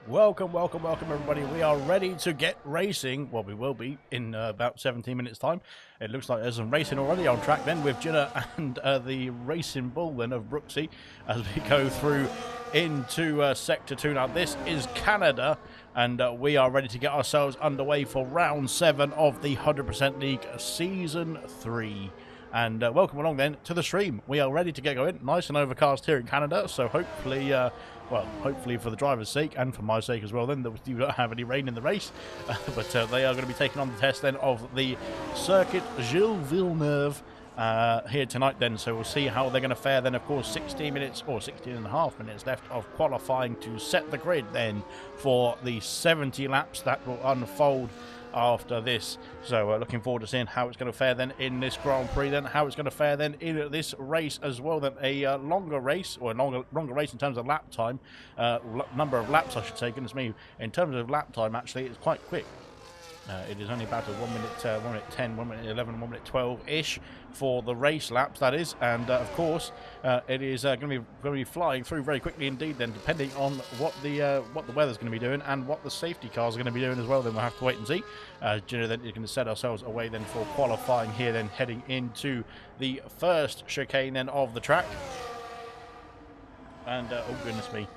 Welcome everybody. We are ready to get racing. Well, we will be in about 17 minutes time. It looks like there's some racing already on track then with Jenna and the racing bull then of Brooksy as we go through into Sector 2. Now this is Canada and we are ready to get ourselves underway for round 7 of the 100% League Season 3. And welcome along then to the stream. We are ready to get going. Nice and overcast here in Canada, so hopefully well, hopefully for the driver's sake and for my sake as well then, that we do not have any rain in the race. But they are going to be taking on the test then of the Circuit Gilles Villeneuve here tonight then, so we'll see how they're going to fare then. Of course, 16 minutes or 16 and a half minutes left of qualifying to set the grid then for the 70 laps that will unfold after this. So looking forward to seeing how it's going to fare then in this Grand Prix, then how it's going to fare then in this race as well, then a longer race, or a longer race in terms of lap time, number of laps I should say. Goodness me, in terms of lap time actually it's quite quick. It is only about a 1 minute 1 minute 10, 1 minute 11, 1 minute 12-ish for the race laps, that is. And of course, it is going to be flying through very quickly indeed. Then, depending on what the weather's going to be doing and what the safety cars are going to be doing as well, then we'll have to wait and see. Then is going to set ourselves away then for qualifying here, then heading into the first chicane then of the track. And oh goodness me.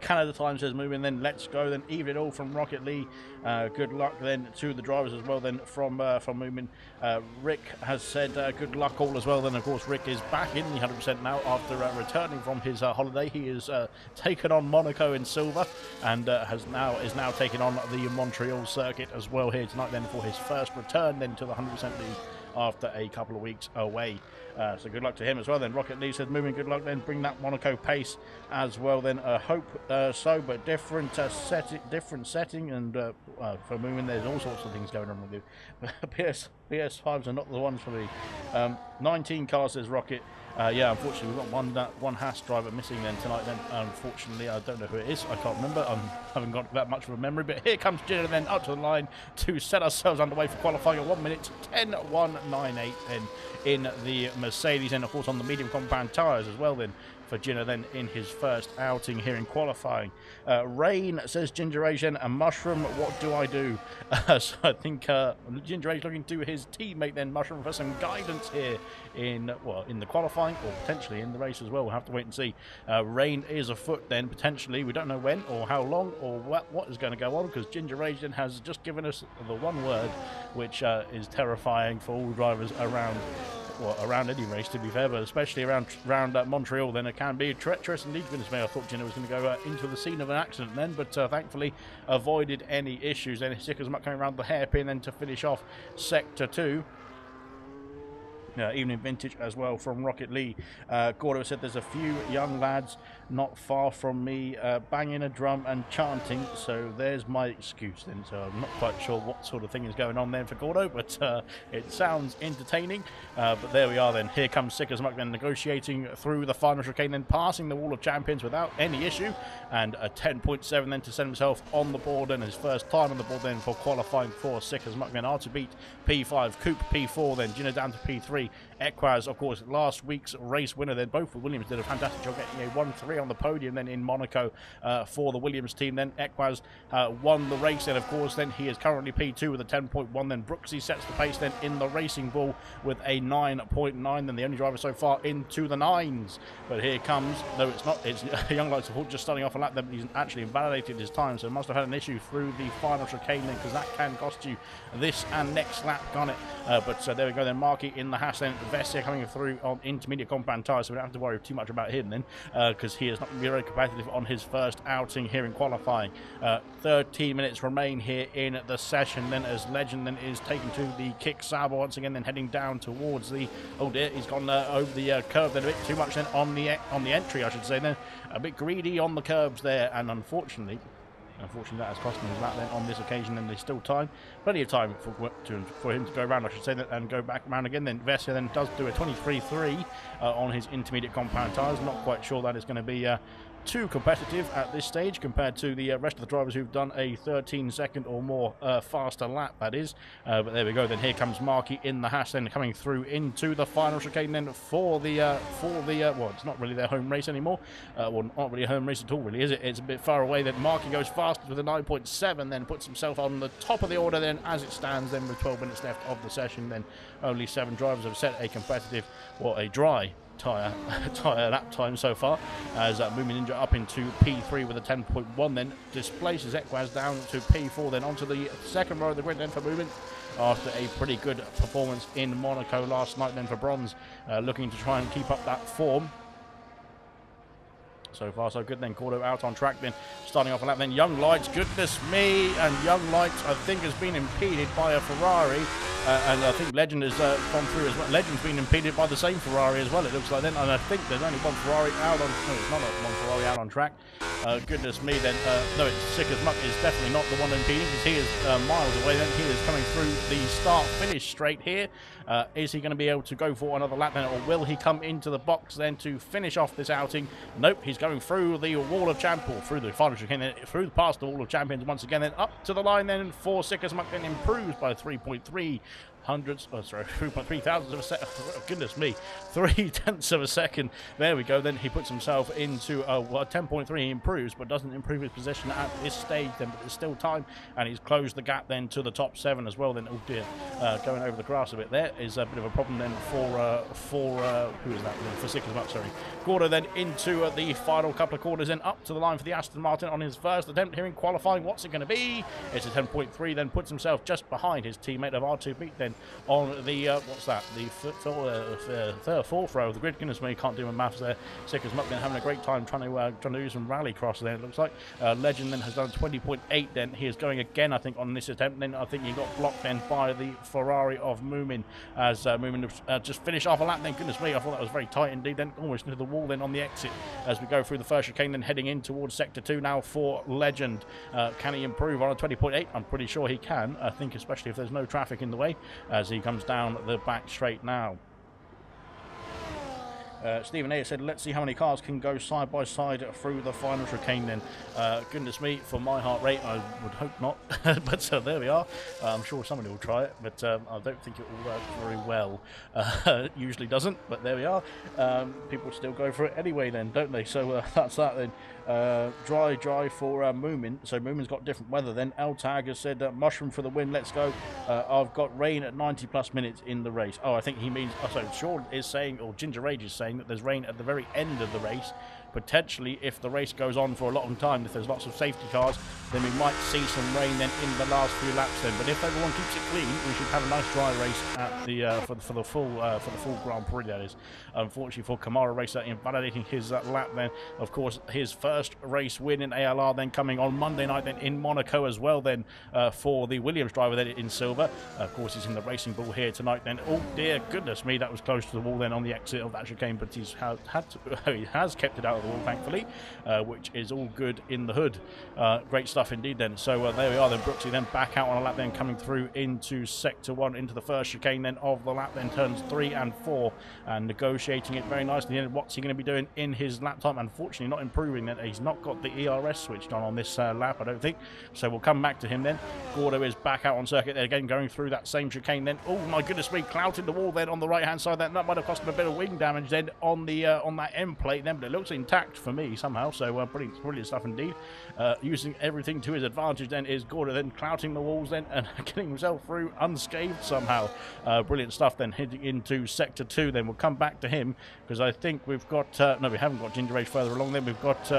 Canada time says moving, then let's go, then even it all from Rocket Lee. Good luck then to the drivers as well then from Moomin. Rick has said good luck all as well. Then of course Rick is back in the 100% now after returning from his holiday. He is taken on Monaco in silver and is now taking on the Montreal circuit as well here tonight then for his first return then to the 100% lead after a couple of weeks away. So good luck to him as well then. Rocket Lee says moving, good luck then, bring that Monaco pace as well then. Hope so, but different setting, and for moving there's all sorts of things going on with you. PS5s are not the ones for me. 19 cars says Rocket. Yeah, unfortunately we've got one Haas driver missing then tonight then. Unfortunately, I don't know who it is. I can't remember. I haven't got that much of a memory. But here comes Jenna then up to the line to set ourselves underway for qualifying at 1 minute 10.198 then in the Mercedes, and of course on the medium compound tyres as well then for Ginner then in his first outing here in qualifying. Rain says Ginger Asian and Mushroom, what do I do? So I think Ginger Asian looking to his teammate then Mushroom for some guidance here in the qualifying or potentially in the race as well. We'll have to wait and see. Rain is afoot then potentially. We don't know when or how long or what is going to go on, because Ginger Asian has just given us the one word which is terrifying for all drivers around. Well, around any race to be fair, but especially around Montreal, then it can be treacherous indeed. Goodness me, I thought Jenna was going to go into the scene of an accident then, but thankfully avoided any issues. Then Sicker's coming around the hairpin then to finish off Sector 2. Evening Vintage as well from Rocket Lee. Gordo said there's a few young lads not far from me banging a drum and chanting, so there's my excuse then. So I'm not quite sure what sort of thing is going on there for Gordo, but it sounds entertaining. But there we are then. Here comes Sicker's Muck then negotiating through the final chicane, then passing the wall of champions without any issue, and a 10.7 then to set himself on the board, and his first time on the board then for qualifying for Sicker's Muck then are to beat P5, Coupe P4, then Gina down to P3. Equaz, of course, last week's race winner then. Both Williams did a fantastic job getting a 1-3 on the podium then in Monaco for the Williams team. Then Equaz won the race, and of course then he is currently P2 with a 10.1. Then Brooksy sets the pace then in the Racing Bull with a 9.9. Then the only driver so far into the 9s. But here comes, no it's not, it's Young Lights of Hood just starting off a lap then, but he's actually invalidated his time, so must have had an issue through the final chicane then, because that can cost you this and next lap, can't it? But there we go then, Markey in the Haas then. Vessia coming through on intermediate compound tyres, so we don't have to worry too much about him then, because he is not very competitive on his first outing here in qualifying. 13 minutes remain here in the session then, as Legend then is taken to the kick sabre once again, then heading down towards the, oh dear, he's gone over the curb then a bit too much then on the entry, I should say then, a bit greedy on the curbs there, and unfortunately that has cost him his lap then on this occasion, and there's still time, plenty of time for him to go around, I should say, that, and go back around again. Then Vessia then does do a 23.3 on his intermediate compound tyres. Not quite sure that is going to be too competitive at this stage compared to the rest of the drivers who've done a 13-second or more faster lap, that is. But there we go. Then here comes Markey in the Haas then coming through into the final chicane then for the well, it's not really their home race anymore. Well, not really a home race at all, really, is it? It's a bit far away. Then Markey goes fast with a 9.7, then puts himself on the top of the order then as it stands then with 12 minutes left of the session. Then only 7 drivers have set a competitive, or a dry tyre lap time so far, as Moomin Ninja up into P3 with a 10.1, then displaces Equaz down to P4, then onto the second row of the grid then for Moomin after a pretty good performance in Monaco last night then for bronze, looking to try and keep up that form. So far, so good then. Gordo out on track then. Starting off a lap then. Young Lights, goodness me. And Young Lights, I think, has been impeded by a Ferrari. And I think Legend has gone through as well. Legend's been impeded by the same Ferrari as well, it looks like then. And I think there's only one Ferrari out on... No, it's not one Ferrari out on track. Goodness me then. No, it's Sick as Muck is definitely not the one impeding, because he is miles away then. He is coming through the start-finish straight here. Is he going to be able to go for another lap then, or will he come into the box then to finish off this outing? Nope, he's going through the wall of champions, through the final chicane, then through past the wall of champions once again, then up to the line then for Sick as Muck, then improves by 3.3 hundredths, oh sorry, 3.3 thousandths of a second. Goodness me, 0.3 of a second. There we go. Then he puts himself into 10.3. He improves, but doesn't improve his position at this stage. Then, but there's still time, and he's closed the gap then to the top 7 as well. Then, oh dear, going over the grass a bit there is a bit of a problem then for who is that? For Sick as Muck, sorry. Gordo then into the final couple of corners, then up to the line for the Aston Martin on his first attempt here in qualifying. What's it going to be? It's a 10.3. Then puts himself just behind his teammate of R2 then on the what's that, the fourth row of the grid. Goodness me, can't do my maths there. Sick as Muck then having a great time trying to do some rally cross there, it looks like. Legend then has done 20.8 then. He is going again, I think, on this attempt. Then I think he got blocked then by the Ferrari of Moomin as Moomin just finished off a lap then. Goodness me, I thought that was very tight indeed then, almost into the wall then on the exit as we go through the first chicane, then heading in towards sector 2 now for Legend. Can he improve on a 20.8? I'm pretty sure he can. I think especially if there's no traffic in the way, as he comes down the back straight now. Stephen A said, let's see how many cars can go side by side through the final chicane then. Goodness me, for my heart rate, I would hope not. But there we are. I'm sure somebody will try it, but I don't think it will work very well. It usually doesn't, but there we are. People still go for it anyway then, don't they? So that's that then. Dry for Moomin. So Moomin's got different weather then. L Tag has said mushroom for the win, let's go. I've got rain at 90 plus minutes in the race. Oh, I think he means, so Sean is saying, or Ginger Rage is saying, that there's rain at the very end of the race. Potentially, if the race goes on for a long time, if there's lots of safety cars, then we might see some rain then in the last few laps then. But if everyone keeps it clean, we should have a nice dry race at the for the full Grand Prix, that is. Unfortunately for Kamara Racer, invalidating his lap then. Of course, his first race win in ALR then coming on Monday night then in Monaco as well then for the Williams driver then in silver. Of course, he's in the Racing Bull here tonight then. Oh dear, goodness me, that was close to the wall then on the exit of that chicane, but he has kept it out of the wall, thankfully, which is all good in the hood. Great stuff indeed then. So there we are then. Brooksy then back out on a lap then, coming through into sector 1, into the first chicane then of the lap, then turns 3 and 4, and negotiating it very nicely. And what's he going to be doing in his lap time? Unfortunately not improving then. He's not got the ERS switched on this lap, I don't think, so we'll come back to him then. Gordo is back out on circuit there again, going through that same chicane then. Oh my goodness me, clouting the wall then on the right hand side. That might have cost him a bit of wing damage then on the on that end plate then, but it looks intact for me somehow, so brilliant stuff indeed. Using everything to his advantage then is Gordo then clouting the walls then and getting himself through unscathed somehow. Brilliant stuff then, heading into sector 2 then. We'll come back to him because I think we've got no, we haven't got Ginger Rage further along then. We've got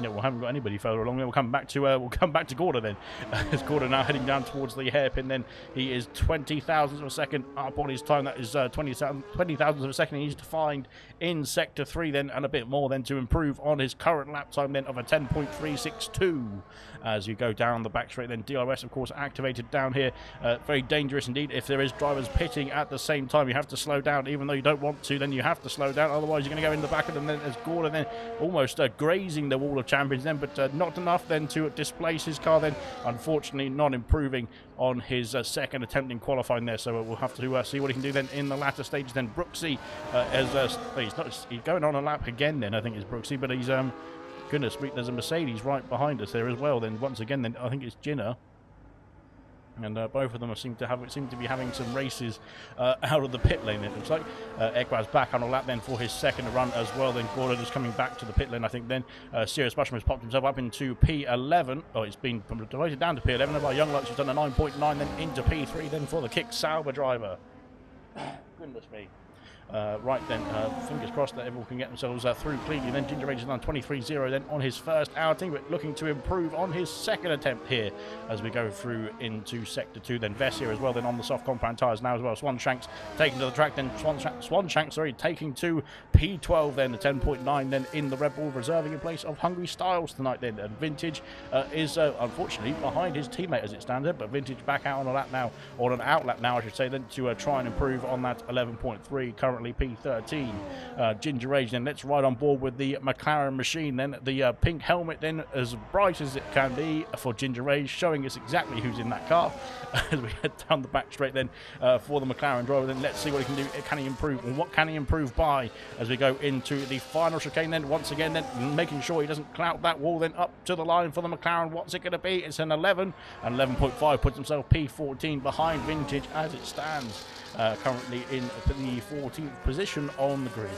no, we haven't got anybody further along then. We'll come back to Gordo then. As Gordo now heading down towards the hairpin then. He is 20 thousandths of a second up on his time. That is 20 thousandths of a second he needs to find in sector 3 then, and a bit more then to improve on his current lap time then of a 10.362 as you go down the back straight then. DRS of course activated down here. Very dangerous indeed. If there is drivers pitting at the same time, you have to slow down. Even though you don't want to, then you have to slow down, otherwise you're going to go in the back of them. Then as Gordo then almost grazing the wall of champions then, but not enough then to displace his car then. Unfortunately not improving on his second attempt in qualifying there, so we'll have to see what he can do then in the latter stages then. Brooksy he's going on a lap again then, I think it's Brooksy, but he's goodness me, there's a Mercedes right behind us there as well then. Once again then, I think it's Jinner, and both of them seem to be having some races out of the pit lane, it looks like. Ekwaz back on a lap then for his second run as well then. Gordo just coming back to the pit lane, I think then. Sirius Mushroom has popped himself up into P11. Oh, it's been promoted down to P11 by Young Lights, who's done a 9.9 then into P3 then for the Kick Sauber driver. Goodness me. Right then, fingers crossed that everyone can get themselves through cleanly. Then Ginger Rage is on 23-0 then on his first outing, but looking to improve on his second attempt here as we go through into Sector 2. Then Vess here as well, then on the soft compound tyres now as well. Swanshanks taking to the track, then Swanshanks taking to P12 then, the 10.9 then in the Red Bull, reserving in place of Hungry Styles tonight then. And Vintage is unfortunately behind his teammate as it stands there, but Vintage back out on a lap now, or an out lap now I should say, then to try and improve on that 11.3, currently P13. Ginger Rage then, let's ride on board with the McLaren machine then. The pink helmet then, as bright as it can be for Ginger Rage, showing us exactly who's in that car as we head down the back straight then for the McLaren driver. Then let's see what he can do. Can he improve, and what can he improve by as we go into the final chicane then, once again then making sure he doesn't clout that wall. Then up to the line for the McLaren. What's it going to be? It's an 11, and 11.5 puts himself P14 behind Vintage as it stands, currently in the 14th position on the grid.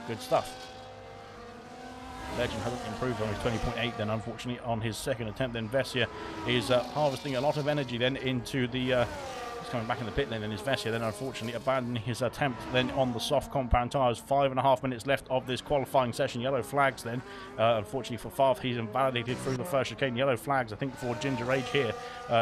Good stuff. Legend hasn't improved on his 20.8 then, unfortunately, on his second attempt. Then Vessia is harvesting a lot of energy then into the he's coming back in the pit lane, and his Vessia then unfortunately abandoning his attempt then on the soft compound tyres. 5.5 minutes left of this qualifying session. Yellow flags then, unfortunately for Farf, he's invalidated through the first chicane. Yellow flags I think for Ginger Rage here,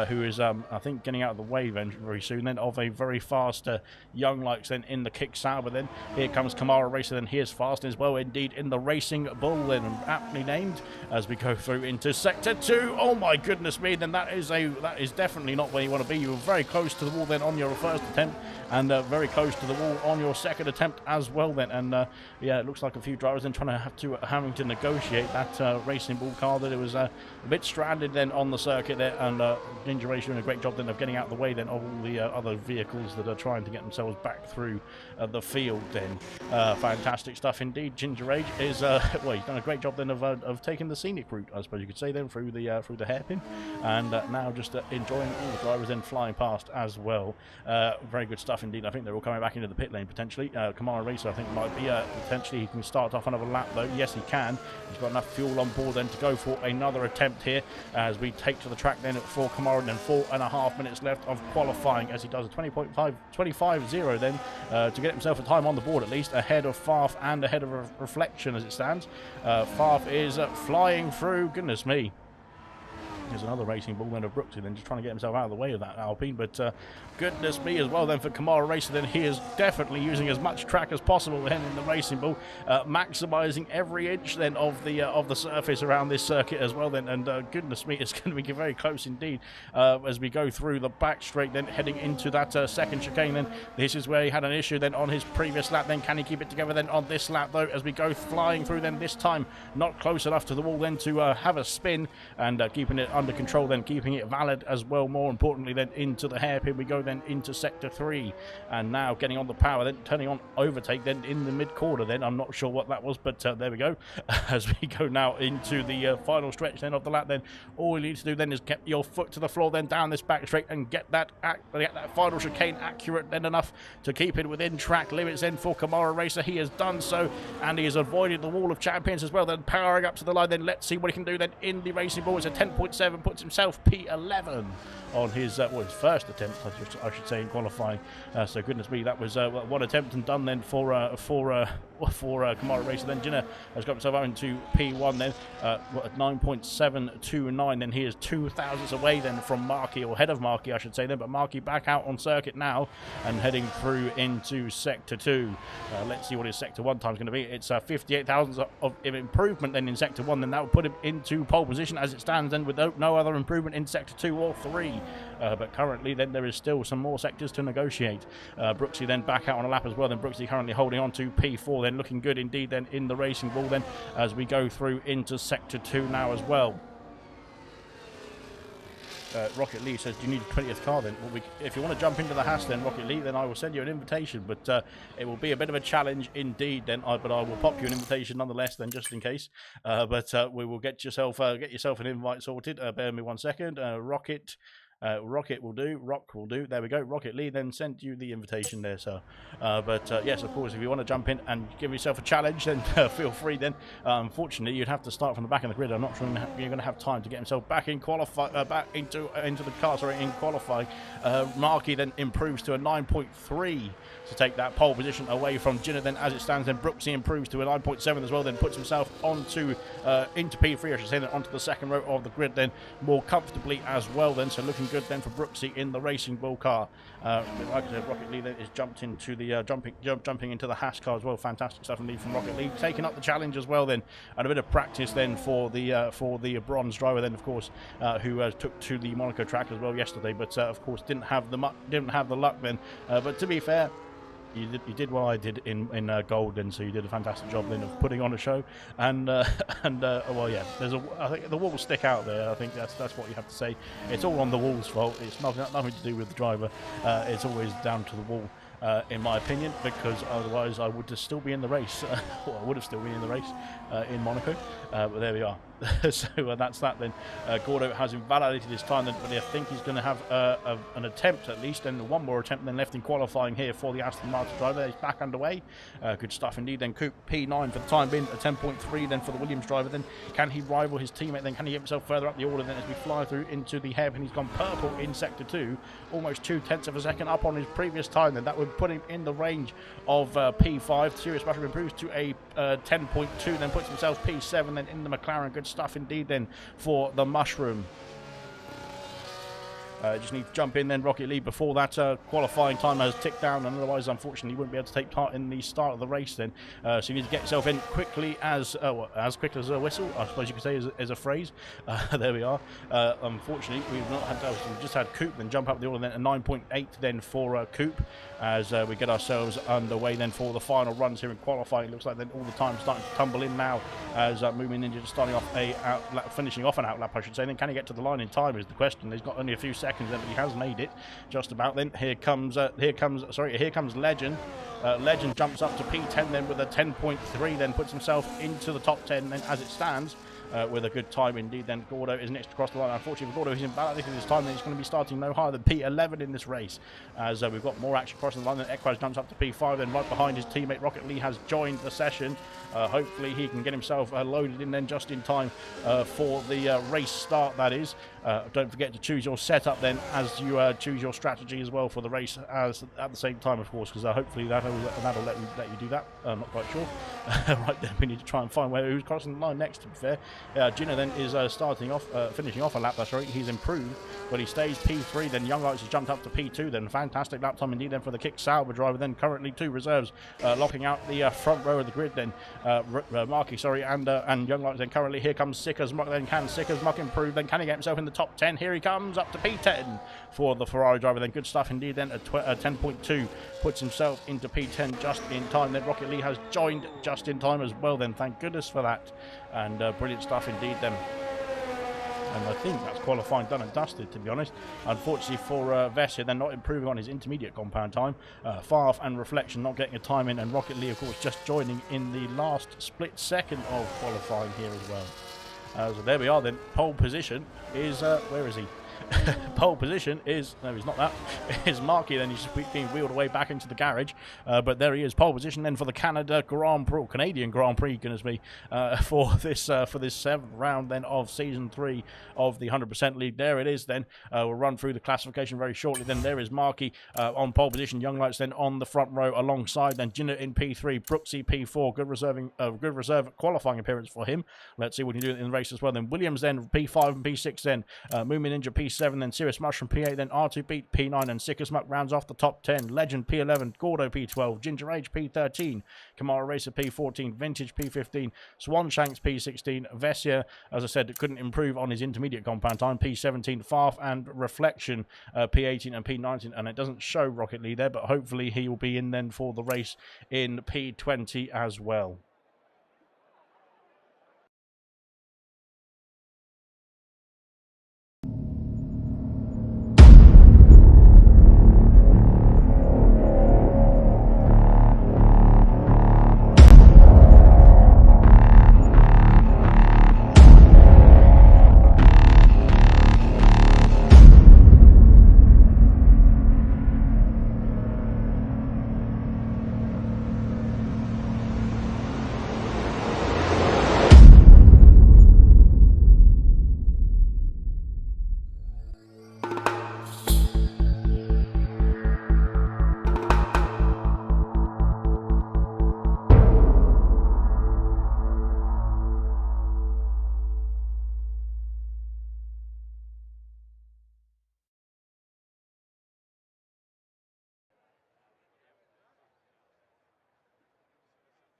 who is I think getting out of the way very soon then of a very fast young likes then in the kick Sauber. Then here comes Kamara Racer, then here's fast as well indeed in the Racing Bull then, aptly named, as we go through into Sector 2. Oh my goodness me, then that is definitely not where you want to be. You were very close to the wall then on your first attempt, and very close to the wall on your second attempt as well then. And yeah, it looks like a few drivers then having to negotiate that Racing Bull car, that it was a bit stranded then on the circuit there. And Ginger Rage doing a great job then of getting out the way then of all the other vehicles that are trying to get themselves back through the field then. Fantastic stuff indeed. Ginger Rage is well, he's done a great job then of taking the scenic route, I suppose you could say, then through the hairpin, and now just enjoying all the drivers then flying past as well. Very good stuff indeed. I think they're all coming back into the pit lane potentially. Kamara Racer I think might be potentially, he can start off another lap though. Yes, he can. He's got enough fuel on board then to go for another attempt here as we take to the track then for Kamara. And then 4.5 minutes left of qualifying as he does a 25.0 then to get himself a time on the board, at least ahead of Farf and ahead of Reflection as it stands. Farf is flying through. Goodness me. There's another Racing Bull then of Brooksy then just trying to get himself out of the way of that Alpine, but goodness me as well then for Kamara Racer. Then he is definitely using as much track as possible then in the Racing Bull, maximising every inch then of the surface around this circuit as well then. And goodness me, it's going to be very close indeed as we go through the back straight then heading into that second chicane. Then this is where he had an issue then on his previous lap. Then can he keep it together then on this lap though, as we go flying through then, this time not close enough to the wall then to have a spin, and keeping it under control then, keeping it valid as well. More importantly then into the hairpin we go then into Sector 3, and now getting on the power then, turning on overtake then in the mid corner then. I'm not sure what that was, but there we go. As we go now into the final stretch then of the lap then, all you need to do then is get your foot to the floor then down this back straight and get that final chicane accurate then enough to keep it within track limits then for Kamara Racer. He has done so, and he has avoided the wall of champions as well then, powering up to the line. Then let's see what he can do then in the Racing Bull. It's a 10.7, puts himself P11 on his his first attempt, I should say, in qualifying. So goodness me, that was one attempt and done then for Kamara Racer. Then Jenner has got himself out into P1 then at 9.729. Then he is 2 thousandths away then from Markey, or head of Markey I should say then, but Markey back out on circuit now and heading through into Sector 2. Let's see what his Sector 1 time is going to be. It's 58 thousandths of improvement then in Sector 1, then that would put him into pole position as it stands then, with no other improvement in Sector 2 or 3. But currently then there is still some more sectors to negotiate. Brooksy then back out on a lap as well. Then Brooksy currently holding on to P4 then, looking good indeed then in the Racing Bull then as we go through into Sector 2 now as well. Rocket Lee says, do you need a 20th car then? Well, if you want to jump into the Haas then, Rocket Lee, then I will send you an invitation, but it will be a bit of a challenge indeed then, but I will pop you an invitation nonetheless then, just in case. But we will get yourself an invite sorted. Bear me 1 second. Rocket Rocket will do. Rock will do. There we go. Rocket Lee then sent you the invitation there, sir. But yes, of course, if you want to jump in and give yourself a challenge, then feel free. Then, unfortunately, you'd have to start from the back of the grid. I'm not sure you're going to have time to get himself back in back into the car. Sorry, in qualifying. Markey then improves to a 9.3 to take that pole position away from Jinner. Then, as it stands, then Brooksy improves to a 9.7 as well. Then puts himself onto into P3, I should say, then onto the second row of the grid. Then more comfortably as well. Then, so looking good then for Brooksy in the Racing Bull car. Like I said, Rocket Lee then is jumped into the jumping into the Haas car as well. Fantastic stuff indeed from Rocket Lee, taking up the challenge as well then, and a bit of practice then for the bronze driver then, of course, who took to the Monaco track as well yesterday, but of course didn't have the luck then. But to be fair, you did what I did in gold, and so you did a fantastic job then of putting on a show. And well, yeah, I think the walls stick out there. I think that's what you have to say. It's all on the wall's fault. It's nothing to do with the driver. It's always down to the wall, in my opinion, because otherwise I would just still be in the race. Well, I would have still been in the race in Monaco. But there we are. So that's that then. Gordo has invalidated his time then, but I think he's going to have an attempt at least, and one more attempt then left in qualifying here for the Aston Martin driver. He's back underway. Good stuff indeed. Then Coupe P9 for the time being, a 10.3 then for the Williams driver. Then can he rival his teammate? Then can he get himself further up the order then as we fly through into the hairpin? He's gone purple in sector 2, almost 0.2 of a second up on his previous time. Then that would put him in the range of P5. Serious Mushroom improves to a 10.2, then puts himself P7 then in the McLaren. Good stuff indeed then for the Mushroom. Just need to jump in then, Rocket Lee, before that qualifying time has ticked down, and otherwise, unfortunately, you wouldn't be able to take part in the start of the race then. So you need to get yourself in quickly as quick as a whistle, I suppose you could say, as a phrase. There we are. Unfortunately, we've not had we've just had Coupe then jump up the order then, a 9.8 then for Coupe, as we get ourselves underway then for the final runs here in qualifying. It looks like then all the time starting to tumble in now, as Moving Ninja just starting off finishing off an outlap, I should say. Then can he get to the line in time is the question. He's got only a few seconds then, but he has made it just about. Then here comes Legend. Legend jumps up to P10 then with a 10.3, then puts himself into the top 10 then as it stands. With a good time indeed. Then Gordo is next across the line. Unfortunately for Gordo, he's invalidated this time. Then he's going to be starting no higher than P11 in this race, as we've got more action crossing the line. Then Equaz jumps up to P5. Then right behind his teammate Rocket Lee has joined the session. Hopefully he can get himself loaded in then just in time for the race start, that is. Don't forget to choose your setup then as you choose your strategy as well for the race at the same time, of course, because hopefully that'll let you do that. I'm not quite sure. Right then, we need to try and find who's crossing the line next, to be fair. Jinner then is finishing off a lap. That's right, he's improved, but he stays P3. Then Young Lights has jumped up to P2. Then fantastic lap time indeed then for the Kick Sauber driver. Then currently 2 reserves locking out the front row of the grid. Then Markey, sorry, and Young Lights. Then currently here comes Sicker's Muck. Then can Sicker's Muck improve? Then can he get himself in the top 10? Here he comes up to P10 for the Ferrari driver. Then good stuff indeed. Then a 10.2 puts himself into P10 just in time. Then Rocket Lee has joined just in time as well. Then thank goodness for that, and brilliant stuff indeed then. And I think that's qualifying done and dusted, to be honest. Unfortunately for Vessia, they're not improving on his intermediate compound time. Farf and Reflection not getting a time in, and Rocket Lee, of course, just joining in the last split second of qualifying here as well. So there we are then. Pole position is, where is he? Pole position is, no, he's not that, is Markey. Then he's being wheeled away back into the garage, but there he is. Pole position then for the Canadian Grand Prix, goodness me, for this 7th round then of season 3 of the 100% league. There it is then. We'll run through the classification very shortly. Then there is Markey on pole position. Young Lights then on the front row alongside then Jinner in P3, Brooksy P4. Good reserve qualifying appearance for him. Let's see what he can do in the race as well. Then Williams then P5 and P6 then Moomin Ninja P7, then Serious Mushroom P8, then R2 Beat P9, and Sicker Smuck rounds off the top 10. Legend P11, Gordo P12, Ginger Age P13, Kamara Racer P14, Vintage P15, Swan Shanks P16, Vessia, as I said, couldn't improve on his intermediate compound time, P17, Farf and Reflection P18 and P19, and it doesn't show Rocket Lee there, but hopefully he will be in then for the race in P20 as well.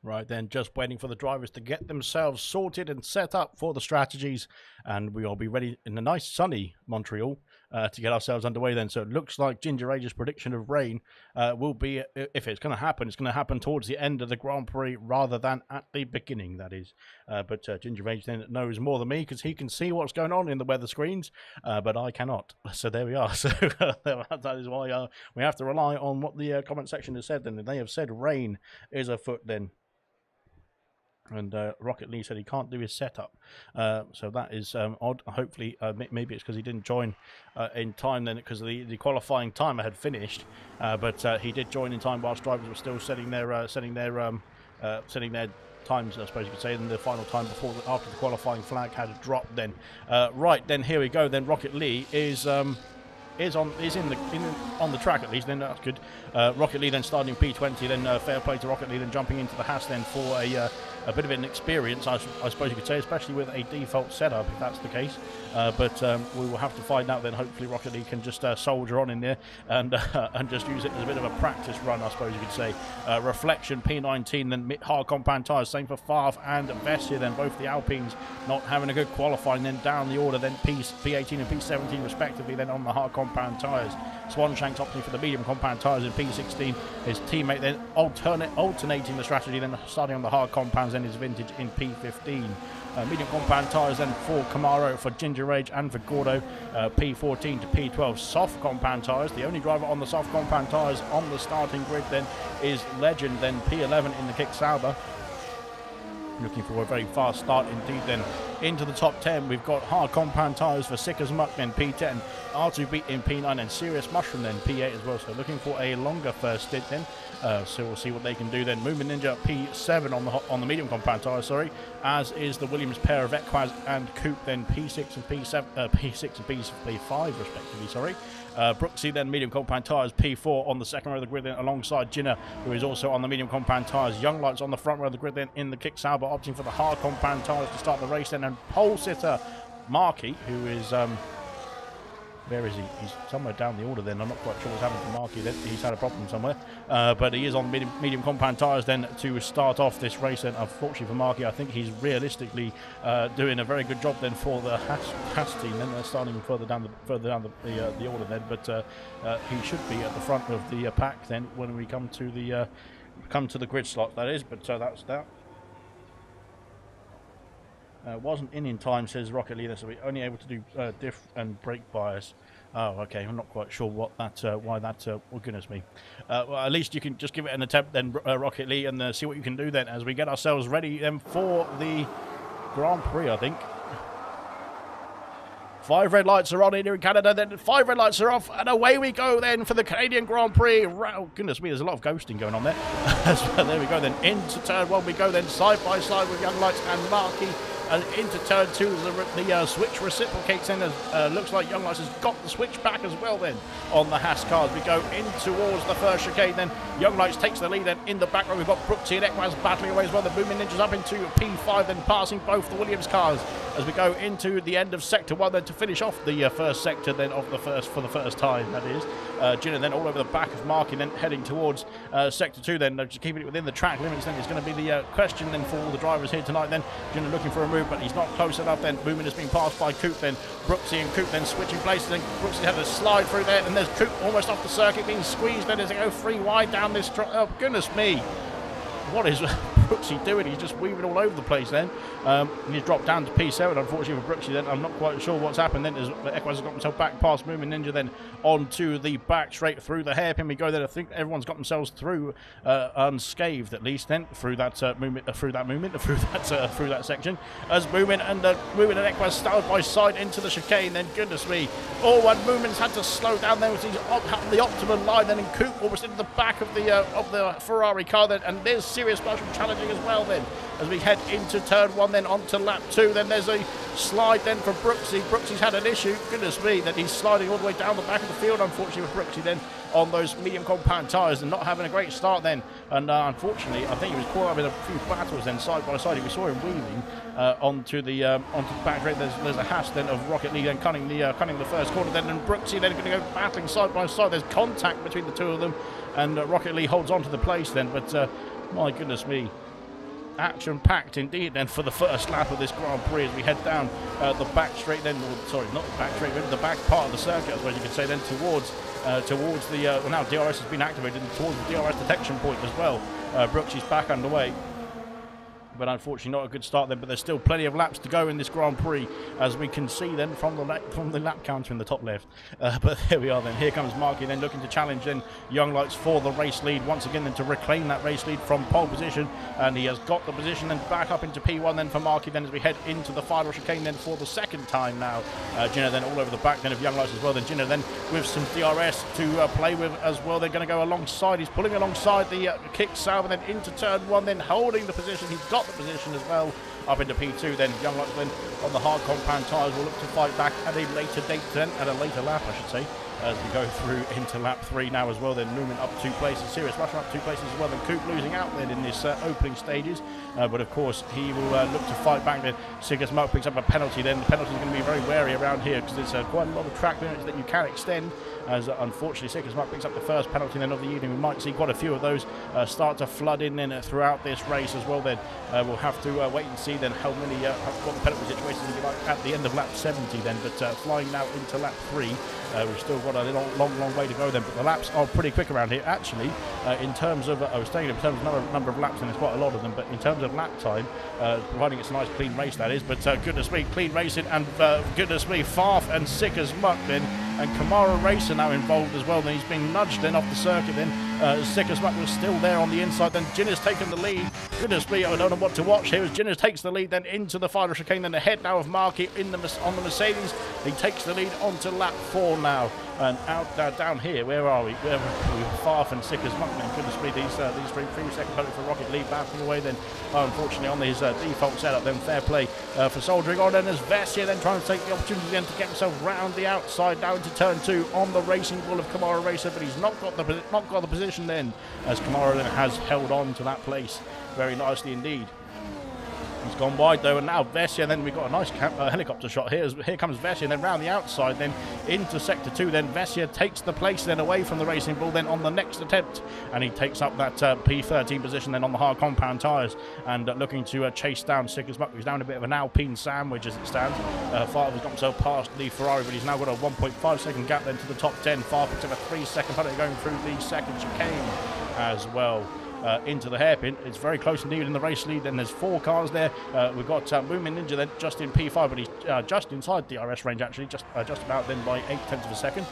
Right then, just waiting for the drivers to get themselves sorted and set up for the strategies, and we will be ready in a nice sunny Montreal to get ourselves underway then. So it looks like Ginger Age's prediction of rain will be, if it's going to happen, it's going to happen towards the end of the Grand Prix rather than at the beginning, that is. But Ginger Age then knows more than me because he can see what's going on in the weather screens, but I cannot. So there we are. So that is why we have to rely on what the comment section has said then. They have said rain is afoot then. And Rocket Lee said he can't do his setup, so that is odd. Hopefully, maybe it's because he didn't join in time then, because the qualifying timer had finished. But he did join in time whilst drivers were still setting their times, I suppose you could say, in the final time after the qualifying flag had dropped. Then, right then, here we go. Then Rocket Lee is on the track at least. Then that's good. Rocket Lee then starting P20. Then fair play to Rocket Lee. Then jumping into the Haas then for a bit of an experience, I suppose you could say, especially with a default setup, if that's the case. But we will have to find out then. Hopefully Rocket League can just soldier on in there and just use it as a bit of a practice run, I suppose you could say. Reflection P19, then hard compound tyres, same for Favre and Vessia, then both the Alpines not having a good qualifying, then down the order, then P18 and P17 respectively, then on the hard compound tyres. Swanshanks opting for the medium compound tyres in P16. His teammate then alternating the strategy, then starting on the hard compounds, then his vintage in P15. Medium compound tyres then for Camaro, for Ginger Age and for Gordo. P14 to P12 soft compound tyres. The only driver on the soft compound tyres on the starting grid then is Legend, then P11 in the Kick Sauber. Looking for a very fast start indeed then. Into the top 10 we've got hard compound tyres for Sick as Muck then P10, R2B in P9 and Serious Mushroom then P8 as well. So looking for a longer first stint then. So we'll see what they can do then. Movement Ninja P7 on the medium compound tyres, sorry, as is the Williams pair of Equaz and Coupe then P6 and P5 respectively, sorry. Brooksy then medium compound tyres P4 on the second row of the grid then alongside Jinner, who is also on the medium compound tyres. Young Lights on the front row of the grid then in the Kick Sauber, opting for the hard compound tyres to start the race then. And pole sitter Markey, who is where is he? He's somewhere down the order then. I'm not quite sure what's happened to Markey then. He's had a problem somewhere. But he is on medium compound tyres then to start off this race. And unfortunately for Markey, I think he's realistically doing a very good job then for the Haas team. Then they're starting further down the order then. But he should be at the front of the pack then when we come to the grid slot, that is. But that's that. Wasn't in time, says Rocket Leader, so we're only able to do diff and brake bias. Oh, okay. I'm not quite sure what that, why that. Oh, goodness me. Well, at least you can just give it an attempt then, Rocket League, and see what you can do then as we get ourselves ready then for the Grand Prix, I think. 5 red lights are on here in Canada, then 5 red lights are off, and away we go then for the Canadian Grand Prix. Oh, goodness me, there's a lot of ghosting going on there. So there we go then. Into turn 1 we go then, side by side with Young Lights and Markey. And into turn 2, the switch reciprocates in as looks like Young Lights has got the switch back as well then on the Haas cars. We go in towards the first chicane then. Young Lights takes the lead then in the back row. We've got Brooksy and Equaz battling away as well. The Booming Ninjas up into P5 then passing both the Williams cars as we go into the end of sector 1 then to finish off the first sector then of the first for the first time, that is. Jinner then all over the back of Markey then heading towards sector 2 then, just keeping it within the track limits then is going to be the question then for all the drivers here tonight then. Jinner looking for a move, but he's not close enough then. Movement has been passed by Coupe then. Brooksy and Coupe then switching places. Then Brooksy had a slide through there, and there's Coupe almost off the circuit being squeezed then as they go 3 wide down this oh goodness me, what is Brooksy doing? He's just weaving all over the place then. And he's dropped down to P7 unfortunately for Brooksy then. I'm not quite sure what's happened then as Equaz has got himself back past Movement Ninja then onto the back straight through the hairpin we go then. I think everyone's got themselves through unscathed at least then through that through that section as Movement and Equaz started by side into the chicane then. Goodness me, all one Movement's had to slow down there with the optimum line then, and Coupe almost into the back of the Ferrari car then, and there's Serious Mushroom challenging as well then as we head into turn 1 then onto lap 2. Then there's a slide then for Brooksy. Brooksy's had an issue, goodness me, that he's sliding all the way down the back of the field unfortunately with Brooksy then on those medium compound tyres and not having a great start then. And unfortunately I think he was caught up in a few battles then side by side. We saw him weaving onto the back straight. There's a Haas then of Rocket League then cutting the first corner then, and Brooksy then going to go battling side by side. There's contact between the two of them, and Rocket League holds on to the place then, but my goodness me, action-packed indeed then for the first lap of this Grand Prix as we head down the back straight then, or, sorry, not the back straight, but the back part of the circuit, as you can say, then towards the, well, now DRS has been activated, and towards the DRS detection point as well. Brooksy's back underway. But unfortunately not a good start then, but there's still plenty of laps to go in this Grand Prix, as we can see then from the lap counter in the top left. But there we are then. Here comes Markey then looking to challenge then Young Lights for the race lead once again, then to reclaim that race lead from pole position, and he has got the position then back up into P1 then for Markey then as we head into the final chicane then for the second time now. Jinner then all over the back then of Young Lights as well, then Jinner then with some DRS to play with as well. They're going to go alongside, he's pulling alongside the kick salve and then into turn 1, then holding the position. He's got the position as well up into P2 then. Young Lights then on the hard compound tyres will look to fight back at a later date then, at a later lap I should say, as we go through into lap 3 now as well. Then Newman up 2 places, Sirius Rusher up 2 places as well, then Coop losing out then in this opening stages, but of course he will look to fight back then. Sigas Mark picks up a penalty then. The penalty is going to be very wary around here because it's quite a lot of track limits that you can extend, as unfortunately Sigas Mark picks up the first penalty then of the evening. We might see quite a few of those start to flood in then throughout this race as well then. We'll have to wait and see then how many what the penalty situations will be like at the end of lap 70 then, but flying now into lap 3. We've still got a long way to go then, but the laps are pretty quick around here actually. In terms of I was saying in terms of number of laps, and there's quite a lot of them, but in terms of lap time, providing it's a nice clean race that is, but goodness me, clean racing, and goodness me, Farf and Sick as Muck then, and Kamara Racer now involved as well. Then he's being nudged then off the circuit then. Sick as Muck was still there on the inside, then Jinner's taken the lead. Goodness me, I don't know what to watch here as Jinner takes the lead then into the final chicane, then ahead now of Markey on the Mercedes. He takes the lead onto lap 4 now, and out down here, where are we? We're far from Sick as Muck then. Goodness me, these 3-second penalty for Rocket lead bouncing away then, unfortunately on his default setup then. Fair play for soldiering on, and as Vessia then trying to take the opportunity then to get himself round the outside now into turn 2 on the Racing Bull of Kamara Racer, but he's not got the position then, as Kamara then has held on to that place very nicely indeed. He's gone wide though, and now Vessia, then we've got a nice helicopter shot here. Here comes Vessia, and then round the outside, then into sector 2. Then Vessia takes the place then away from the Racing Bull then on the next attempt, and he takes up that P13 position then on the hard compound tyres, and looking to chase down Sick as Muck, who's down a bit of an Alpine sandwich as it stands. Favre has got himself past the Ferrari, but he's now got a 1.5 second gap then to the top 10. Favre picks up a 3 second penalty going through the second chicane as well. Into the hairpin. It's very close indeed in the race lead. Then there's 4 cars there. We've got Moomin Ninja then just in P5, but he's just inside DRS range actually, just about then by 0.8 of a second.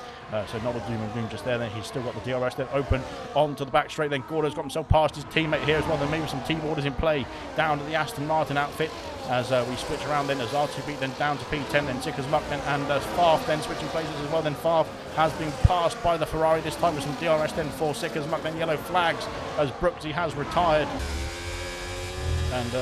So not a doom and gloom just there. Then he's still got the DRS then open onto the back straight. Then Gordo's got himself past his teammate here as well. Then maybe some team orders in play down to the Aston Martin outfit as we switch around then as R2 then down to P10, then Sick as Muck then, and Farf then switching places as well. Then Farf has been passed by the Ferrari this time with some DRS then for Sick as Muck. Then yellow flags as Brooksy has retired, and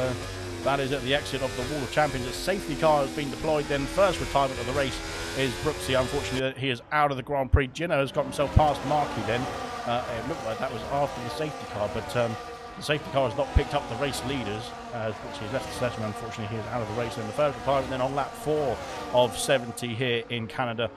that is at the exit of the Wall of Champions. A safety car has been deployed then. First retirement of the race is Brooksy. Unfortunately he is out of the Grand Prix. Jinner has got himself past Markey then. It looked like that was after the safety car, but the safety car has not picked up the race leaders, which he's left the session. Unfortunately, he is out of the race. Then the first retirement then on lap 4 of 70 here in Canada.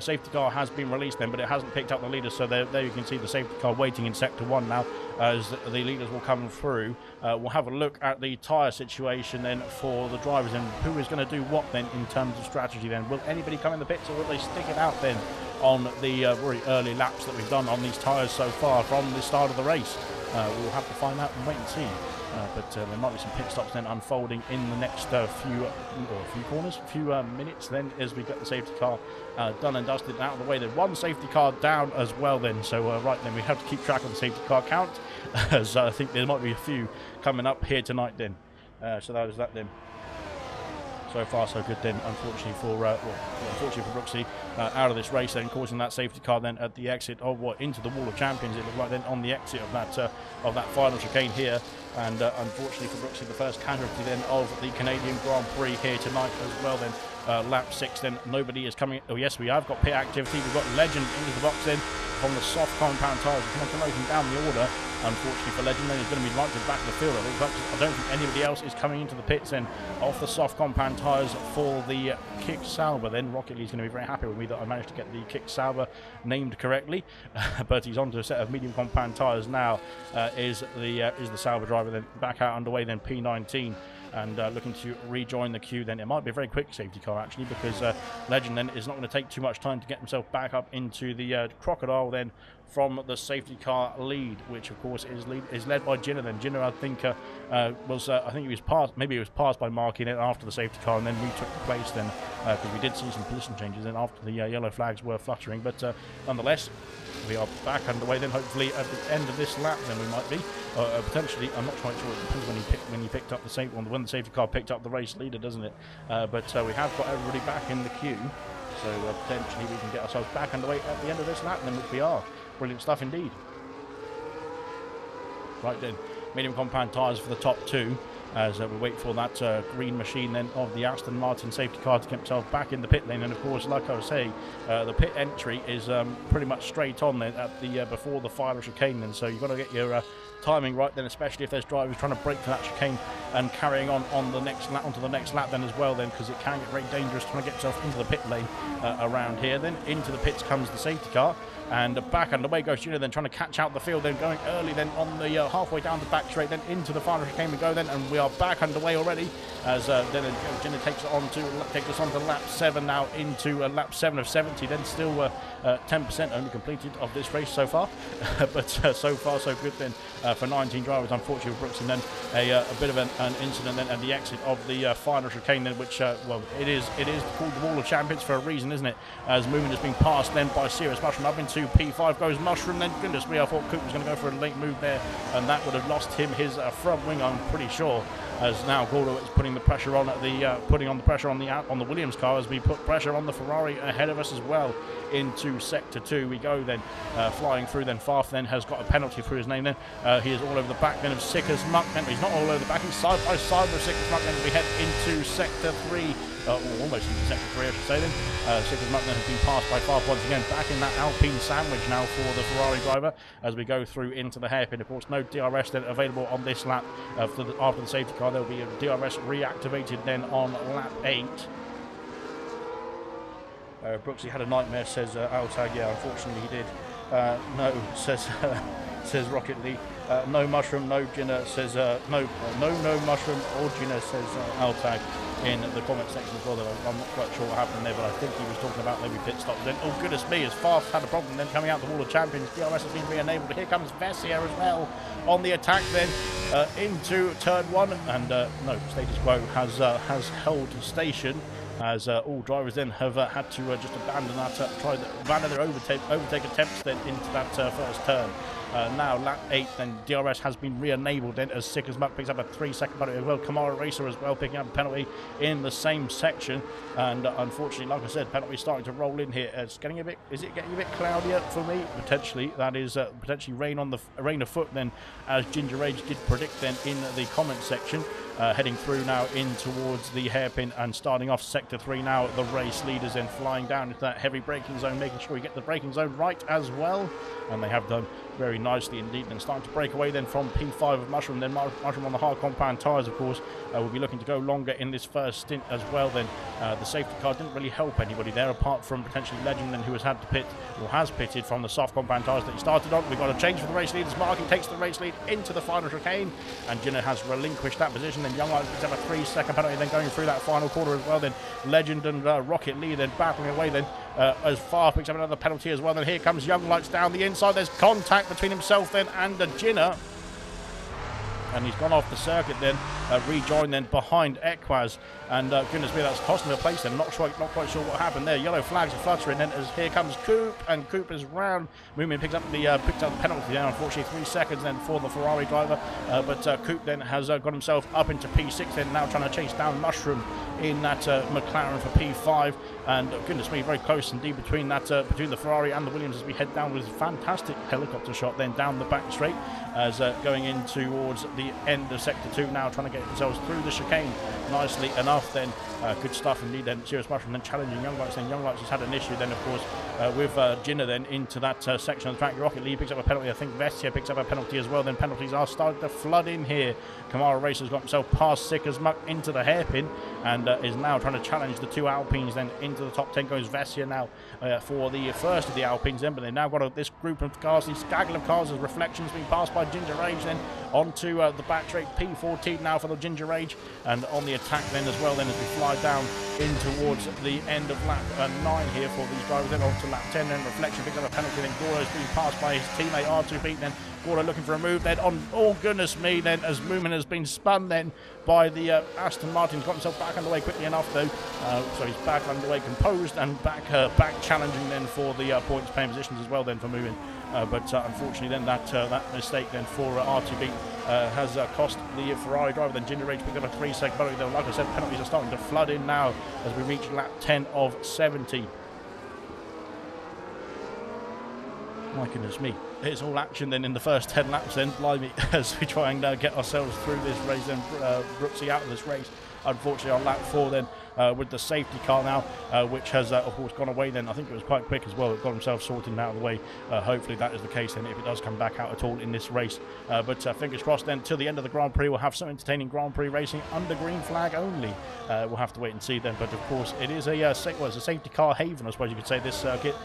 Safety car has been released then, but it hasn't picked up the leaders. So there you can see the safety car waiting in sector 1 now as the leaders will come through. We'll have a look at the tyre situation then for the drivers and who is going to do what then in terms of strategy then. Will anybody come in the pits, or will they stick it out then on the very early laps that we've done on these tyres so far from the start of the race? We'll have to find out and wait and see. But there might be some pit stops then unfolding in the next few minutes then, as we get the safety car done and dusted and out of the way. There's one safety car down as well then, so right then we have to keep track of the safety car count, as I think there might be a few coming up here tonight then. So that was that then. So far so good then, unfortunately for Brooksy, out of this race then, causing that safety car then at the exit of into the Wall of Champions. It looked like then on the exit of that final chicane here, and unfortunately for Brooksy, the first casualty then of the Canadian Grand Prix here tonight as well then. Lap 6 then, nobody is coming. Oh yes, we have got pit activity. We've got Legend into the box then from the soft compound tyres. We're promoting down the order. unfortunately for Legend, then he's going to be right to the back of the field. I don't think anybody else is coming into the pits then off the soft compound tyres for the Kick Sauber. Then Rocket Lee's going to be very happy with me that I managed to get the Kick Sauber named correctly, but he's onto a set of medium compound tyres now. Is the Sauber driver then back out underway, then P19. And looking to rejoin the queue. Then it might be a very quick safety car actually, because Legend then is not going to take too much time to get himself back up into the Crocodile then from the safety car lead, which of course is led by Jinner. Then Jinner, I think I think he was passed, maybe he was passed by Marky then after the safety car, and then retook the place then, because we did see some position changes then after the yellow flags were fluttering. But nonetheless, we are back underway then, hopefully at the end of this lap then we might be, potentially. I'm not quite sure, it depends when you picked up the safety, when the safety car picked up the race leader, doesn't it? But we have got everybody back in the queue, so potentially we can get ourselves back underway at the end of this lap then, which we are. Brilliant stuff indeed. Right then, medium compound tyres for the top two, as we wait for that green machine then of the Aston Martin safety car to get himself back in the pit lane. And of course, like I was saying, the pit entry is pretty much straight on then at the before the final chicane then, so you've got to get your timing right then, especially if there's drivers trying to break for that chicane and carrying on the next lap, onto the next lap then as well then, because it can get very dangerous trying to get yourself into the pit lane around here. Then into the pits comes the safety car, and back underway goes Junior, then trying to catch out the field, then going early then on the halfway down the back straight, then into the final chicane we go then, and we are back underway already, as then Junior takes us on to lap 7 now, into lap 7 of 70, then still 10% only completed of this race so far, but so far so good then for 19 drivers. Unfortunately with Brooks, and then a bit of an incident then at the exit of the final chicane then, which well, it is called the Wall of Champions for a reason, isn't it, as movement has been passed then by Sirius Mushroom up into P5 goes Mushroom. Then goodness me, I thought Coop was going to go for a late move there, and that would have lost him his front wing, I'm pretty sure, as now Gordo is putting the pressure on at the on the Williams car, as we put pressure on the Ferrari ahead of us as well into sector 2 we go then, flying through. Then Farf then has got a penalty through his name then, he is all over the back then of Sick as Muck. Then he's not all over the back, he's side by side with Sick as Muck. Then we head into sector 3, or almost into sector 3 I should say then. Sick as Muck then has been passed by Farf once again, back in that Alpine sandwich now for the Ferrari driver as we go through into the hairpin. Of course no DRS then available on this lap. After the safety car there will be a DRS reactivated then on lap 8. Brooksy had a nightmare, says Altag. Yeah, unfortunately he did. No, says Rocket Lee. No Mushroom, no Jinner, says no Mushroom or Jinner, says Altag in the comment section as well. I'm not quite sure what happened there, but I think he was talking about maybe pit stops then. Oh goodness me, as Farf had a problem then coming out the Wall of Champions. DRS has been re-enabled. Here comes Vessier as well on the attack then into turn 1, and no, status quo has held station, as all drivers then have had to just abandon that, abandon their overtake attempts then into that first turn. Now lap 8 then, DRS has been re-enabled then, as Sick as Muck picks up a 3-second penalty as well. Kamara Racer as well picking up a penalty in the same section, and unfortunately, like I said, penalty starting to roll in here. It's getting a bit, is it getting a bit cloudier for me? Potentially. That is potentially rain afoot then, as Ginger Rage did predict then in the comment section. Heading through now in towards the hairpin and starting off sector 3 now. The race leaders then flying down into that heavy braking zone, making sure we get the braking zone right as well, and they have done very nicely indeed. And starting to break away then from P5 of Mushroom. Then Mushroom on the hard compound tyres, of course, will be looking to go longer in this first stint as well. Then the safety car didn't really help anybody there, apart from potentially Legend, then, who has had to pit, or has pitted from the soft compound tyres that he started on. We've got a change for the race leaders. Marky takes the race lead into the final chicane, and Jinner has relinquished that position. Then Young Lions picks up a 3-second penalty, then going through that final quarter as well. Then Legend and Rocket Lee then battling away then, as Far picks up another penalty as well. Then here comes Young Lights down the inside. There's contact between himself then and Jinner, and he's gone off the circuit then, rejoined then behind Equaz, and goodness me, that's cost him a place then. Not quite sure what happened there. Yellow flags are fluttering then, as here comes Coop, and Coop is round. Moomin picks up the penalty then, unfortunately 3 seconds then for the Ferrari driver, but Coop then has got himself up into P6 then, now trying to chase down Mushroom in that McLaren for P5, and goodness me, very close indeed between the Ferrari and the Williams, as we head down with a fantastic helicopter shot then down the back straight, as going in towards the end of sector 2 now, trying to get themselves through the chicane nicely enough then. Good stuff indeed then. Sirius Mushroom then challenging Young Lights. Then Young Lights has had an issue then, of course, with Jinner then into that section of the track. Rocket League picks up a penalty. I think Vestia picks up a penalty as well. Then penalties are starting to flood in here. Kamara Racer's got himself past Sick as Muck into the hairpin and is now trying to challenge the two Alpines then into the top 10. Goes Vestia now for the first of the Alpines then, but they've now got this group of cars, this gaggle of cars as Reflections being passed by Ginger Rage then onto the back straight. P14 now for the Ginger Rage, and on the attack then as well then as we fly down in towards the end of lap 9 here for these drivers. Then on to lap 10 then Reflection picks up a penalty. Then Goro's being passed by his teammate R2 then Goro looking for a move then on, oh goodness me, then as Moomin has been spun then by the Aston Martin. He's got himself back underway quickly enough though, so he's back underway composed and back challenging then for the points paying positions as well then for Moomin. But unfortunately then that mistake then for R2B has cost the Ferrari driver. Then Ginger Rage picked up a 3-second penalty though. Like I said, penalties are starting to flood in now as we reach lap 10 of 70. My goodness me, it's all action then in the first 10 laps then, blimey, as we try and get ourselves through this race then. Brooksy out of this race, unfortunately, on lap 4 then with the safety car now, which has of course gone away then. I think it was quite quick as well. It got himself sorted out of the way. Hopefully that is the case then if it does come back out at all in this race. But fingers crossed then till the end of the Grand Prix we'll have some entertaining Grand Prix racing under green flag only. We'll have to wait and see then. But of course it is a safety car haven, I suppose you could say, this circuit,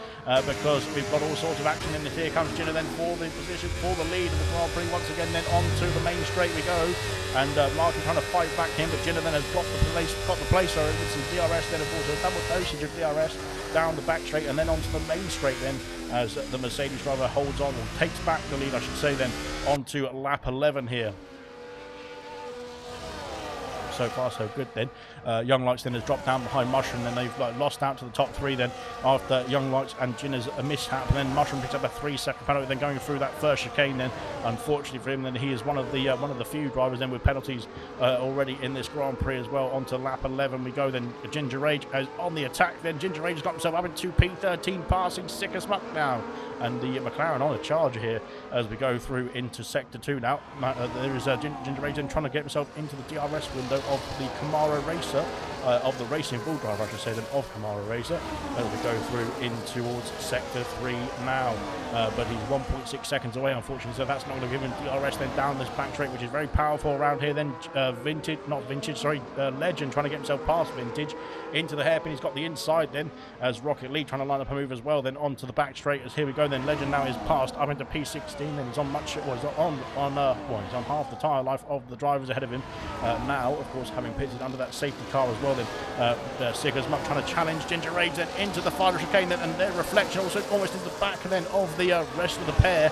because we've got all sorts of action in this. Here comes Jinner then for the position, for the lead of the Grand Prix once again. Then onto the main straight we go, and Martin trying to fight back him, but Jinner then has got the place. So with some DRS then, of course, a double dosage of DRS down the back straight and then onto the main straight then, as the Mercedes driver holds on, or takes back the lead I should say then, onto lap 11 here. So far so good then. Young Lights then has dropped down behind Mushroom, then they've lost out to the top 3 then after Young Lights and Jinner's a mishap, and then Mushroom picks up a 3-second penalty then going through that first chicane then. Unfortunately for him then, he is one of the few drivers then with penalties already in this Grand Prix as well. Onto lap 11 we go then. Ginger Rage is on the attack then. Ginger Rage has got himself up into P13, passing Sick as Muck now, and the McLaren on a charger here as we go through into sector 2 now. There is Ginger Rage then trying to get himself into the DRS window of the Kamara Racer, of the Racing Bull driver I should say then, of Kamara Racer, as we go through in towards sector 3 now. But he's 1.6 seconds away unfortunately, so that's not going to give him DRS then down this back straight, which is very powerful around here then. Legend trying to get himself past Vintage into the hairpin. He's got the inside then as Rocket League trying to line up a move as well then onto the back straight, as here we go then. Legend now is passed up into P16, then he's on he's on half the tyre life of the drivers ahead of him now, of course, having pitted under that safety car as well then. Sick as Muck trying to challenge Ginger Rage then into the final chicane then, and their Reflection also almost in the back then of the rest of the pair,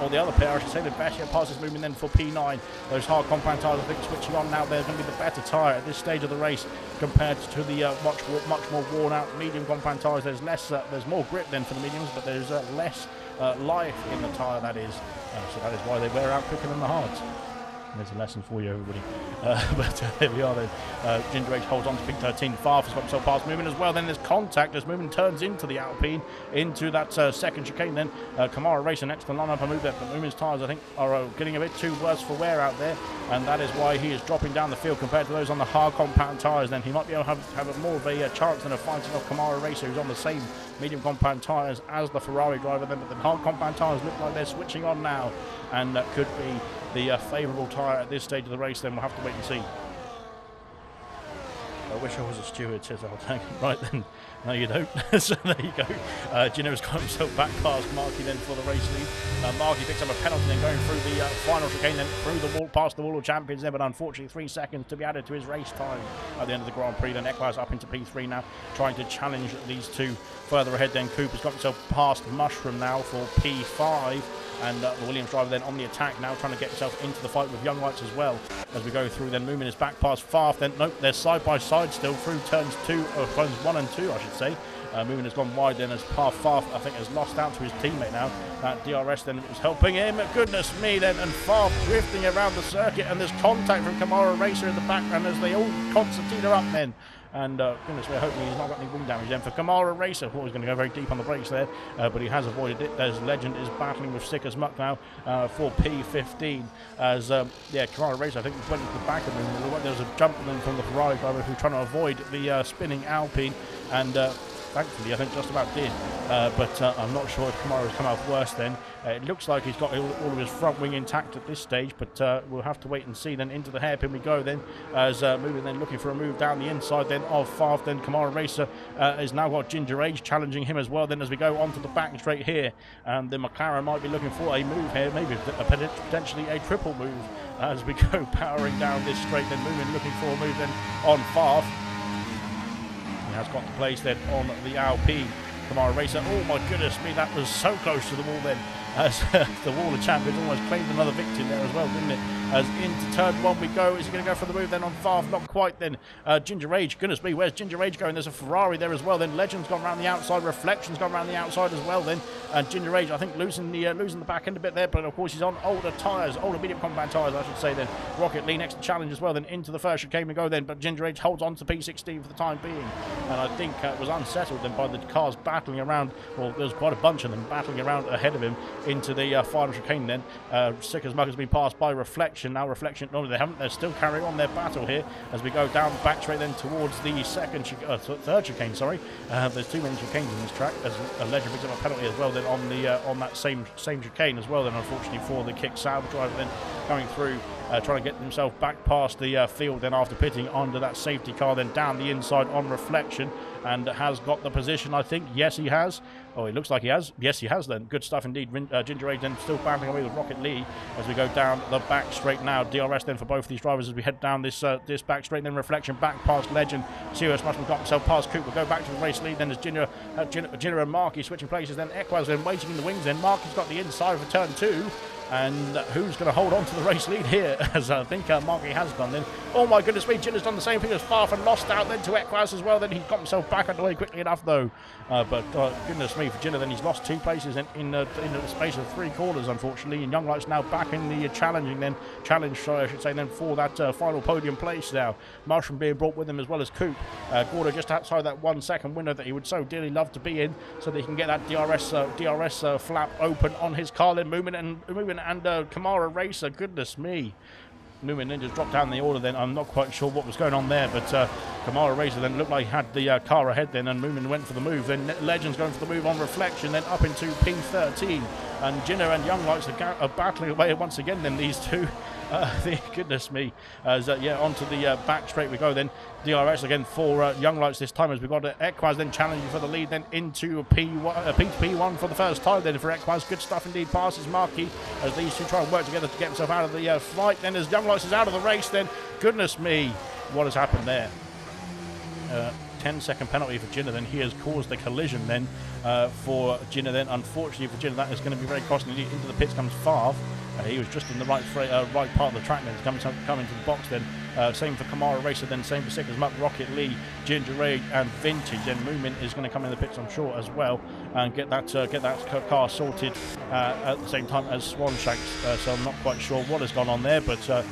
or the other pair I should say. The Vestia passes moving then for P9. Those hard compound tyres I think switching on now. They're going to be the better tyre at this stage of the race compared to the much more worn out medium compound tyres. There's less, there's more grip then for the mediums, but there's less life in the tyre, that is. So that is why they wear out quicker than the hards. There's a lesson for you, everybody. But there we are then. Ginger Rage holds on to P13. Farfus got himself past Moomin as well. Then there's contact as Moomin turns into the Alpine, into that second chicane then. Kamara Racer next to line up a move there, but Moomin's tyres I think are getting a bit too worse for wear out there, and that is why he is dropping down the field compared to those on the hard compound tyres. Then he might be able to have a more of a chance than a fighting off Kamara Racer, who's on the same medium compound tyres as the Ferrari driver then, but the hard compound tyres look like they're switching on now, and that could be the favourable tyre at this stage of the race. Then we'll have to wait and see. I wish I was a steward, says Altang. Right then, no you don't. So there you go. Jinner has got himself back past Marky then for the race lead. Marky picks up a penalty then going through the final chicane then through the wall, past the wall of champions there, but unfortunately 3 seconds to be added to his race time at the end of the Grand Prix. Then Eckler's up into P3 now, trying to challenge these two further ahead. Then Cooper's got himself past Mushroom now for P5. And the Williams driver then on the attack now, trying to get himself into the fight with Young Lights as well as we go through. Then Moomin is back past Farf. Then nope, they're side by side still through turns 1 and 2 I should say. Moomin has gone wide then as Farf I think has lost out to his teammate now. That DRS then was helping him. Goodness me then, and Farf drifting around the circuit, and there's contact from Kamara Racer in the background as they all concertina up then. And goodness me, hopefully he's not got any wing damage then for Kamara Racer. Thought he was going to go very deep on the brakes there, but he has avoided it. There's Legend is battling with Sick as Muck now for P15. As Kamara Racer I think went into the back of him. There was a jump then from the Ferrari driver who trying to avoid the spinning Alpine, and thankfully, I think just about did. But I'm not sure if Kamaro's come out worse then. It looks like he's got all of his front wing intact at this stage, but we'll have to wait and see. Then into the hairpin we go then, as moving then looking for a move down the inside then of Favre. Then Kamara Racer has now got Ginger Age challenging him as well then as we go onto the back straight here. And then McLaren might be looking for a move here, maybe potentially a triple move as we go powering down this straight, then moving, looking for a move then on Favre. He has got the place then on the Alp. Kamara Racer, oh my goodness me, that was so close to the wall then, as the Wall of Champions almost claimed another victim there as well, didn't it? As into turn one we go. Is he going to go for the move then on Favre? Not quite then. Ginger Age, goodness me, where's Ginger Age going? There's a Ferrari there as well then. Legend's gone around the outside, Reflection's gone around the outside as well then. And Ginger Age, I think, losing the back end a bit there, but of course he's on older tyres, older medium compound tyres I should say then. Rocket Lee next to challenge as well then, into the first chicane we go then, but Ginger Age holds on to P16 for the time being. And I think was unsettled then by the cars battling around, well, there's quite a bunch of them battling around ahead of him into the final chicane then. Sick as Mug has been passed by Reflection. Now Reflection, no, they haven't, they're still carrying on their battle here as we go down the back straight then towards the third chicane, sorry. There's too many chicanes in this track, as a Legend picks up a penalty as well then on that same chicane as well then, unfortunately for the kick salve driver then going through, trying to get himself back past the field then after pitting onto that safety car then down the inside on Reflection, and has got the position, I think. Yes, he has. Oh, it looks like he has. Yes, he has then. Good stuff indeed. Ginger Age then still battling away with Rocket Lee as we go down the back straight now. DRS then for both of these drivers as we head down this back straight. Then Reflection back past Legend. Serious Mushman got himself past Coop. We'll go back to the race lead. Then there's Ginger and Marky switching places. Then Equaz then waiting in the wings. Then Marky's got the inside for turn 2. And who's going to hold on to the race lead here? As I think Marky has done then. Oh my goodness me, Jinner's done the same thing as Favre and lost out then to Equaz as well. Then he got himself back out the way quickly enough though. But goodness me, for Jinner then he's lost 2 places in the space of 3 quarters unfortunately. And Young Light's now back in the challenge I should say then for that final podium place now. Mushroom being brought with him as well as Coop. Gordo just outside that 1 second window that he would so dearly love to be in, so that he can get that DRS flap open on his car. Then moving and Kamara Racer, goodness me. Moomin then just dropped down the order then. I'm not quite sure what was going on there, but Kamara Racer then looked like he had the car ahead then, and Moomin went for the move. Then Legend's going for the move on Reflection, then up into P13. And Jinner and Young Lights are battling away once again then, these two. Goodness me. As onto the back straight we go then. DRS again for Young Lights this time, as we've got Equaz then challenging for the lead then into P1 for the first time then for Equaz. Good stuff indeed, passes Marky as these two try and work together to get himself out of the fight. Then as Young Lights is out of the race then, goodness me, what has happened there? 10-second penalty for Jinner then. He has caused a collision then for Jinner then. Unfortunately for Jinner, that is going to be very costly. Into the pits comes Favre. He was just in the right part of the track then to come into the box then. Same for Kamara Racer then, same for Sickers Muck, Rocket Lee, Ginger Age and Vintage. And Moomin is going to come in the pits, I'm sure, as well, and get that car sorted at the same time as Swan Shanks. So I'm not quite sure what has gone on there, but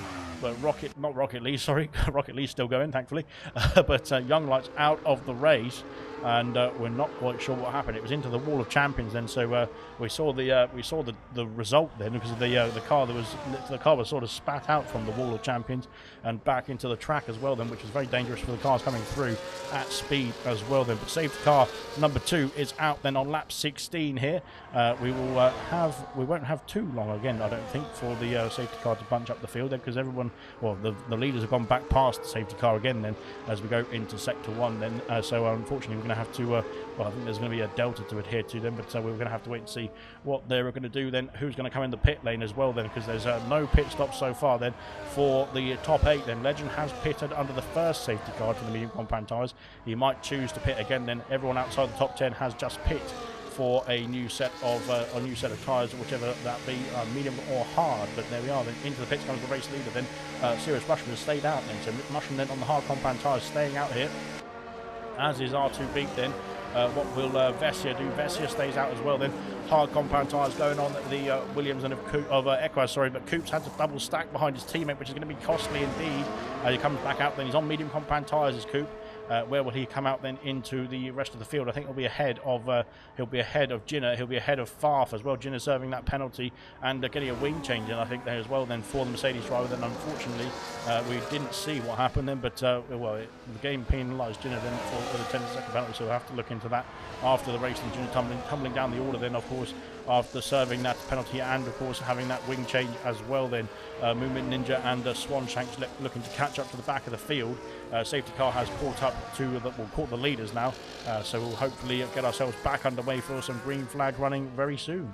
Rocket Lee, sorry. Rocket Lee's still going, thankfully. But Young Light's out of the race, and we're not quite sure what happened. It was into the Wall of Champions then, so we saw the result then, because of the car was sort of spat out from the Wall of Champions and back into the track as well then, which was very dangerous for the cars coming through at speed as well then. But safety car number 2 is out then on lap 16 here. We won't have too long again, I don't think, for the safety car to bunch up the field then, because everyone, well, the leaders have gone back past the safety car again then as we go into sector 1 then. So unfortunately we're going to have to, I think there's going to be a delta to adhere to then, but we're going to have to wait and see what they're going to do then, who's going to come in the pit lane as well then, because there's no pit stops so far then for the top 8 then. Legend has pitted under the first safety car for the medium compound tyres. He might choose to pit again then. Everyone outside the top 10 has just pit for a new set of tyres, whichever that be, medium or hard. But there we are then. Into the pits comes the race leader then. Serious Mushroom has stayed out then, so Mushroom then on the hard compound tyres staying out here, as is R2 Beat then. What will Vessia do? Vessia stays out as well then. Hard compound tyres going on at the Williams and of Equaz, sorry, but Coop's had to double stack behind his teammate, which is going to be costly indeed. He comes back out then. He's on medium compound tyres as Coop. Where will he come out then into the rest of the field? I think he'll be ahead of Jinner. He'll be ahead of Farf as well. Jinner serving that penalty and getting a wing change in, I think, there as well then for the Mercedes driver. Then unfortunately we didn't see what happened then, but the game penalised Jinner then for the 10-second penalty, so we'll have to look into that after the race. And Jinner tumbling down the order then, of course, after serving that penalty and of course having that wing change as well then. Movement Ninja and Swanshanks looking to catch up to the back of the field. Safety car has caught up to caught the leaders now, so we'll hopefully get ourselves back underway for some green flag running very soon.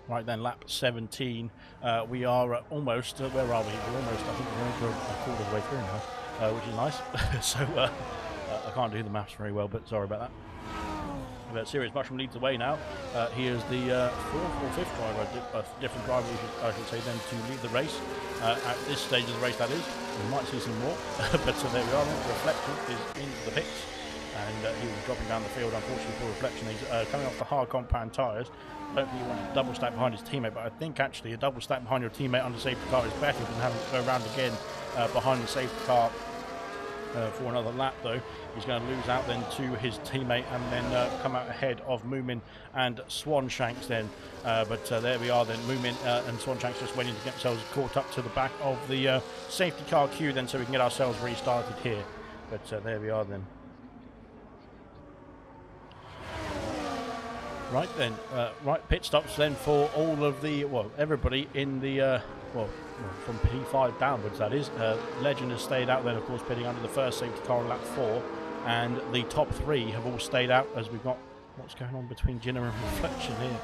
Right then, lap 17. We are almost, where are we? We're almost, I think we're over a quarter of the way through now, which is nice. So I can't do the maths very well, but sorry about that. But Serious Mushroom leads the way now. He is the fourth or fifth driver, a different driver, I should say, then to lead the race. At this stage of the race, that is. We might see some more, but there we are. Reflection is into the pits, and he was dropping down the field, unfortunately, for Reflection. He's coming off the hard compound tyres. I don't think he wanted to double stack behind his teammate, but I think actually a double stack behind your teammate under safety car is better than having to go around again behind the safety car for another lap. Though he's going to lose out then to his teammate and then come out ahead of Moomin and Swanshanks then. But there we are then, Moomin and Swanshanks just waiting to get themselves caught up to the back of the safety car queue then, so we can get ourselves restarted here. But there we are then. Right then, right pit stops then for all of the, everybody in the, from P5 downwards, that is. Legend has stayed out then, of course, pitting under the first safety car on lap 4, and the top 3 have all stayed out, as we've got what's going on between Jinner and Reflection here.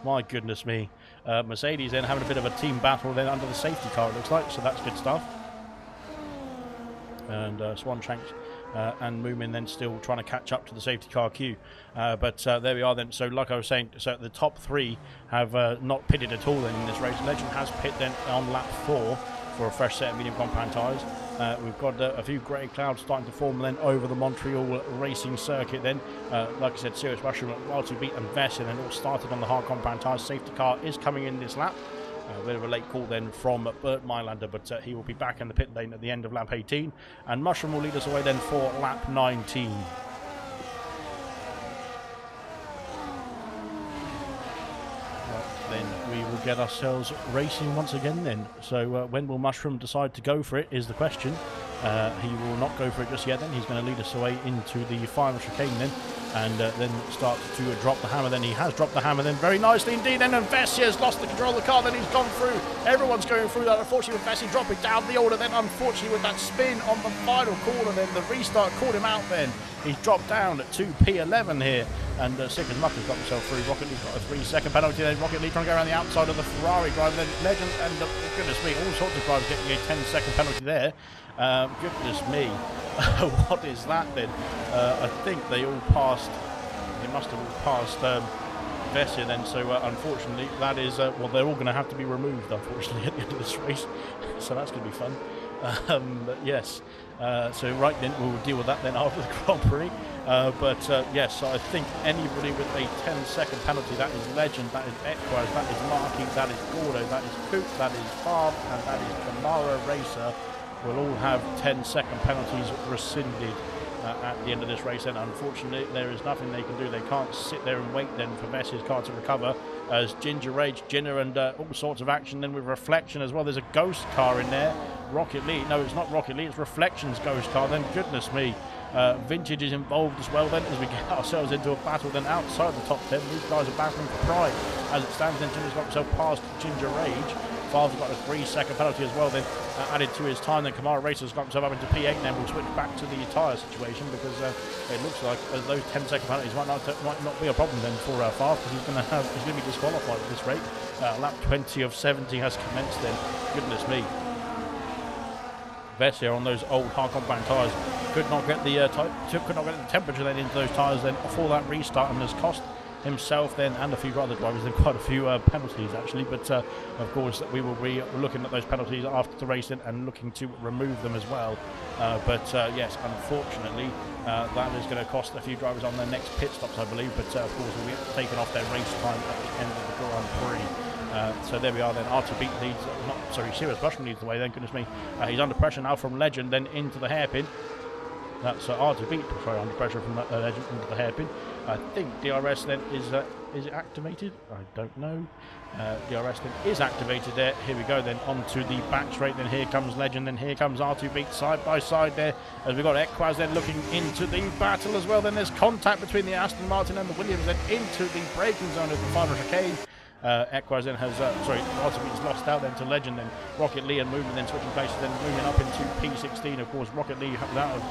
My goodness me. Mercedes then having a bit of a team battle then under the safety car, it looks like, so that's good stuff. And Swanshanks and Moomin then still trying to catch up to the safety car queue. But there we are then. So like I was saying, so the top 3 have not pitted at all then in this race. Legend has pit then on lap 4 for a fresh set of medium compound tyres. We've got a few grey clouds starting to form then over the Montreal racing circuit then. Like I said, Serious Mushroom, Wild to Beat and Vess, and then all started on the hard compound tyres. Safety car is coming in this lap. A bit of a late call then from Bert Mylander, but he will be back in the pit lane at the end of lap 18. And Mushroom will lead us away then for lap 19. Then we will get ourselves racing once again then. So when will Mushroom decide to go for it is the question. He will not go for it just yet then. He's going to lead us away into the final chicane then, and then start to drop the hammer. Then he has dropped the hammer then very nicely indeed. And Vessi has lost the control of the car. Then he's gone through. Everyone's going through that. Unfortunately, with Vessi dropping down the order. Then unfortunately with that spin on the final corner, then the restart caught him out. Then he's dropped down to P11 here. And Sick as Muck has got himself through. Rocket Lee's got a 3-second penalty. Then Rocket Lee trying to go around the outside of the Ferrari driver. Then Legend and goodness me, all sorts of drivers getting a 10-second penalty there. Goodness me, what is that then? I think they all passed. They must have all passed Vessia then. So unfortunately, that is they're all going to have to be removed. Unfortunately, at the end of this race, so that's going to be fun. But yes, so right then we'll deal with that then after the Grand Prix. Yes, I think anybody with a 10-second penalty, that is Legend, that is Equaz, that is Marky, that is Gordo, that is Coop, that is Farb, and that is Kamara Racer, will all have 10-second penalties rescinded at the end of this race. And unfortunately, there is nothing they can do. They can't sit there and wait then for Vessi's car to recover, as Ginger Rage, Jinner, and all sorts of action then with Reflection as well. There's a ghost car in there. Rocket Lee, no, it's not Rocket Lee, it's Reflection's ghost car then. Goodness me. Vintage is involved as well then, as we get ourselves into a battle then outside the top 10. These guys are battling for pride. As it stands then, Jinner's got himself past Ginger Rage. Favre's got a 3-second penalty as well then, added to his time. Then Kamara Racer's got himself up into P8, and then we'll switch back to the tyre situation, because it looks like those 10-second penalties might not be a problem then for Favre, because he's going to be disqualified at this rate. Lap 20 of 70 has commenced then. Goodness me. Vessia on those old hard compound tyres could not get the temperature then into those tyres then for that restart, and has cost himself then, and a few other drivers, and quite a few penalties actually, but of course we will be looking at those penalties after the racing and looking to remove them as well. But yes, unfortunately that is going to cost a few drivers on their next pit stops, I believe, but of course we'll be taking off their race time at the end of the Grand Prix. So there we are then. R2B leads, Serious Russian leads the way then, goodness me. He's under pressure now from Legend, then into the hairpin. That's R2B, sorry, under pressure from Legend into the hairpin. I think DRS then is it activated? I don't know. DRS then is activated there. Here we go then onto the back straight. Then here comes Legend. Then here comes R2B side by side there. As we've got Equaz then looking into the battle as well. Then there's contact between the Aston Martin and the Williams. Then into the braking zone of the final chicane. Equaz then has, R2B is lost out then to Legend, then Rocket Lee and moving, then switching places, then moving up into P16. Of course, Rocket Lee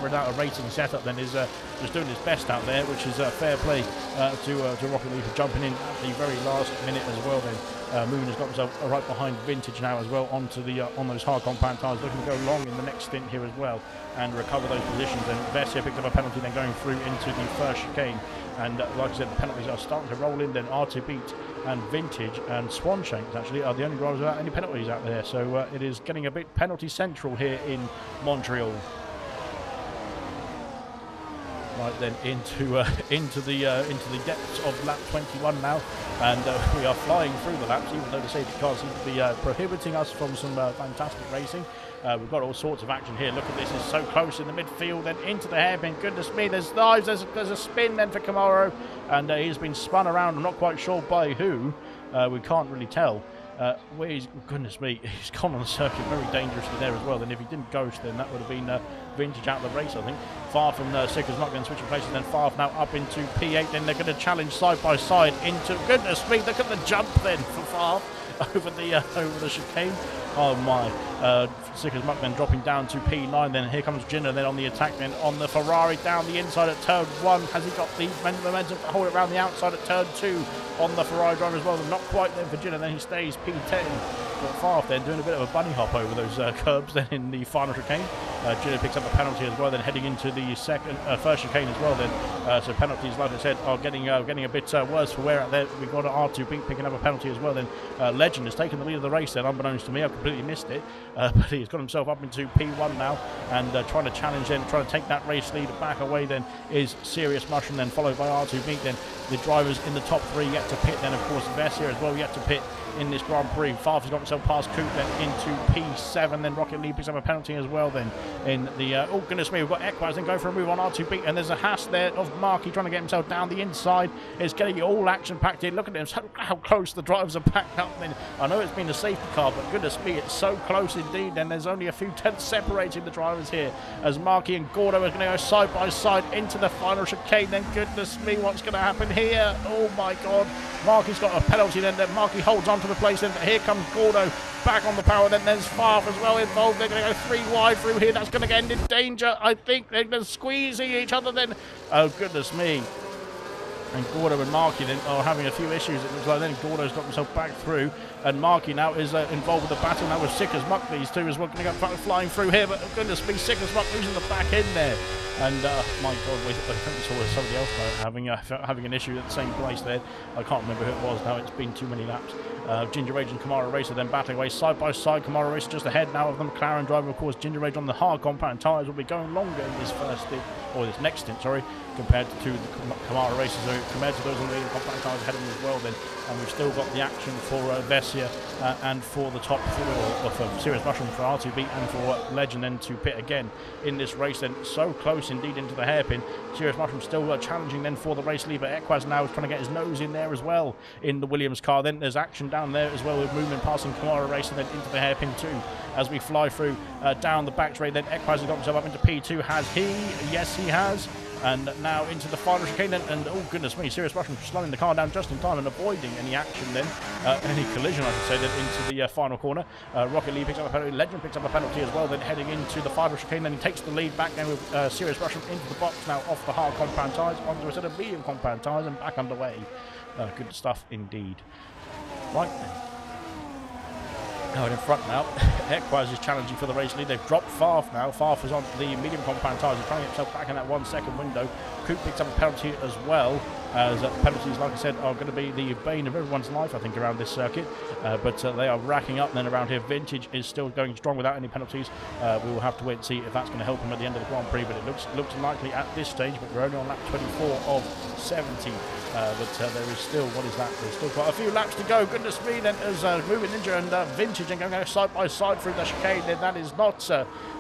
without a racing setup then is just doing his best out there, which is fair play to Rocket Lee for jumping in at the very last minute as well. Then Moon has got himself right behind Vintage now as well onto the on those hard compound tyres, looking to go long in the next stint here as well and recover those positions. And Vessia picked up a penalty then going through into the first chicane. And like I said, the penalties are starting to roll in. Then R2B and Vintage and Swanshanks actually are the only drivers without any penalties out there. So it is getting a bit penalty central here in Montreal. Right then into the depths of lap 21 now, and we are flying through the laps, even though the safety car seems to be prohibiting us from some fantastic racing. We've got all sorts of action here. Look at this, it's so close in the midfield, then into the hairpin. Goodness me, there's dives, there's a spin then for Camaro, and he's been spun around. I'm not quite sure by who. We can't really tell. Goodness me, he's gone on the circuit very dangerously there as well. And if he didn't ghost, then that would have been Vintage out of the race, I think. Far from Sicker's not going to switch places, then Farf now up into P8. Then they're going to challenge side by side into, goodness me, look at the jump then for Farf over the chicane. Oh my, Sicker's Muck then dropping down to P9. Then here comes Jinner then on the attack then on the Ferrari down the inside at turn 1. Has he got the momentum to hold it around the outside at turn 2 on the Ferrari driver as well? Not quite then for Jinner. Then he stays P10. But Farf then doing a bit of a bunny hop over those curbs then in the final chicane. Jinner picks up a penalty as well, then heading into the first chicane as well then. So penalties, like I said, are getting a bit worse for wear out there. We've got R2B picking up a penalty as well. Then Legend has taken the lead of the race then, unbeknownst to me. I completely missed it. But he's got himself up into P1 now and trying to challenge then, trying to take that race lead back away then is Serious Mushroom, then followed by R2B. Then the drivers in the top 3 yet to pit. Then of course Vessia as well yet to pit in this Grand Prix. Farf has got himself past Coop then into P7. Then Rocket Lee picks up a penalty as well then in the oh goodness me, we've got Equaz then go for a move on R2B, and there's a Haas there of Markey trying to get himself down the inside. It's getting all action packed in. Look at him, how close the drivers are packed up. Then I know it's been a safety car, but goodness me, it's so close indeed. And there's only a few tenths separating the drivers here as Markey and Gordo are going to go side by side into the final chicane. Then goodness me, what's going to happen here? Oh my god, Markey's got a penalty then. Markey holds on to the place then, but here comes Gordo back on the power. Then there's Farf as well involved. They're going to go 3 wide through here. That's going to end in danger. I think they're going to squeezing each other then. Oh goodness me. And Gordo and Markey then are having a few issues. It looks like then Gordo's got himself back through, and Markey now is involved with the battle now with Sick as Muck. These two as well going to go flying through here, but goodness me, Sick as Muck losing the back end there. And my God, I think we saw somebody else having an issue at the same place there. I can't remember who it was now. It's been too many laps. Ginger Rage and Kamara Racer then battling away side by side. Kamara Racer just ahead now of the McLaren driver. Of course, Ginger Rage on the hard compound tyres will be going longer in this first stint, or this next stint, sorry, compared to the Kamara Racers. So compared to those on the compound tyres ahead of them as well then. And we've still got the action for Vessia and for the top 4, or for Serious Mushroom, for R2B and for Legend then to pit again in this race then. So close indeed into the hairpin. Serious Mushroom still challenging then for the race leader. Equaz now is trying to get his nose in there as well in the Williams car. Then there's action down there as well with movement passing Kamara Racer then into the hairpin too as we fly through down the back straight. Then Equaz has got himself up into P2. Has he? Yes, he has. And now into the final chicane then, and oh goodness me, Serious Mushroom slowing the car down just in time and avoiding any action then, any collision I should say, then into the final corner. Rocket Lee picks up a penalty, Legend picks up a penalty as well, then heading into the final chicane. Then he takes the lead back then with Serious Mushroom into the box now off the hard compound tyres onto a set of medium compound tyres and back underway. Good stuff indeed. Right then. Now in front now, Equaz is challenging for the race lead. They've dropped Farf now. Farf is on the medium compound tyres. He's trying to get himself back in that 1 second window. Coop picks up a penalty as well, as penalties, like I said, are going to be the bane of everyone's life, I think, around this circuit. But they are racking up then around here. Vintage is still going strong without any penalties. We will have to wait and see if that's going to help him at the end of the Grand Prix, but it looks likely at this stage. But we're only on lap 24 of 70. But there is still, what is that? There's still quite a few laps to go. Goodness me, then, as Moving Ninja and Vintage are going to go side by side through the chicane. Then that is not,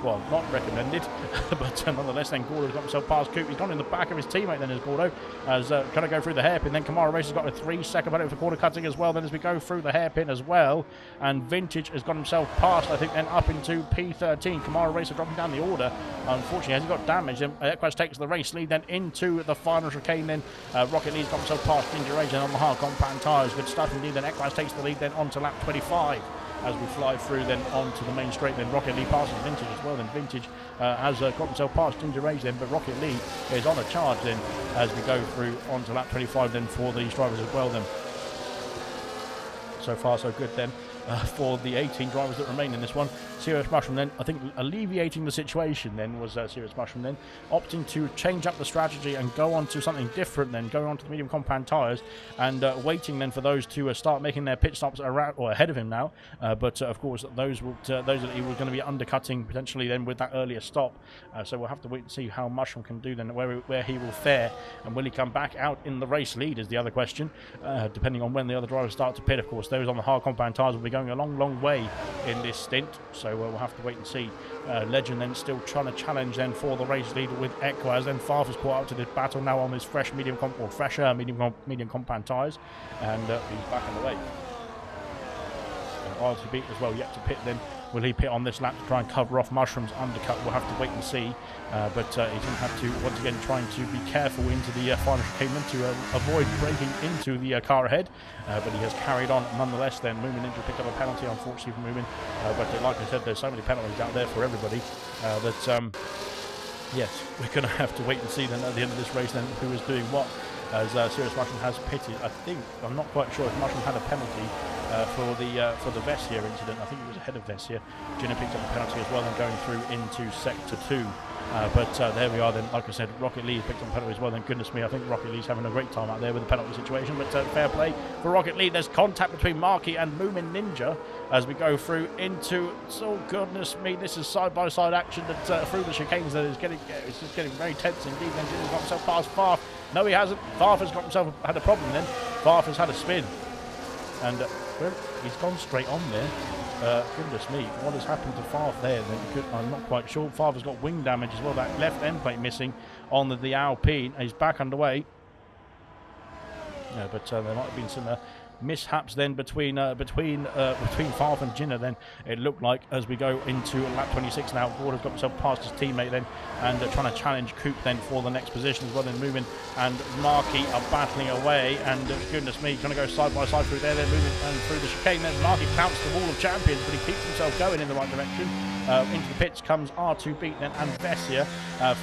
well, not recommended. But nonetheless, then Gordo's got himself past Coop. He's gone in the back of his teammate then, as Gordo, as trying to go through the hairpin. Then Kamara Race has got a 3-second penalty for corner cutting as well. Then as we go through the hairpin as well, and Vintage has got himself past, I think, then up into P13. Kamara Race are dropping down the order. Unfortunately, as he got damaged, then Equaz takes the race lead then into the final chicane. Then Rocket Lee's got himself past Ginger Rage and on the hard compound tyres. Good stuff indeed. Then Equaz takes the lead then onto lap 25. As we fly through then onto the main straight, then Rocket Lee passes Vintage as well. Then Vintage has got himself past Ginger Rage then, but Rocket Lee is on a charge then as we go through onto lap 25 then for these drivers as well then. So far so good then for the 18 drivers that remain in this one. Serious Mushroom then, I think, alleviating the situation then was Serious Mushroom then opting to change up the strategy and go on to something different then, going on to the medium compound tyres and waiting then for those to start making their pit stops around or ahead of him now. But of course those that he was going to be undercutting potentially then with that earlier stop. So we'll have to wait and see how Mushroom can do then, where he will fare, and will he come back out in the race lead is the other question, depending on when the other drivers start to pit. Of course, those on the hard compound tyres will be going a long way in this stint, so we'll have to wait and see. Legend then still trying to challenge then for the race lead with Equaz. Then Farf has caught up to this battle now on his fresher medium compound tyres, and he's back on the way. To beat as well, yet to pit then. Will he pit on this lap to try and cover off Mushroom's undercut? We'll have to wait and see. But he's going to have to, once again, trying to be careful into the final chicane to avoid breaking into the car ahead. But he has carried on nonetheless. Then Moomin Ninja picked up a penalty, unfortunately, for Moomin. But like I said, there's so many penalties out there for everybody that, yes, we're going to have to wait and see then at the end of this race then who is doing what. As Serious Mushroom has pitted, I'm not quite sure if Mushroom had a penalty for the Vessier incident. I think he was ahead of Vessier. Jenna picked up a penalty as well and going through into sector 2. But there we are then. Like I said, Rocket Lee picked up a penalty as well. Then goodness me, I think Rocket Lee's having a great time out there with the penalty situation. But fair play for Rocket Lee. There's contact between Marky and Moomin Ninja as we go through into. Oh goodness me, this is side by side action that through the chicanes that is getting. It's just getting very tense indeed. Then Jinner's got himself past Farf. No, he hasn't. Farf has got himself had a problem then. Farf has had a spin, and he's gone straight on there. Goodness me, what has happened to Farf there? I'm not quite sure. Farf has got wing damage as well. That left end plate missing on the Alpine. He's back underway. But there might have been some mishaps then between Farf and Jinner. Then it looked like as we go into lap 26 now, Gordo's got himself past his teammate then and trying to challenge Coop then for the next position as well. Then Moomin and Marky are battling away, and goodness me, trying to go side by side through there. They're moving and through the chicane. Then Marky counts the wall of champions, but he keeps himself going in the right direction. Into the pits comes R2 Beat then and Vessier.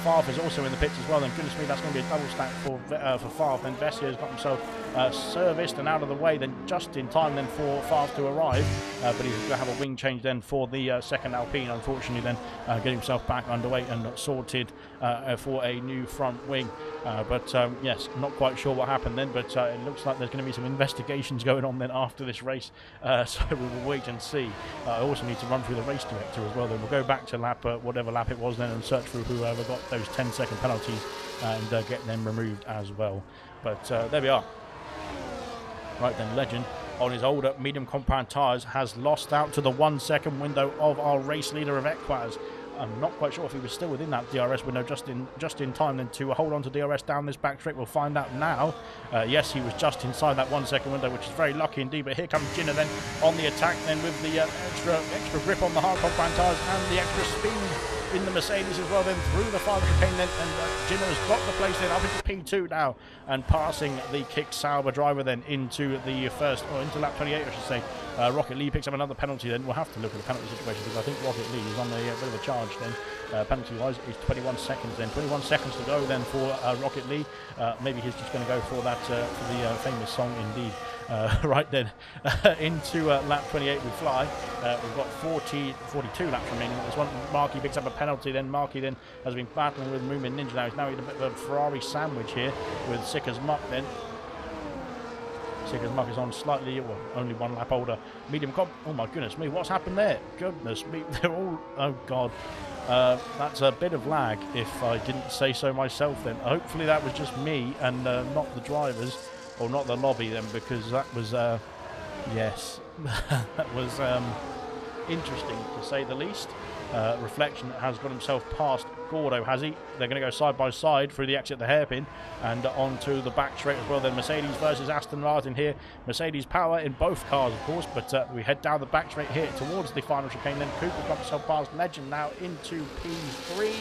Farf is also in the pits as well. Then goodness me, that's going to be a double stack for Farf. Then Vessier has got himself serviced and out of the way then just in time then for Farf to arrive. But he's going to have a wing change then for the second Alpine, unfortunately, then getting himself back underway and sorted for a new front wing. But yes, not quite sure what happened then, but it looks like there's going to be some investigations going on then after this race. So we will wait and see. I also need to run through the race director as well. Then we'll go back to lap, whatever lap it was then, and search for whoever got those 10-second penalties and get them removed as well. But there we are. Right then, Legend on his older medium compound tyres has lost out to the 1 second window of our race leader of Equaz. I'm not quite sure if he was still within that DRS window just in time then to hold on to DRS down this back straight. We'll find out now. Yes, he was just inside that 1 second window, which is very lucky indeed. But here comes Jinner then on the attack then with the extra grip on the hard compound tyres and the extra speed in the Mercedes as well then through the final chicane then, and Jinner has got the place then up into P2 now and passing the Kick Sauber driver then into the first, or into lap 28 I should say. Rocket Lee picks up another penalty then. We'll have to look at the penalty situation because I think Rocket Lee is on a bit of a charge then. penalty-wise is 21 seconds then. 21 seconds to go then for Rocket Lee. Maybe he's just going to go for that, for the famous song indeed. Right then, into lap 28 we fly. We've got 42 laps remaining. There's one. Marky picks up a penalty. Then Marky then has been battling with Moomin Ninja. Now he's in a bit of a Ferrari sandwich here with Sick as Muck then. Sick as Muck is on slightly, well, only one lap older. Medium comp. Oh my goodness me, what's happened there? Goodness me, they're all. Oh god. That's a bit of lag, if I didn't say so myself then. Hopefully that was just me and not the drivers, or not the lobby then, because that was, yes, that was interesting to say the least. Reflection has got himself past Gordo, has he? They're going to go side by side through the exit of the hairpin and onto the back straight as well. Then Mercedes versus Aston Martin here. Mercedes power in both cars, of course, but we head down the back straight here towards the final chicane. Then Cooper got himself past Legend now into P3.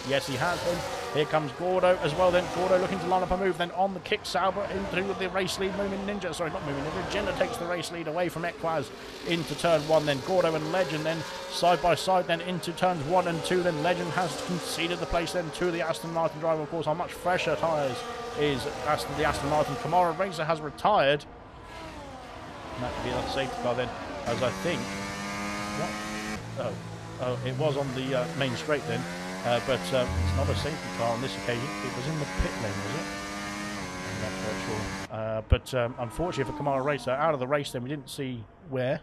Yes, he has been. Here comes Gordo as well. Then Gordo looking to line up a move. Then on the kick Sauber into the race lead. Moomin Ninja, sorry, not Moomin Ninja. Jenna takes the race lead away from Equaz into turn 1. Then Gordo and Legend then side by side. Then into turns 1 and 2. Then Legend has conceded the place then to the Aston Martin driver. Of course, on much fresher tyres is the Aston Martin. Kamara Racer has retired. And that could be another safety car then, as I think. What? Oh, it was on the main straight then. But it's not a safety car on this occasion. It was in the pit lane, was it? I'm not quite sure. But unfortunately for Kamara Racer, out of the race then, we didn't see where.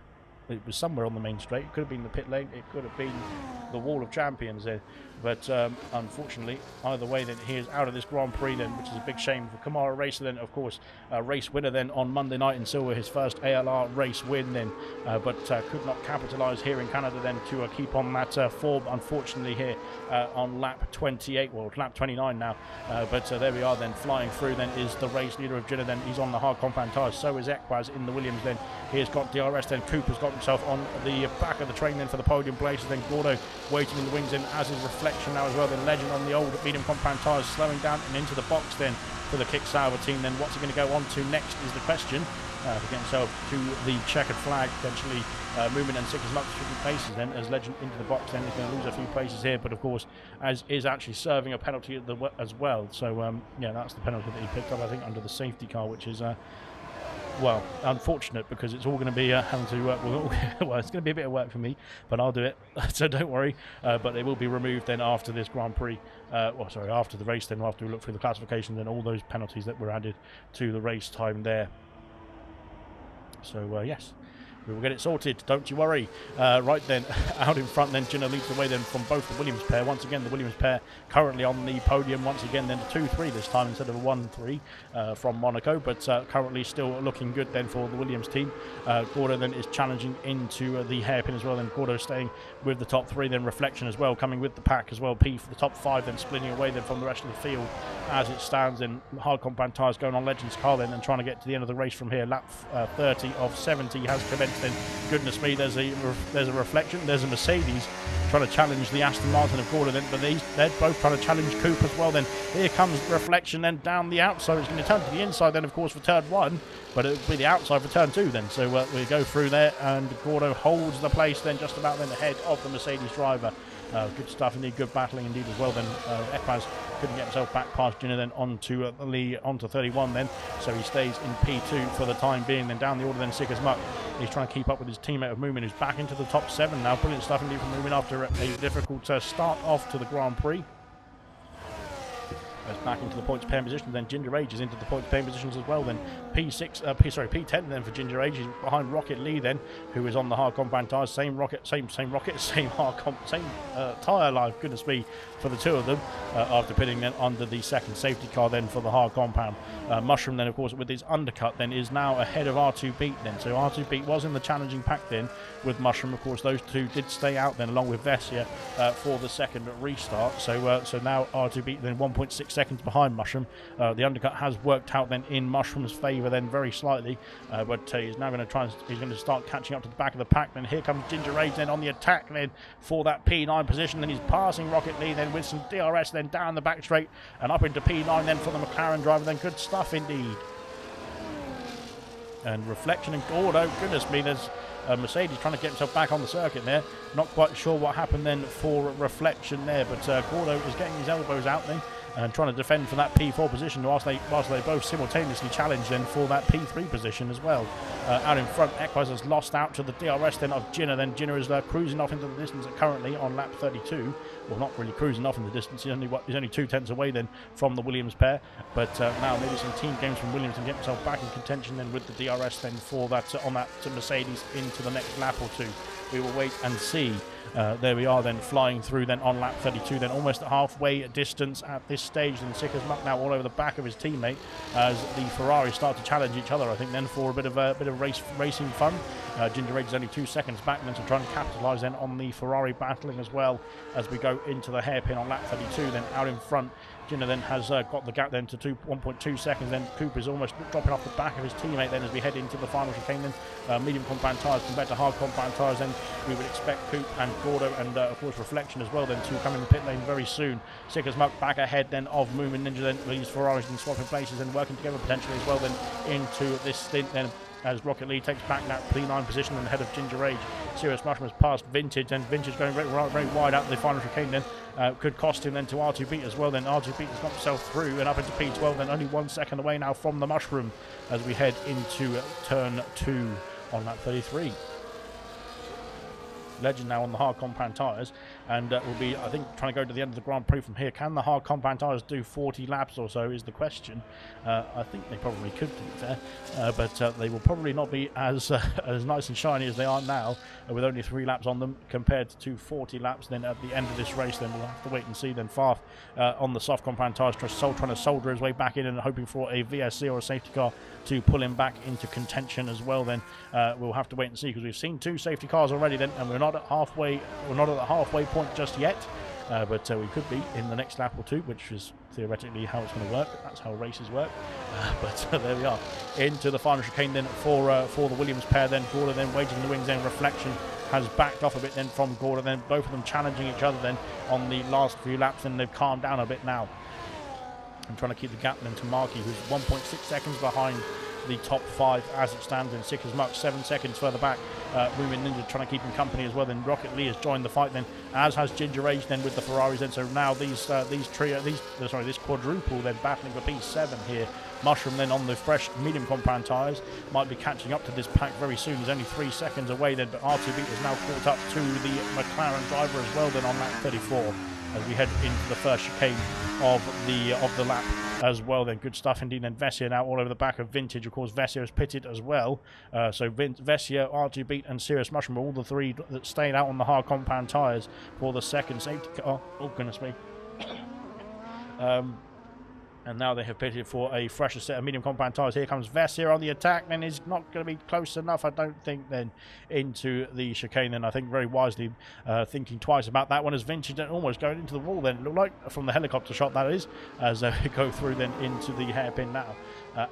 It was somewhere on the main straight. It could have been the pit lane. It could have been the Wall of Champions there. But unfortunately, either way, then he is out of this Grand Prix then, which is a big shame for Kamara Racer then. Of course, race winner then on Monday night in Silver, his first ALR race win then, but could not capitalise here in Canada then to keep on that form, unfortunately, here on lap 28, well, lap 29 now. But there we are then, flying through then is the race leader of Jenna then. He's on the hard compound tyres, so is Equaz in the Williams then. Here's got DRS then. Cooper's got himself on the back of the train then for the podium places. Then Gordo waiting in the wings then, as is Reflection now as well. Then Legend on the old medium compound tyres, slowing down and into the box then for the Kick Sauber team. Then what's he going to go on to next is the question. To get himself to the checkered flag, potentially moving and Sick as Muck to places then, as Legend into the box. Then he's going to lose a few places here, but of course, as is actually serving a penalty as well. So yeah, that's the penalty that he picked up, I think, under the safety car, which is well, unfortunate, because it's all going to be having to well, it's going to be a bit of work for me, but I'll do it, so don't worry. But they will be removed then after this Grand Prix, well, sorry, after the race then, after we look through the classification, then all those penalties that were added to the race time there. So yes, we will get it sorted, don't you worry. Right then, out in front then, Jenna leads the way then from both the Williams pair. Once again, the Williams pair currently on the podium. Once again then, the 2-3 this time instead of a 1-3 from Monaco, but currently still looking good then for the Williams team. Gordo then is challenging into the hairpin as well. Then Gordo staying with the top 3. Then Reflection as well, coming with the pack as well. P for the top 5, then splitting away then from the rest of the field as it stands. Then hard compound tyres going on Legend's car then, and trying to get to the end of the race from here. Lap 30 of 70 has commenced. Then goodness me, there's a Reflection, there's a Mercedes trying to challenge the Aston Martin of Gordo then, but they're both trying to challenge Coupe as well. Then here comes Reflection then down the outside. It's going to turn to the inside then, of course, for turn 1, but it will be the outside for turn 2 then. So we go through there, and Gordo holds the place then, just about then ahead of the Mercedes driver. Good stuff indeed, good battling indeed as well. Then Equaz couldn't get himself back past Jenna then onto 31 then, so he stays in P2 for the time being. Then down the order then, Sick as Muck, he's trying to keep up with his teammate of Moomin, who's back into the top 7 now. Brilliant stuff indeed from Moomin after a difficult start off to the Grand Prix. Goes back into the points paying position. Then Ginger Age is into the points paying positions as well. Then P10 then for Ginger Age. He's behind Rocket Lee then, who is on the hard compound tyres. Same tyre life. Goodness me, for the two of them. After pitting then under the second safety car then for the hard compound. Mushroom then, of course, with his undercut then is now ahead of R2 Beat then. So R2 Beat was in the challenging pack then with Mushroom. Of course, those two did stay out then along with Vessia for the second restart. So now R2 Beat then 1.6 seconds behind Mushroom. The undercut has worked out then in Mushroom's favour then very slightly, but he's now going to he's going to start catching up to the back of the pack. Then here comes Ginger Age then on the attack then for that P9 position. Then he's passing Rocket Lee then with some DRS then down the back straight and up into P9 then for the McLaren driver. Then good stuff indeed. And Reflection and Gordo, goodness me, there's Mercedes trying to get himself back on the circuit there. Not quite sure what happened then for reflection there, but Gordo is getting his elbows out then and trying to defend for that P4 position whilst they both simultaneously challenge then for that P3 position as well. Out in front, Equaz has lost out to the DRS then of Jinner. Then Jinner is cruising off into the distance currently on lap 32. Well, not really cruising off in the distance. He's only 2/10 away then from the Williams pair. But now maybe some team games from Williams and get himself back in contention then with the DRS then for that on that Mercedes into the next lap or two. We will wait and see. There we are then flying through then on lap 32 then almost at halfway distance at this stage. And Sicker's Muck now all over the back of his teammate as the Ferraris start to challenge each other, I think, then for a bit of racing fun. Ginger Rage is only 2 seconds back then to try and capitalise then on the Ferrari battling as well as we go into the hairpin on lap 32. Then out in front, Jinner then has got the gap then to 1.2 seconds. Then Cooper is almost dropping off the back of his teammate then as we head into the final chicane. Then medium compound tyres compared to hard compound tyres, then we would expect Coop and Gordo and of course Reflection as well then to come in the pit lane very soon. Sicker's Muck back ahead then of Moomin Ninja, then these Ferraris and swapping places and working together potentially as well then into this stint then as Rocket League takes back that P9 position and ahead of Ginger Rage. Serious Mushroom has passed Vintage, and Vintage going very wide out the final chicane then. Could cost him then to R2B as well. Then R2B has got himself through and up into P12, then only 1 second away now from the Mushroom as we head into turn 2 on lap 33. Legend now on the hard compound tyres, and will be, I think, trying to go to the end of the Grand Prix from here. Can the hard compound tyres do 40 laps or so is the question. I think they probably could, to be fair, but they will probably not be as nice and shiny as they are now, with only 3 laps on them compared to 40 laps then at the end of this race. Then we'll have to wait and see. Then Farf on the soft compound tyres trying to soldier his way back in and hoping for a VSC or a safety car to pull him back into contention as well. Then we'll have to wait and see, because we've seen 2 safety cars already then, and we're not at the halfway point just yet, but we could be in the next lap or 2, which is theoretically how it's going to work. That's how races work. But there we are, into the final chicane then for the Williams pair. Then Gordo then waiting in the wings. Then Reflection has backed off a bit then from Gordo. Then both of them challenging each other then on the last few laps. And they've calmed down a bit now. I'm trying to keep the gap then to Markey, who's 1.6 seconds behind the top 5 as it stands. In Sicker's Muck 7 seconds further back. Moomin Ninja trying to keep him company as well. Then Rocket Lee has joined the fight then, as has Ginger Rage then with the Ferraris then. So now this quadruple then battling for P7 here. Mushroom then on the fresh medium compound tyres might be catching up to this pack very soon. He's only 3 seconds away then, but R2B is now caught up to the McLaren driver as well then on lap 34 as we head into the first chicane of the lap as well. Then good stuff indeed. Then Vessia now all over the back of Vintage. Of course, Vessia is pitted as well. So Vessia, R2B and Serious Mushroom are all the 3 that stayed out on the hard compound tyres for the second safety car. Oh goodness me. And now they have pitted for a fresher set of medium compound tyres. Here comes Vessia on the attack, and is not going to be close enough, I don't think, then into the chicane. Then I think very wisely thinking twice about that one as Vintage almost going into the wall then. It looked like from the helicopter shot, that is, as they go through then into the hairpin now.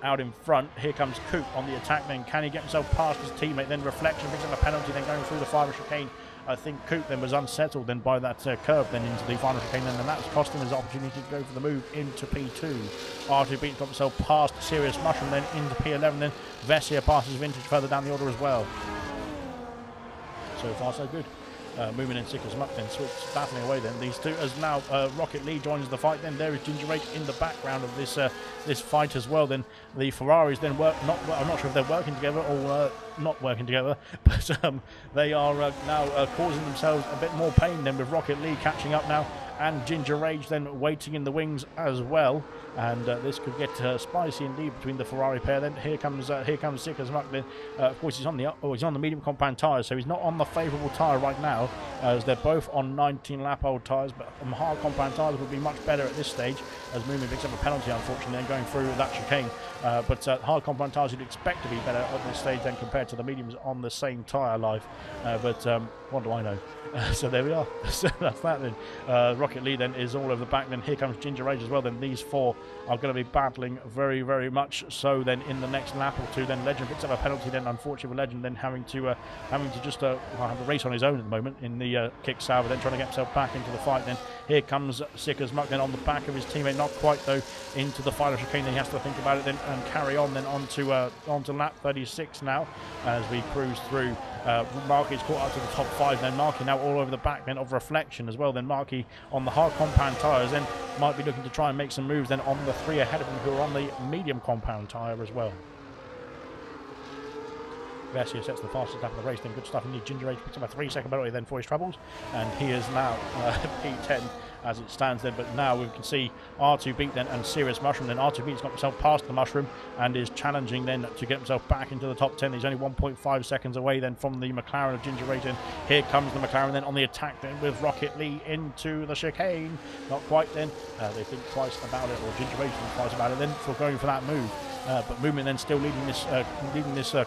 Out in front, here comes Coop on the attack then. Can he get himself past his teammate? Then Reflection picks up a penalty, then going through the final chicane. I think Coop then was unsettled then by that curve then into the final chicane, and that's cost him his opportunity to go for the move into P2. R2B got himself past Serious Mushroom then into P11. Then Vessia passes Vintage further down the order as well. So far so good. Moving in Sicker's Muck then switch battling away then these two as now Rocket Lee joins the fight. Then there is Ginger Rage in the background of this fight as well. Then the Ferraris then I'm not sure if they're working together or not working together, but they are now causing themselves a bit more pain then, with Rocket Lee catching up now and Ginger Rage then waiting in the wings as well. And this could get spicy indeed between the Ferrari pair. Then here comes Sicker's Muck. Then of course he's on the medium compound tyres, so he's not on the favourable tyre right now, as they're both on 19 lap old tyres. But hard compound tyres would be much better at this stage, as Moomin picks up a penalty unfortunately and going through that chicane. But hard compound tyres you'd expect to be better at this stage than compared to the mediums on the same tyre life. But what do I know? So there we are. So that's that then. Rocket Lee then is all over the back. Then here comes Ginger Rage as well. Then these 4 are going to be battling very, very much so then in the next lap or 2. Then Legend picks up a penalty then, unfortunately Legend then having to just have a race on his own at the moment in the kick salver, then trying to get himself back into the fight. Then Here comes Sick as Muck then on the back of his teammate, not quite though into the final chicane. Then he has to think about it then and carry on then onto lap 36 now as we cruise through. Marky's caught up to the top 5 then. Marky now all over the back then of Reflection as well. Then Marky on the hard compound tyres then might be looking to try and make some moves then on the 3 ahead of him who are on the medium compound tyre as well. Vessia sets the fastest lap of the race, then good stuff indeed. Ginger Age picks up a 3-second penalty then for his troubles, and he is now P10 as it stands then. But now we can see R2Beat then and Serious Mushroom. Then R2Beat's got himself past the Mushroom and is challenging then to get himself back into the top 10. He's only 1.5 seconds away then from the McLaren of Ginger Age. And here comes the McLaren then on the attack then with Rocket Lee into the chicane. Not quite then. They think twice about it, or Ginger Age thinks twice about it then for going for that move. But Movement then still leading this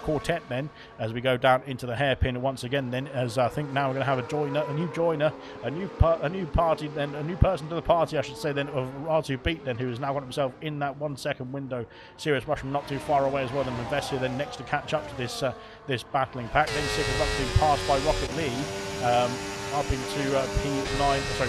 quartet then as we go down into the hairpin once again then, as I think now we're going to have a new person to the party, I should say then, of R2Beat then, who has now got himself in that 1 second window. Serious Mushroom not too far away as well then, Vessia then next to catch up to this battling pack. Then Sick as Muck being passed by Rocket Lee. Up into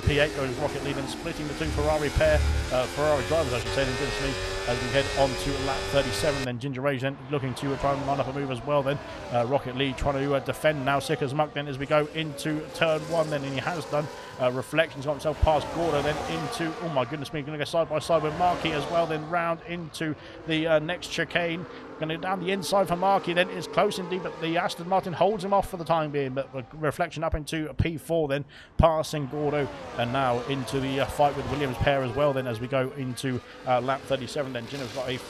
P8 goes Rocket Lee, then splitting the two Ferrari drivers, I should say, then gives me as we head on to lap 37. Then Ginger Rage then looking to try and line up a move as well. Then Rocket Lee trying to defend now Sick as Muck then as we go into turn 1 then, and he has done. Reflection's got himself past Gordo then into, oh my goodness me, going to go side by side with Marky as well, then round into the next chicane. Going to go down the inside for Marky then. It's close indeed, but the Aston Martin holds him off for the time being. But Reflection up into a P4 then, passing Gordo, and now into the fight with Williams pair as well then as we go into lap 37 then. Gino's got a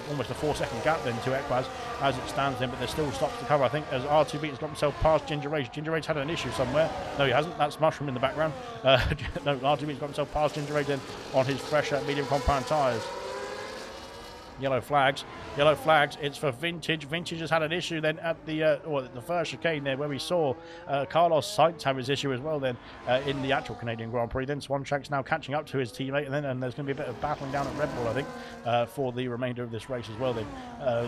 almost a 4-second gap then to Equaz as it stands then, but there's still stops to cover, I think, as R2Beat has got himself past Ginger Rage. Ginger Rage had an issue somewhere. No, he hasn't. That's Mushroom in the background. No, R2Beat's got himself past Ginger Rage then on his fresher medium compound tyres. Yellow flags. It's for Vintage. Vintage has had an issue then at the first chicane there, where we saw Carlos Sainz have his issue as well then in the actual Canadian Grand Prix. Then Swan Track's now catching up to his teammate, and there's going to be a bit of battling down at Red Bull, I think, for the remainder of this race as well. Then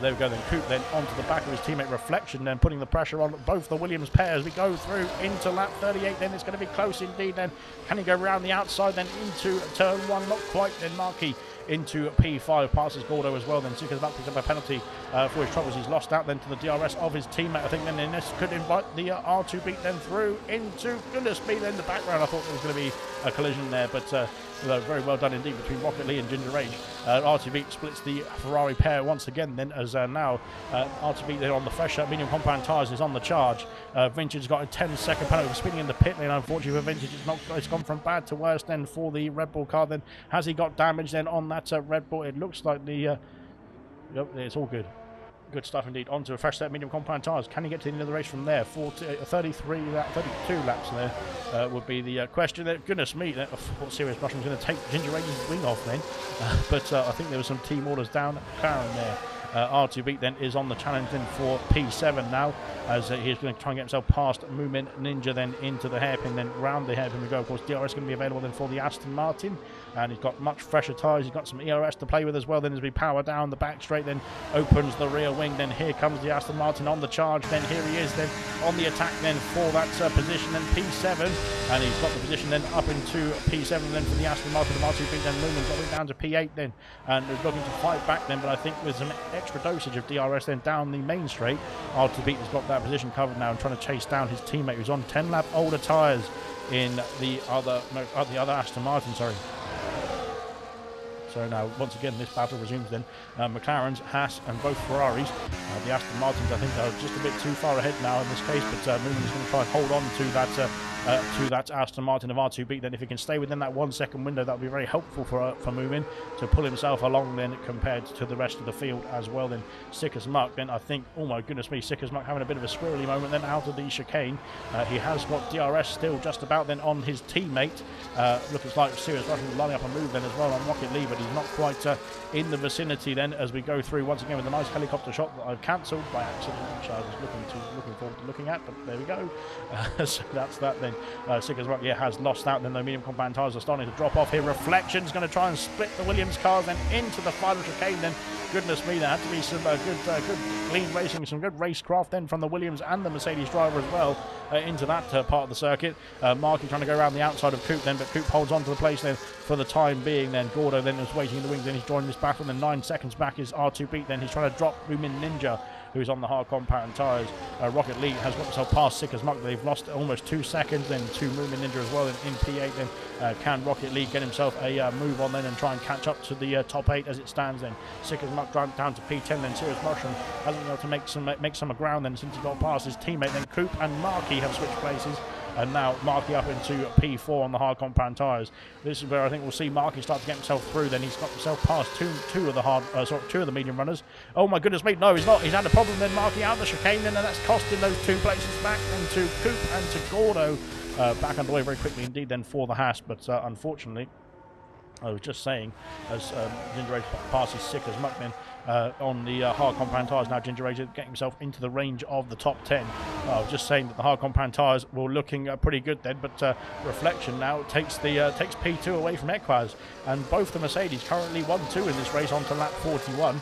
there we go. Then Coop then onto the back of his teammate Reflection, then putting the pressure on both the Williams pairs. We go through into lap 38. Then it's going to be close indeed. Then can he go around the outside then into turn 1? Not quite. Then Marky into P5 passes Gordo as well. Then Sick as Muck picks up a penalty for his troubles. He's lost out then to the DRS of his teammate, I think. Then this could invite the R2Beat then through into, goodness me, then the background. I thought there was going to be a collision there, but very well done indeed between Rocket Lee and Ginger Rage. R2Beat splits the Ferrari pair once again then, as now R2Beat then on the fresh medium compound tyres is on the charge. Vintage has got a 10-second penalty for speeding in the pit lane. Unfortunately for Vintage, it's gone from bad to worse then for the Red Bull car. Then has he got damage then on that Red Bull? It looks like the it's all good. Good stuff indeed. Onto a fresh set of medium compound tyres. Can he get to the end of the race from there? 32 laps there would be the question there. Goodness me, I thought Serious Mushroom's going to take Ginger Rage's wing off then. But I think there were some team orders down at McLaren there. R2Beat then is on the challenge then for P7 now, as he's going to try and get himself past Moomin Ninja then into the hairpin, then round the hairpin we go. Of course, DRS going to be available then for the Aston Martin, and he's got much fresher tyres. He's got some ERS to play with as well. Then as we power down the back straight, then opens the rear wing. Then here comes the Aston Martin on the charge. Then here he is then on the attack then for that position then P7, and he's got the position then up into P7 then for the Aston Martin. The R2Beat then Moomin's got it down to P8 then, and is looking to fight back then, but I think with some extra dosage of DRS then down the main straight, R2Beat has got that position covered now and trying to chase down his teammate who's on 10 lap older tyres in the other Aston Martin, sorry. So now, once again, this battle resumes then. McLaren's, Haas, and both Ferraris. The Aston Martins, I think, are just a bit too far ahead now in this case, but Moomin is going to try and hold on to that Aston Martin of R2Beat. Then if he can stay within that 1 second window, that would be very helpful for Moomin to pull himself along then compared to the rest of the field as well. Then Sick as Muck, then I think, oh my goodness me, Sick as Muck having a bit of a squirrely moment then out of the chicane. He has got DRS still just about then on his teammate. Looks like Serious Russian lining up a move then as well on Rocket Lee, but he's not quite in the vicinity then as we go through once again with a nice helicopter shot that I've cancelled by accident, which I was looking forward to looking at, but there we go. So that's that then. Sick as Muck, has lost out. Then the medium compound tyres are starting to drop off here. Reflection's going to try and split the Williams cars then into the final chicane then goodness me, there had to be some good clean racing, some good racecraft then from the Williams and the Mercedes driver as well into that part of the circuit. Marky trying to go around the outside of Coop then, but Coop holds on to the place then for the time being. Then Gordo then is waiting in the wings, then he's joining this battle. Then 9 seconds back is R2 then he's trying to drop Moomin Ninja, who's on the hard compound tyres. Rocket League has got himself past Sick as Muck. They've lost almost 2 seconds then to Moomin Ninja as well in P8 then. Can Rocket League get himself a move on then and try and catch up to the top 8 as it stands then? Sick as Muck down to P10 then. Serious Mushroom hasn't been able to make some ground then since he got past his teammate. Then Coop and Marky have switched places. And now Marky up into P4 on the hard compound tyres. This is where I think we'll see Marky start to get himself through. Then he's got himself past two of the medium runners. Oh my goodness me, no, he's not. He's had a problem then. Marky out the chicane then, and that's costing those 2 places back then to Coop and to Gordo. Back underway very quickly indeed then for the Haas, but unfortunately, I was just saying, as Ginger Age passes Sick as Muck then on the hard compound tyres. Now Ginger Age getting himself into the range of the top 10. I was just saying that the hard compound tyres were looking pretty good then, but Reflection now takes P2 away from Equaz, and both the Mercedes currently 1-2 in this race onto lap 41.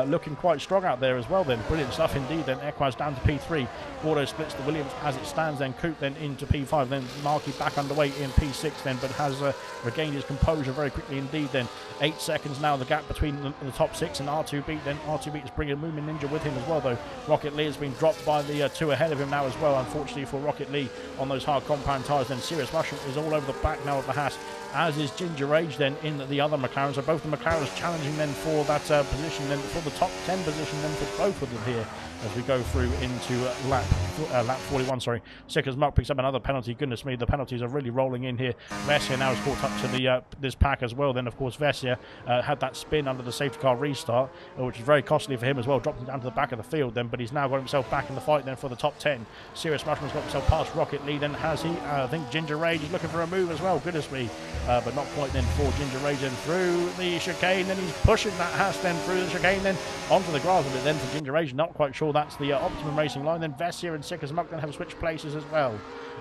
Looking quite strong out there as well then. Brilliant stuff indeed then. Equaz down to P3. Gordo splits the Williams as it stands then. Coop then into P5. Then Marky back underway in P6 then, but has regained his composure very quickly indeed then. 8 seconds now the gap between the top 6 and R2 then. R2 is bringing Moomin Ninja with him as well though. Rocket Lee has been dropped by the 2 ahead of him now as well, unfortunately for Rocket Lee on those hard compound tyres. Then Serious Mushroom is all over the back now of the Haas, as is Ginger Age then in the other McLaren. So both the McLarens challenging then for that position, then for the top 10 position then for both of them here as we go through into lap 41. Sick as Muck picks up another penalty. Goodness me, the penalties are really rolling in here. Vessia now is caught up to the this pack as well. Then of course Vessia had that spin under the safety car restart, which is very costly for him as well, dropped him down to the back of the field then, but he's now got himself back in the fight then for the top 10. Serious Mushroom's got himself past Rocket Lee then, has he? I think Ginger Rage is looking for a move as well. Goodness me, but not quite then for Ginger Rage then through the chicane. Then he's pushing that Haas then through the chicane then onto the grass a bit then for Ginger Rage. Not quite sure that's the optimum racing line. Then Vessia and Sick as Muck then have switched places as well.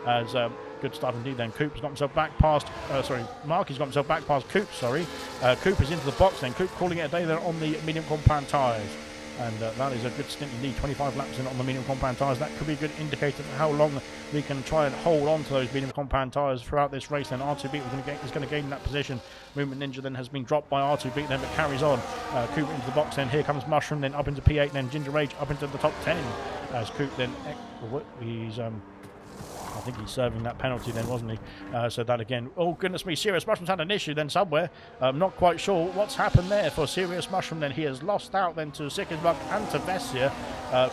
As good stuff indeed then. Coop's got himself back past, Marky's got himself back past Coop, Coop is into the box then. Coop calling it a day there on the medium compound tyres. And that is a good stint indeed. 25 laps in on the medium compound tyres. That could be a good indicator for how long we can try and hold on to those medium compound tyres throughout this race. Then R2 is going to gain that position. Movement Ninja then has been dropped by R2 then, but carries on. Coop into the box then. Here comes Mushroom then up into P8 then. Ginger Rage up into the top 10 as Coop then he's I think he's serving that penalty then, wasn't he? So that again, oh goodness me, Serious Mushroom's had an issue then somewhere. Not quite sure what's happened there for Serious Mushroom then. He has lost out then to Sick as Muck and to Vessia.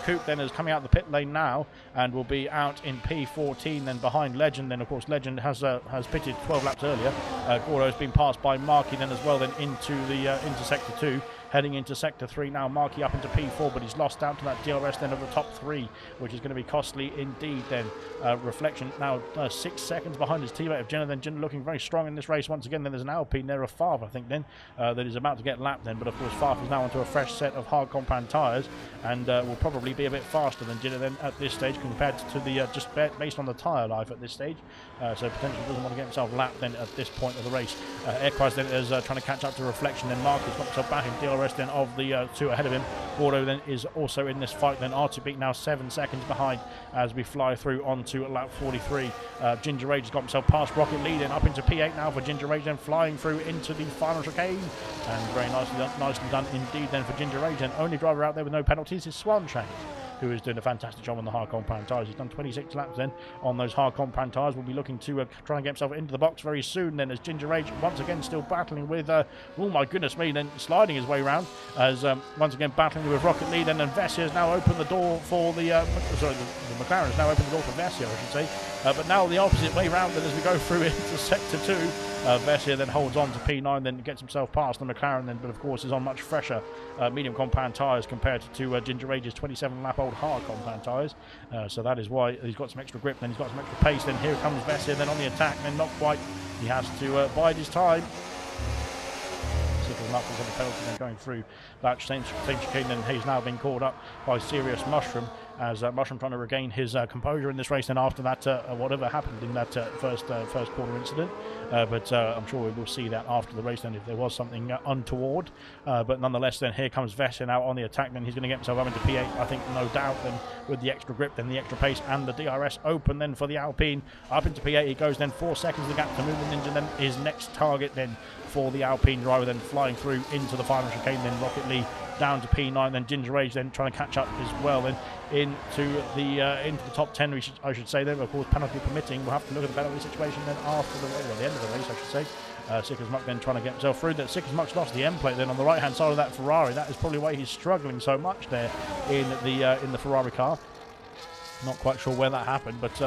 Coop then is coming out the pit lane now and will be out in P14 then behind Legend. Then of course Legend has pitted 12 laps earlier. Gordo has been passed by Marky then as well then into sector 2. Heading into Sector 3 now, Marky up into P4, but he's lost out to that DRS then of the top 3, which is going to be costly indeed then. Reflection now 6 seconds behind his teammate of Jenna. Then Jenna looking very strong in this race once again. Then there's an Alpine there of Favre, I think then, that is about to get lapped then. But of course Favre is now onto a fresh set of hard compound tyres and will probably be a bit faster than Jenna then at this stage compared to the just based on the tyre life at this stage. So potentially doesn't want to get himself lapped then at this point of the race. Equaz then is trying to catch up to Reflection. Then Marky's got himself back in DRS then of the 2 ahead of him. Gordo then is also in this fight then. R2 now 7 seconds behind as we fly through onto lap 43. Ginger Rage has got himself past Rocket Lee then up into P8 now for Ginger Rage, then flying through into the final chicane, and very nicely done indeed then for Ginger Rage. And only driver out there with no penalties is Swanshank, who is doing a fantastic job on the hard compound tyres. He's done 26 laps then on those hard compound tyres. Will be looking to try and get himself into the box very soon then, as Ginger Rage once again still battling with, oh my goodness me, then sliding his way around as once again battling with Rocket Lead. And then Vessia has now opened the door for the McLaren has now opened the door for Vessia, I should say. But now the opposite way round then as we go through into Sector 2. Vessia then holds on to P9, then gets himself past the McLaren then, but of course is on much fresher medium compound tyres compared to Ginger Rage's 27 lap old hard compound tyres. So that is why he's got some extra grip, then he's got some extra pace. Then here comes Vessia then on the attack, then not quite. He has to bide his time. On the penalty then going through that same chicane, and he's now been called up by Serious Mushroom as Mushroom trying to regain his composure in this race, and after that, whatever happened in that first quarter incident. But I'm sure we will see that after the race then if there was something untoward. But nonetheless, then here comes Vessia now on the attack. Then he's going to get himself up into P8, I think, no doubt, then with the extra grip, then the extra pace, and the DRS open then for the Alpine. Up into P8 he goes, then 4 seconds the gap to Movement Ninja, then his next target then for the Alpine driver, then flying through into the final chicane, then Rocket Lee down to P9, then Ginger Rage then trying to catch up as well, then into the top 10, I should say. Then of course, penalty permitting, we'll have to look at the penalty situation then after the end of the race, I should say. Sick as Muck then trying to get himself through. That Sick as Muck's lost the end plate then on the right hand side of that Ferrari. That is probably why he's struggling so much there in the Ferrari car. Not quite sure where that happened, but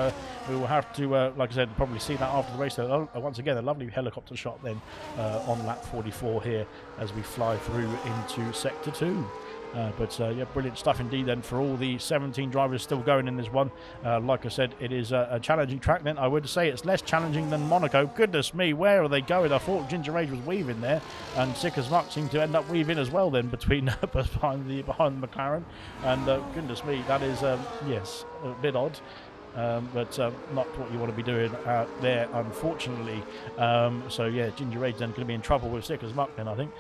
we will have to, like I said, probably see that after the race. Once again, a lovely helicopter shot then on lap 44 here as we fly through into Sector 2. Yeah, brilliant stuff indeed then for all the 17 drivers still going in this one. Like I said, it is a challenging track then. I would say it's less challenging than Monaco. Goodness me, where are they going? I thought Ginger Rage was weaving there, and Sick as Muck seemed to end up weaving as well then between behind the McLaren. And goodness me, that is, yes, a bit odd. But not what you want to be doing there, unfortunately. So yeah, Ginger Rage then going to be in trouble with Sick as Muck then, I think.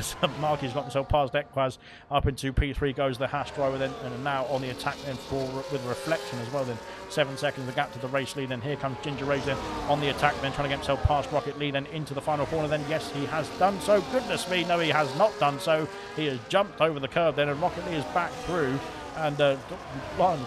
So Marky's got himself past Equaz. Up into P3 goes the Haas driver then, and now on the attack then with Reflection as well then. 7 seconds the gap to the race lead, and here comes Ginger Rage then on the attack then, trying to get himself past Rocket Lee then into the final corner then. Yes, he has done so. Goodness me, no, he has not done so. He has jumped over the curve then, and Rocket Lee is back through. And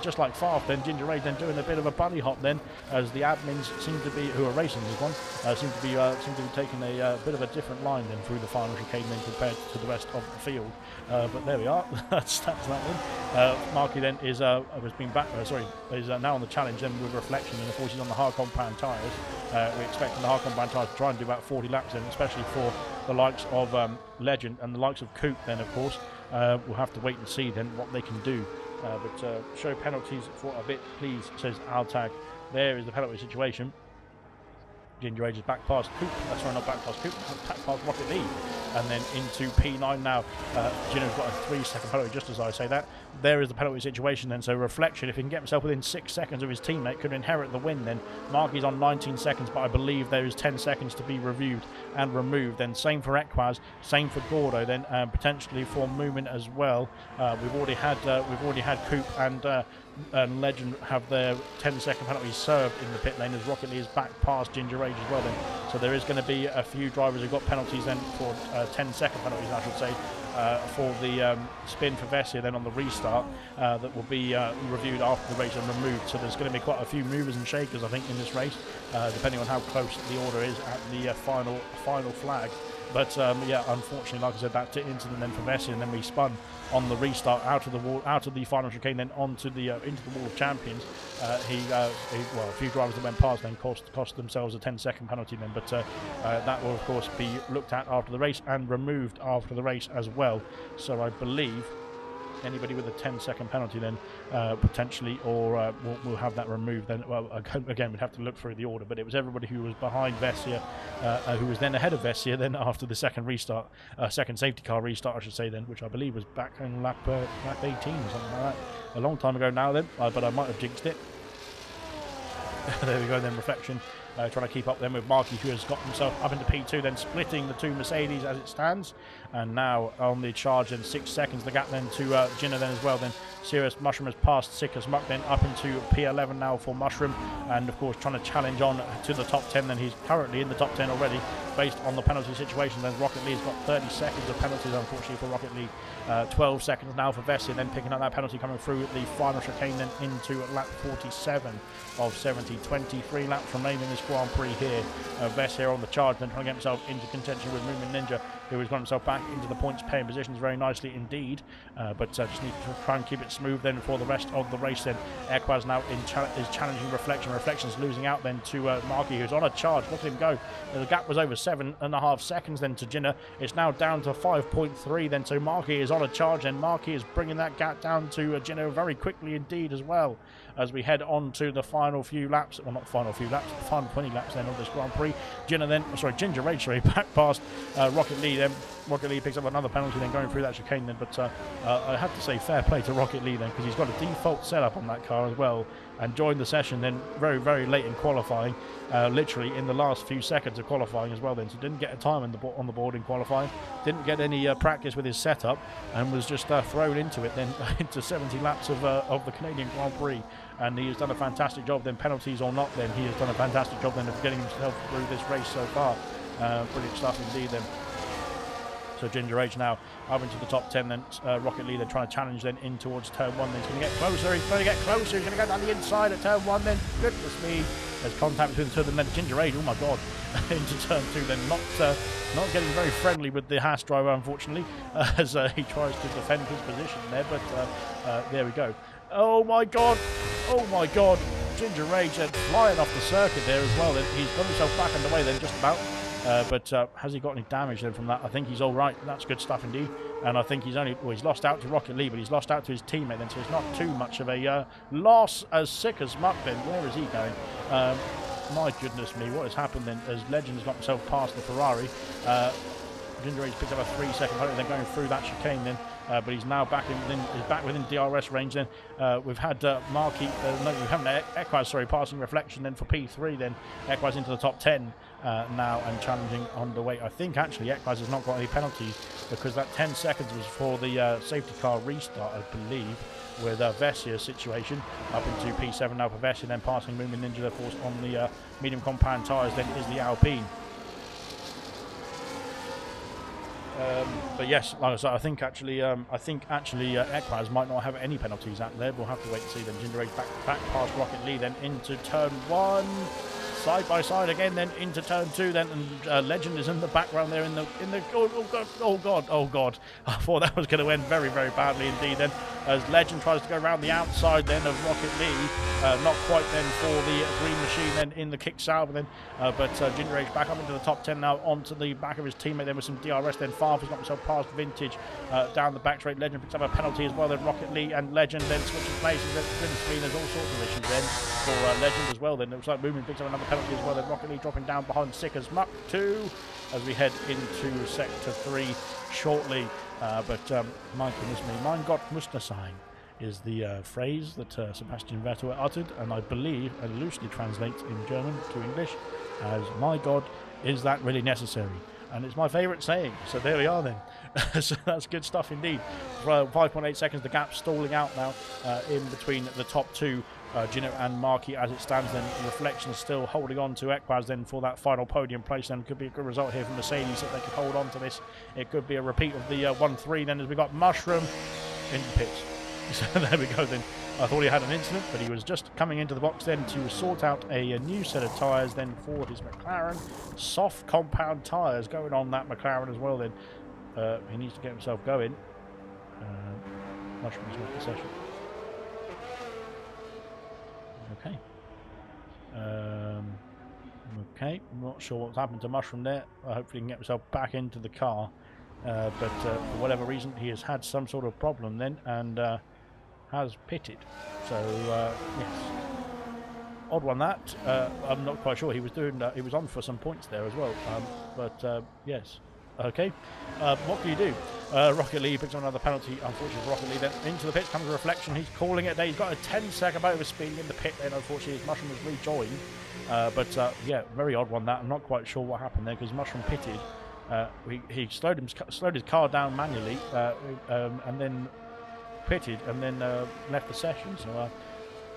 just like Farf, then Ginger Rage then doing a bit of a bunny hop then, as the admins seem to be, who are racing this one, seem to be taking a bit of a different line then through the final chicane then compared to the rest of the field. But there we are. that's that one. Marky then is now on the challenge then with Reflection, and of course he's on the hard compound tyres. We're expecting the hard compound tyres to try and do about 40 laps then, especially for the likes of Legend and the likes of Coop then, of course. We'll have to wait and see then what they can do. But show penalties for a bit, please, says Altag. There is the penalty situation. Ginger Rage is back past Coop. Sorry, not back past Coop, back past Rocket Lee. And then into P9 now. Gino's got a 3-second penalty, just as I say that. There is the penalty situation then. So Reflection, if he can get himself within 6 seconds of his teammate, could inherit the win then. Marky's on 19 seconds, but I believe there is 10 seconds to be reviewed and removed. Then same for Equaz, same for Gordo then, potentially for Movement as well. We've already had Coop and Legend have their 10-second penalties served in the pit lane, as Rocket Lee is back past Ginger Rage as well then. So there is going to be a few drivers who got penalties then for 10-second penalties, I should say, for the spin for Vessia then on the restart, that will be reviewed after the race and removed. So there's going to be quite a few movers and shakers, I think, in this race, depending on how close the order is at the final flag. But yeah, unfortunately, like I said, that incident then for Vessia, and then we spun on the restart out of the final chicane, then onto the into the Wall of Champions. A few drivers that went past then cost themselves a 10-second penalty then. But that will of course be looked at after the race and removed after the race as well. So I believe anybody with a 10-second penalty then potentially, or we'll have that removed then. Well, again, we'd have to look through the order, but it was everybody who was behind Vessia, who was then ahead of Vessia then after the second restart, second safety car restart, I should say then, which I believe was back in lap 18 or something like that, a long time ago now then, but I might have jinxed it. There we go then, Reflection trying to keep up then with Marky, who has got himself up into P2, then splitting the two Mercedes as it stands. And now on the charge in 6 seconds, the gap then to Ginner then as well. Then Serious Mushroom has passed Sick as Muck then up into P11 now for Mushroom, and of course trying to challenge on to the top 10. Then he's currently in the top 10 already based on the penalty situation. Then Rocket Lee's got 30 seconds of penalties, unfortunately, for Rocket Lee. 12 seconds now for Vessia, then picking up that penalty coming through the final chicane then into lap 47 of 70. 23 laps remaining in this Grand Prix here. Vessia on the charge, then trying to get himself into contention with Movement Ninja, who has got himself back into the points paying positions very nicely indeed. But just need to try and keep it smooth then for the rest of the race then. Equaz now is challenging Reflection. Reflection's losing out then to Marky, who's on a charge. Look at him go. The gap was over 7.5 seconds then to Ginner. It's now down to 5.3 then, so Marky is on a charge, and Marky is bringing that gap down to Ginner very quickly indeed as well, as we head on to the final few laps, well not final few laps, the final 20 laps then of this Grand Prix. Ginger Rage back past Rocket Lee Lee then. Rocket Lee picks up another penalty then going through that chicane then, but I have to say fair play to Rocket Lee then, because he's got a default setup on that car as well and joined the session then very, very late in qualifying, literally in the last few seconds of qualifying as well then, so didn't get a time on the board in qualifying, didn't get any practice with his setup, and was just thrown into it then, into 70 laps of the Canadian Grand Prix, and he has done a fantastic job then, penalties or not then, he has done a fantastic job then of getting himself through this race so far. Brilliant stuff indeed then. So Ginger Age now up into the top 10 then. Rocket Lee then trying to challenge then in towards turn 1 then. He's going to get closer, he's going to get closer, he's going to go down the inside at turn 1 then. Goodness me. There's contact between the two of them then. Ginger Age, oh my god, into turn 2 then. Not getting very friendly with the Haas driver unfortunately, as he tries to defend his position there, but there we go. Oh my god, oh my god. Ginger Age then flying off the circuit there as well. Then he's got himself back underway then just about. But has he got any damage then from that? I think he's all right. That's good stuff indeed. And I think he's lost out to Rocket Lee, but he's lost out to his teammate then, so it's not too much of a loss. As sick as muck then. Where is he going? My goodness me, what has happened then? As Legend has got himself past the Ferrari. Ginger Age picked up a 3-second penalty then going through that chicane then. But he's now back within DRS range then. We've had Markey, no, we haven't Equaz, sorry, passing Reflection then for P3 then. Equaz into the top 10 now and challenging on the way. I think actually Equaz has not got any penalties because that 10 seconds was for the safety car restart, I believe, with Vessia's situation up into P7 now for Vessia, then passing Moomin Ninja, of course, on the medium compound tyres then is the Alpine. But yes, like I said, I think actually Equaz might not have any penalties out there. We'll have to wait and see. Then Ginger Age back past Rocket Lee, then into turn 1, side by side again, then into turn 2, then and Legend is in the background there in the oh god, I thought that was going to end very, very badly indeed. Then as Legend tries to go around the outside then of Rocket Lee, not quite then for the green machine then in the kick salve then, but Ginger Age back up into the top 10 now onto the back of his teammate then with some DRS. Then Farfus got himself past Vintage down the back straight. Legend picks up a penalty as well. Then Rocket Lee and Legend then switching places. Then there's all sorts of issues then for Legend as well. Then it looks like Moomin picks up another penalty as well. Then Rocket Lee dropping down behind Sick as Muck 2 as we head into Sector 3 shortly. But my goodness me, mein Gott muss das sein is the phrase that Sebastian Vettel uttered, and I believe it loosely translates in German to English as "My God, is that really necessary?" And it's my favourite saying, so there we are then. So that's good stuff indeed. 5.8 seconds, the gap stalling out now in between the top two, Gino and Markey as it stands then. Reflection is still holding on to Equaz then for that final podium place then. Could be a good result here from Mercedes if they could hold on to this. It could be a repeat of the 1-3 then, as we got Mushroom in the pits. So there we go then. I thought he had an incident, but he was just coming into the box then to sort out a new set of tyres then for his McLaren. Soft compound tyres going on that McLaren as well then. He needs to get himself going. Mushroom's left the session. Okay. Okay, I'm not sure what's happened to Mushroom there. Hopefully he can get himself back into the car. But for whatever reason, he has had some sort of problem then, and has pitted. So yes, odd one that. I'm not quite sure. He was doing. He was on for some points there as well. But yes. Okay. What can you do? Rocket Lee picks on another penalty. Unfortunately, Rocket Lee then into the pit comes a Reflection. He's calling it. He's got a 10-second overspeeding in the pit. Then unfortunately, his Mushroom was rejoined. But yeah, very odd one that. I'm not quite sure what happened there because Mushroom pitted. He slowed his car down manually and then pitted and then left the session. So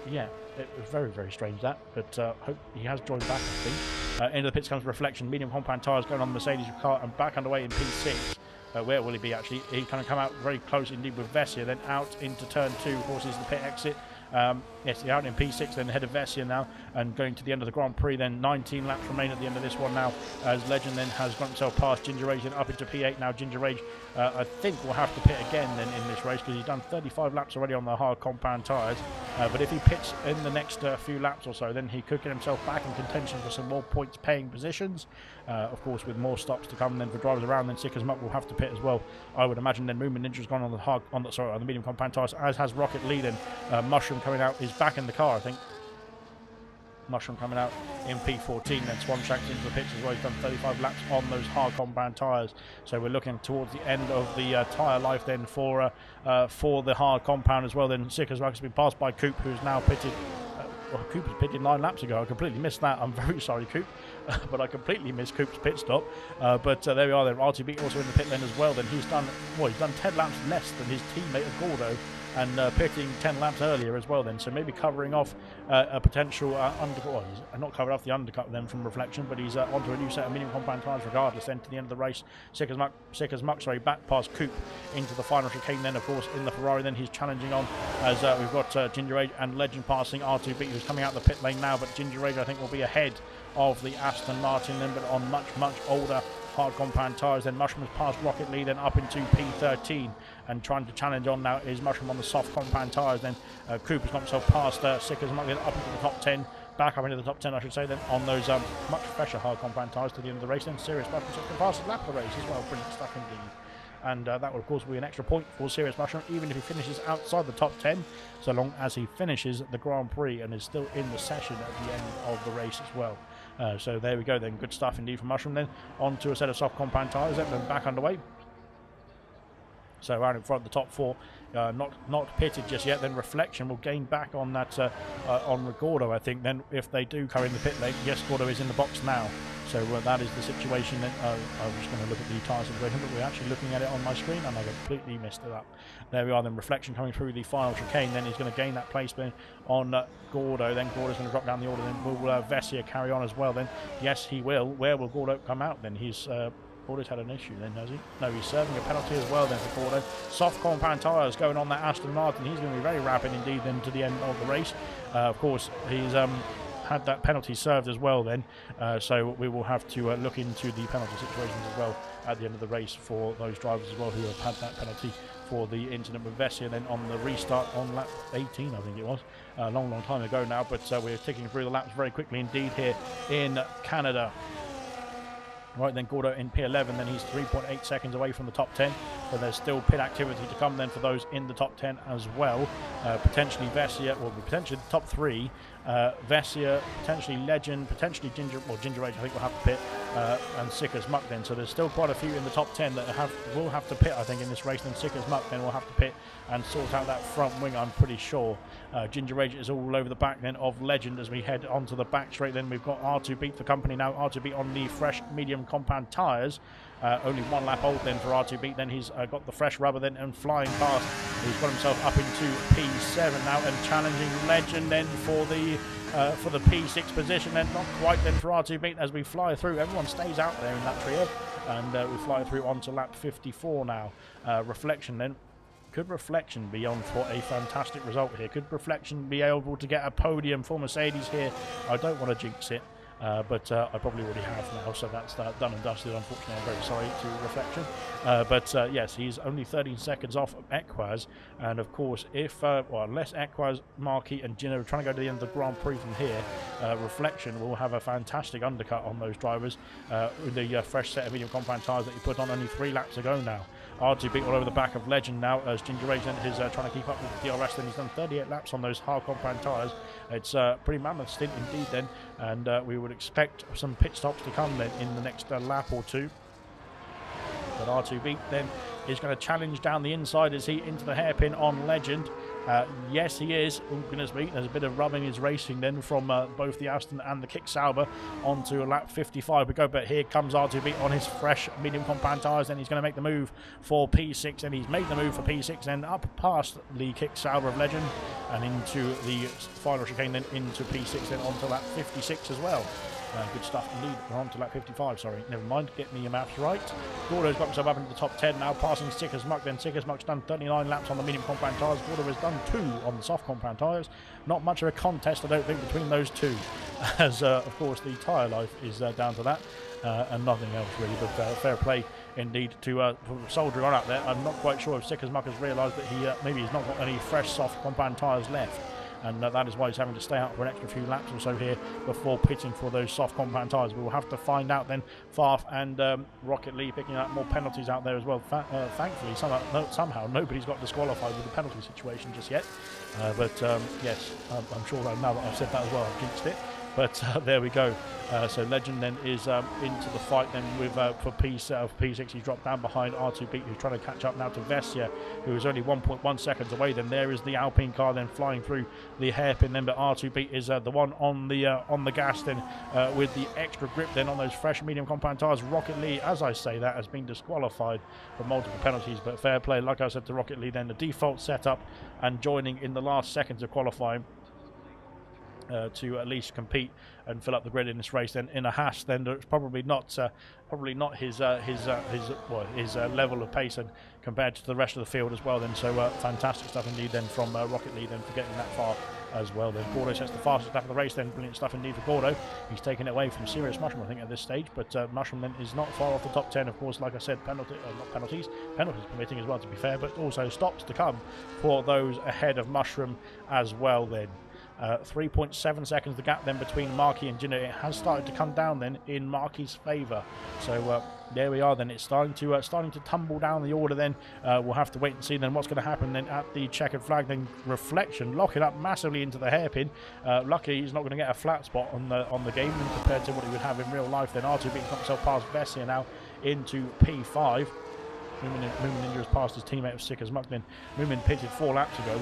yeah, it was very, very strange that. But hope he has joined back, I think. Into the pits comes Reflection. Medium compound tyres going on the Mercedes car and back underway in P6. Where will he be actually? He kind of come out very close indeed with Vessia, then out into turn 2. Of course, is the pit exit. Yes, he's out in P6, then ahead of Vessia now, and going to the end of the Grand Prix. Then 19 laps remain at the end of this one now, as Legend then has got himself past Ginger Age, then up into P8 now. Ginger Age, I think, will have to pit again then in this race because he's done 35 laps already on the hard compound tyres. But if he pits in the next few laps or so, then he could get himself back in contention for some more points-paying positions. Of course, with more stops to come, then for drivers around, then Sickers Muck will have to pit as well. I would imagine then Moomin Ninja's gone on the medium compound tyres, as has Rocket Lee. Then Mushroom coming out is back in the car, I think. Mushroom coming out in P14, then Swan Shanks into the pits as well. He's done 35 laps on those hard compound tyres, so we're looking towards the end of the tyre life then for the hard compound as well. Then Sicker's has been passed by Coop, who's now pitted. Well, Coop was pitted 9 laps ago. I completely missed that. I'm very sorry, Coop, but I completely missed Coop's pit stop. But there we are. Then RTB also in the pit lane as well. Then he's done 10 laps less than his teammate Gordo, and pitting 10 laps earlier as well then, so maybe covering off a potential undercut. Well, he's not covered off the undercut then from Reflection, but he's onto a new set of medium compound tyres regardless then to the end of the race. Sicker's Muck, back past Coop into the final chicane then, of course, in the Ferrari. Then he's challenging on as we've got Ginger Age and Legend passing R2B, who's coming out the pit lane now, but Ginger Age I think will be ahead of the Aston Martin then, but on much older hard compound tyres. Then Mushroom has passed Rocket Lee, then up into P13, and trying to challenge on now is Mushroom on the soft compound tyres. Then Coop has got himself past Sicker's Muck, then up into the top 10, back up into the top 10 I should say, then on those much fresher hard compound tyres to the end of the race. Then Serious Mushroom just the fastest lap of the race as well. Brilliant stuff indeed. And that will of course be an extra point for Serious Mushroom, even if he finishes outside the top 10, so long as he finishes the Grand Prix and is still in the session at the end of the race as well. So there we go then, good stuff indeed for Mushroom. Then on to a set of soft compound tyres, then back underway. So around in front, the top 4 not pitted just yet. Then Reflection will gain back on that on Gordo, I think. Then if they do come in the pit lane, yes, Gordo is in the box now. So that is the situation. Then I was just going to look at the tyre situation, but we're actually looking at it on my screen and I completely messed it up. There we are then, Reflection coming through the final chicane. Then he's going to gain that place then on Gordo. Then Gordo's going to drop down the order. Then will Vessia carry on as well? Then yes, he will. Where will Gordo come out then? He's Gordo's had an issue then, has he? No, he's serving a penalty as well then for Gordo. Soft compound tyres going on that Aston Martin. He's going to be very rapid indeed then to the end of the race. Of course, he's had that penalty served as well then. So we will have to look into the penalty situations as well at the end of the race for those drivers as well who have had that penalty for the incident with Vessia. Then on the restart on lap 18, I think it was, a long time ago now, but we're ticking through the laps very quickly indeed here in Canada. Right then, Gordo in P11, then he's 3.8 seconds away from the top 10, but there's still pit activity to come then for those in the top 10 as well. Potentially Vessia, well, potentially the top 3, Vessia, potentially Legend, potentially Ginger Age I think will have to pit, and Sicker's Muck then. So there's still quite a few in the top 10 that will have to pit, I think, in this race. Then Sicker's Muck then will have to pit and sort out that front wing, I'm pretty sure. Ginger Age is all over the back then of Legend as we head onto the back straight. Then we've got R2B for company now. R2B on the fresh medium compound tyres. Only 1 lap old then for R2B. Then he's got the fresh rubber then and flying past. He's got himself up into P7 now and challenging Legend then for the P6 position. Then not quite then for R2B as we fly through. Everyone stays out there in that trio, and we fly through onto lap 54 now. Reflection then. Could Reflection be on for a fantastic result here? Could Reflection be able to get a podium for Mercedes here? I don't want to jinx it, but I probably already have now, so that's done and dusted. Unfortunately, I'm very sorry to Reflection. But yes, he's only 13 seconds off Equaz, and of course, unless Equaz, Marquis and Gino are trying to go to the end of the Grand Prix from here, Reflection will have a fantastic undercut on those drivers with the fresh set of medium compound tyres that he put on only 3 laps ago now. R2B all over the back of Legend now as Ginger Age is trying to keep up with the DRS. Then he's done 38 laps on those hard compound tyres. It's a pretty mammoth stint indeed then, and we would expect some pit stops to come then in the next lap or two. But R2B then is going to challenge down the inside as he into the hairpin on Legend. Yes, he is. Oh, goodness me. There's a bit of rubbing his racing then from both the Aston and the Kick Sauber onto lap 55 we go. But here comes R2B on his fresh medium compound tyres. Then he's going to make the move for P6, and he's made the move for P6 and up past the Kick Sauber of Legend and into the final chicane, then into P6, then onto lap 56 as well. Good stuff indeed. We're on to lap 55, sorry. Never mind, get me your maths right. Gordo's got himself up into the top 10 now, passing Sicker's Muck. Then Sicker's Muck's done 39 laps on the medium compound tyres. Gordo has done 2 on the soft compound tyres. Not much of a contest, I don't think, between those two, as of course the tyre life is down to that and nothing else really. But fair play indeed to soldiering on out there. I'm not quite sure if Sicker's Muck has realised that he maybe he's not got any fresh soft compound tyres left. And that is why he's having to stay out for an extra few laps or so here before pitting for those soft compound tyres. We will have to find out then. Farf and Rocket Lee picking up more penalties out there as well. Thankfully, somehow nobody's got disqualified with the penalty situation just yet. But yes, I'm sure that now that I've said that as well, I've jinxed it. But there we go. So Legend then is into the fight then with for P6. He's dropped down behind R2B, who's trying to catch up now to Vessia, who is only 1.1 seconds away. Then there is the Alpine car then flying through the hairpin then, but R2B is the one on the gas then with the extra grip then on those fresh medium compound tyres. Rocket Lee, as I say that, has been disqualified for multiple penalties, but fair play, like I said, to Rocket Lee then, the default setup and joining in the last seconds of qualifying. To at least compete and fill up the grid in this race. Then in a Haas, then it's probably not his level of pace and compared to the rest of the field as well. Then so fantastic stuff indeed. Then from Rocket League, then for getting that far as well. Then Gordo sets the fastest lap of the race. Then brilliant stuff indeed for Gordo. He's taken it away from Serious Mushroom, I think, at this stage. But Mushroom then is not far off the top 10. Of course, like I said, penalties permitting as well, to be fair, but also stops to come for those ahead of Mushroom as well. Then. 3.7 seconds the gap then between Markey and Jinner. It has started to come down then in Markey's favour. So there we are then. It's starting to tumble down the order then. We'll have to wait and see then what's going to happen then at the checkered flag. Then Reflection lock it up massively into the hairpin. Luckily he's not going to get a flat spot on the game compared to what he would have in real life. Then R2B got himself past Vessia now into P5. Moomin Ninja has passed his teammate of Sick as Muck. Then Moomin pitted 5 laps ago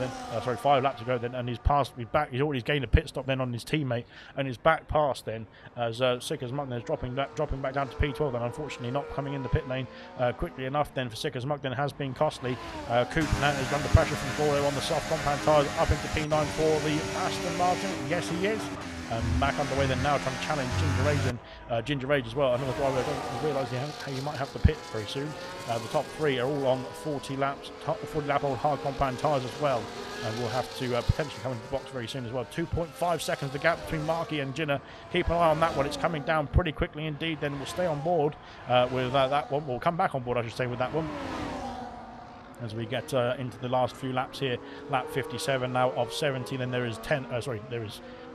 then, and he's back. He's already gained a pit stop then on his teammate, and he's back past then as Sick as Muck then is dropping back down to P12. Then unfortunately not coming in the pit lane quickly enough. Then for Sick as Muck then has been costly. Coop now is under pressure from Gordo on the soft compound tyres up into P9 for the Aston Martin. Yes, he is. Back underway then now, trying to challenge Ginger Rage and Ginger Rage as well. Another driver, I don't realise how you might have to pit very soon. The top 3 are all on 40 lap old hard compound tyres as well, and we'll have to potentially come into the box very soon as well. 2.5 seconds the gap between Markey and Jinner. Keep an eye on that one. It's coming down pretty quickly indeed. Then we'll stay on board with that one. We'll come back on board, I should say, with that one. As we get into the last few laps here, lap 57 now of 70. Then there is 10.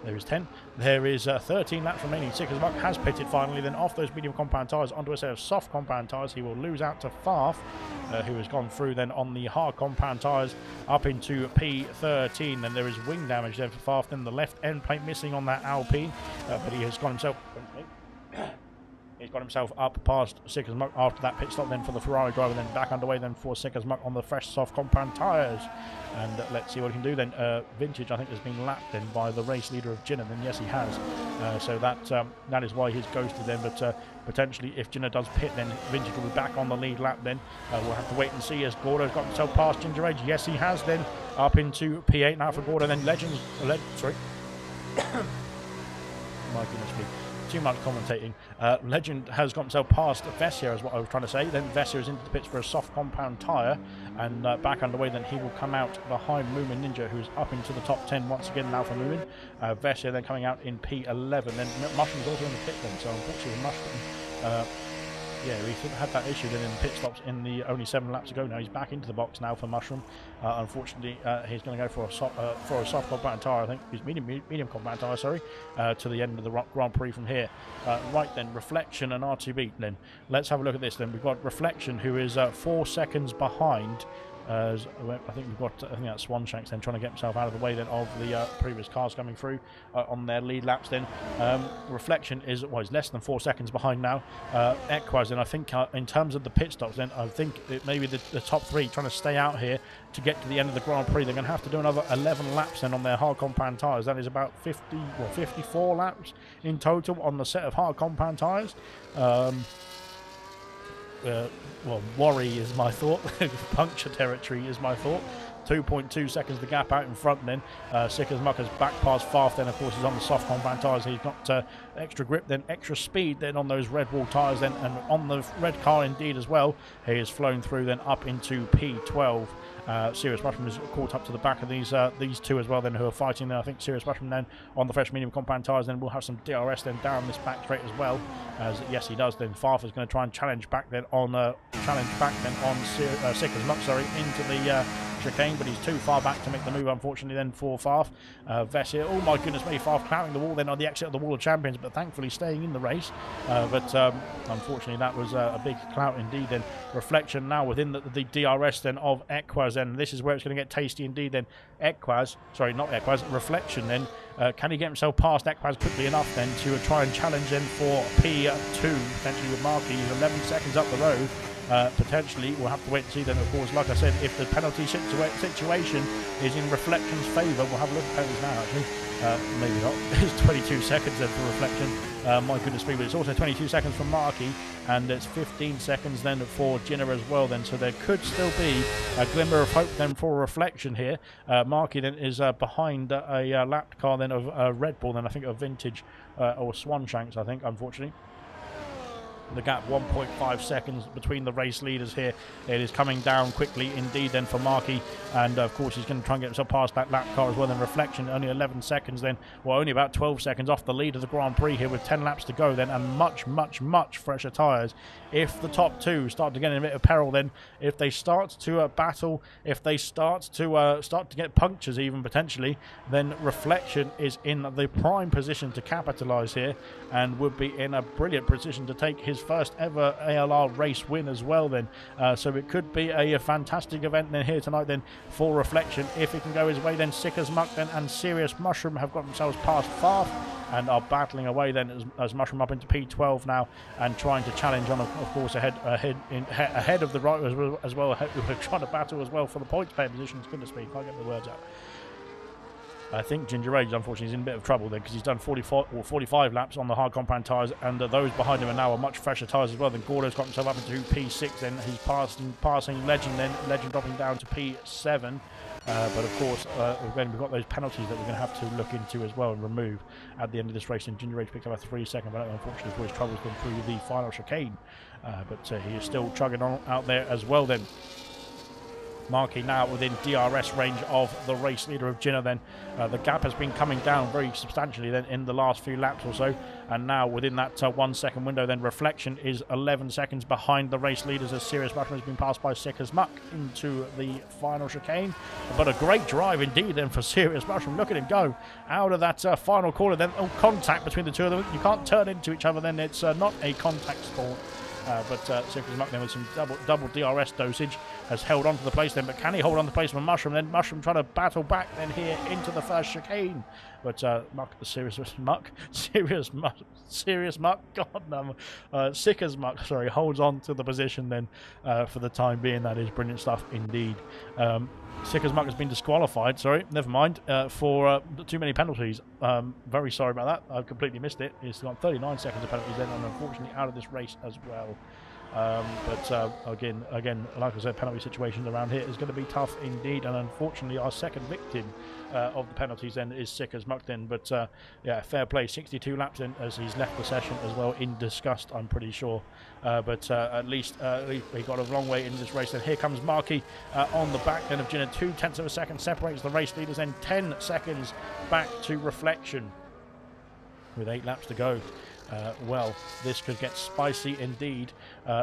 There is 10. There is 13 laps remaining. Sick as Muck has pitted finally. Then off those medium compound tyres onto a set of soft compound tyres. He will lose out to Farf, who has gone through then on the hard compound tyres up into P13. Then there is wing damage there for Farf. Then the left end plate missing on that Alpine, but he has got himself. He's got himself up past Sick as Muck after that pit stop then for the Ferrari driver, then back underway then for Sick as Muck on the fresh soft compound tyres. And let's see what he can do then. Vintage, I think, has been lapped then by the race leader of Jinner. Then yes, he has. So that is why he's ghosted then. But potentially, if Jinner does pit, then Vintage will be back on the lead lap then. We'll have to wait and see as Gordo's got himself past Ginger Age. Yes, he has then. Up into P8 now for Gordo. Then Legends. Sorry. My goodness me. Too much commentating. Legend has got himself past Vessia, is what I was trying to say. Then Vessia is into the pits for a soft compound tyre, and back underway. Then he will come out behind Moomin Ninja, who's up into the top 10 once again now for Moomin. Vessia then coming out in P11. Then Mushroom's also in the pit then, so unfortunately Mushroom. Yeah, we had that issue then in pit stops in the only 7 laps ago. Now he's back into the box now for Mushroom. Unfortunately, he's going to go for a soft compound tyre. I think he's medium compound tyre. Sorry, to the end of the Grand Prix from here. Right then, Reflection and R2B. Then let's have a look at this. Then we've got Reflection, who is 4 seconds behind. I think that's Swanshanks then trying to get himself out of the way then of the previous cars coming through on their lead laps. Then Reflection is he's less than 4 seconds behind now. Equaz, and I think in terms of the pit stops, then I think maybe the top 3 trying to stay out here to get to the end of the Grand Prix. They're going to have to do another 11 laps then on their hard compound tyres. That is about 54 laps in total on the set of hard compound tyres. Worry is my thought. Puncture territory is my thought. 2.2 seconds the gap out in front then. Sick as Muck has back past Farf then, of course, he's on the soft compound tyres. He's got extra grip then, extra speed then on those red wall tyres then, and on the red car indeed as well. He has flown through then up into P12. Serious Mushroom is caught up to the back of these two as well then, who are fighting then. I think Serious Mushroom then on the fresh medium compound tyres. Then we'll have some DRS then down this back straight as well, as yes he does. Then Farf is going to try and challenge back then on Sick as Muck, sorry, into the chicane, but he's too far back to make the move, unfortunately, then for Farf. Vess here, oh my goodness me, Farf clouting the wall then on the exit of the Wall of Champions, but thankfully staying in the race. But unfortunately, that was a big clout indeed then. Reflection now within the DRS then of Equaz, and this is where it's going to get tasty indeed then. Equaz, sorry, not Equaz, Reflection then. Can he get himself past Equaz quickly enough then to try and challenge then for P2, potentially with Marky? He's 11 seconds up the road. Potentially, we'll have to wait and see then, of course. Like I said, if the penalty situation is in Reflection's favour, we'll have a look at penalties now, actually. Maybe not. It's 22 seconds then for Reflection. My goodness me, but it's also 22 seconds for Marky, and it's 15 seconds then for Jinner as well then, so there could still be a glimmer of hope then for Reflection here. Marky then is behind a lapped car then of Red Bull, then I think a Vintage or Swanshanks, I think, unfortunately. The gap 1.5 seconds between the race leaders here. It is coming down quickly indeed then for Marky, and of course he's going to try and get himself past that lap car as well. Then Reflection only 11 seconds then, well, only about 12 seconds off the lead of the Grand Prix here with 10 laps to go then, and much fresher tyres. If the top two start to get in a bit of peril, then if they start to battle, if they start to get punctures even potentially, then Reflection is in the prime position to capitalise here, and would be in a brilliant position to take his first ever ALR race win as well then. So it could be a fantastic event then here tonight then for Reflection. If it can go his way, then Sick as Muck then and Serious Mushroom have got themselves past Farf and are battling away then as Mushroom up into P12 now and trying to challenge on, of course, ahead of the right as well. We're trying to battle as well for the points pair positions. Goodness me, can't get the words out. I think Ginger Age, unfortunately, is in a bit of trouble there because he's done 45 laps on the hard compound tyres, and those behind him are now much fresher tyres as well. Then Gordo's got himself up into P6, then he's passing Legend, then Legend dropping down to P7. But of course, we've got those penalties that we're going to have to look into as well and remove at the end of this race. And Ginger Age picked up a 3-second, but unfortunately for his troubles gone through the final chicane. But he is still chugging on out there as well then. Marky now within DRS range of the race leader of Jinner then. The gap has been coming down very substantially then in the last few laps or so, and now within that 1 second window then Reflection is 11 seconds behind the race leaders as Serious Mushroom has been passed by Sick as Muck into the final chicane. But a great drive indeed then for Serious Mushroom. Look at him go out of that final corner then. Oh, contact between the two of them. You can't turn into each other then. It's not a contact sport. But Sick as Muck then with some double DRS dosage has held on to the place then, but can he hold on to the place for Mushroom? Then Mushroom trying to battle back then here into the first chicane, but Serious Muck, God no, Sick as Muck, sorry, holds on to the position then for the time being. That is brilliant stuff indeed. Sick as Muck has been disqualified, sorry, never mind, for too many penalties. Very sorry about that, I've completely missed it. He's got 39 seconds of penalties then, and unfortunately out of this race as well. But again, like I said, penalty situations around here is going to be tough indeed, and unfortunately our second victim of the penalties then is Sick as Muck then. But yeah, fair play, 62 laps in as he's left the session as well in disgust, I'm pretty sure. But at least he got a long way into this race. Then here comes Marky on the back then of Jinner. 0.2 of a second separates the race leaders, then 10 seconds back to Reflection with 8 laps to go. Well, this could get spicy indeed.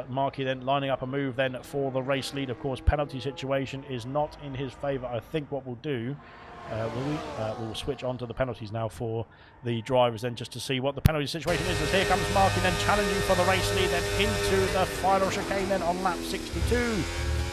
Marky then lining up a move then for the race lead. Of course, penalty situation is not in his favour. I think what we'll do, we'll switch on to the penalties now for the drivers then, just to see what the penalty situation is. As here comes Marky then challenging for the race lead then into the final chicane then on lap 62.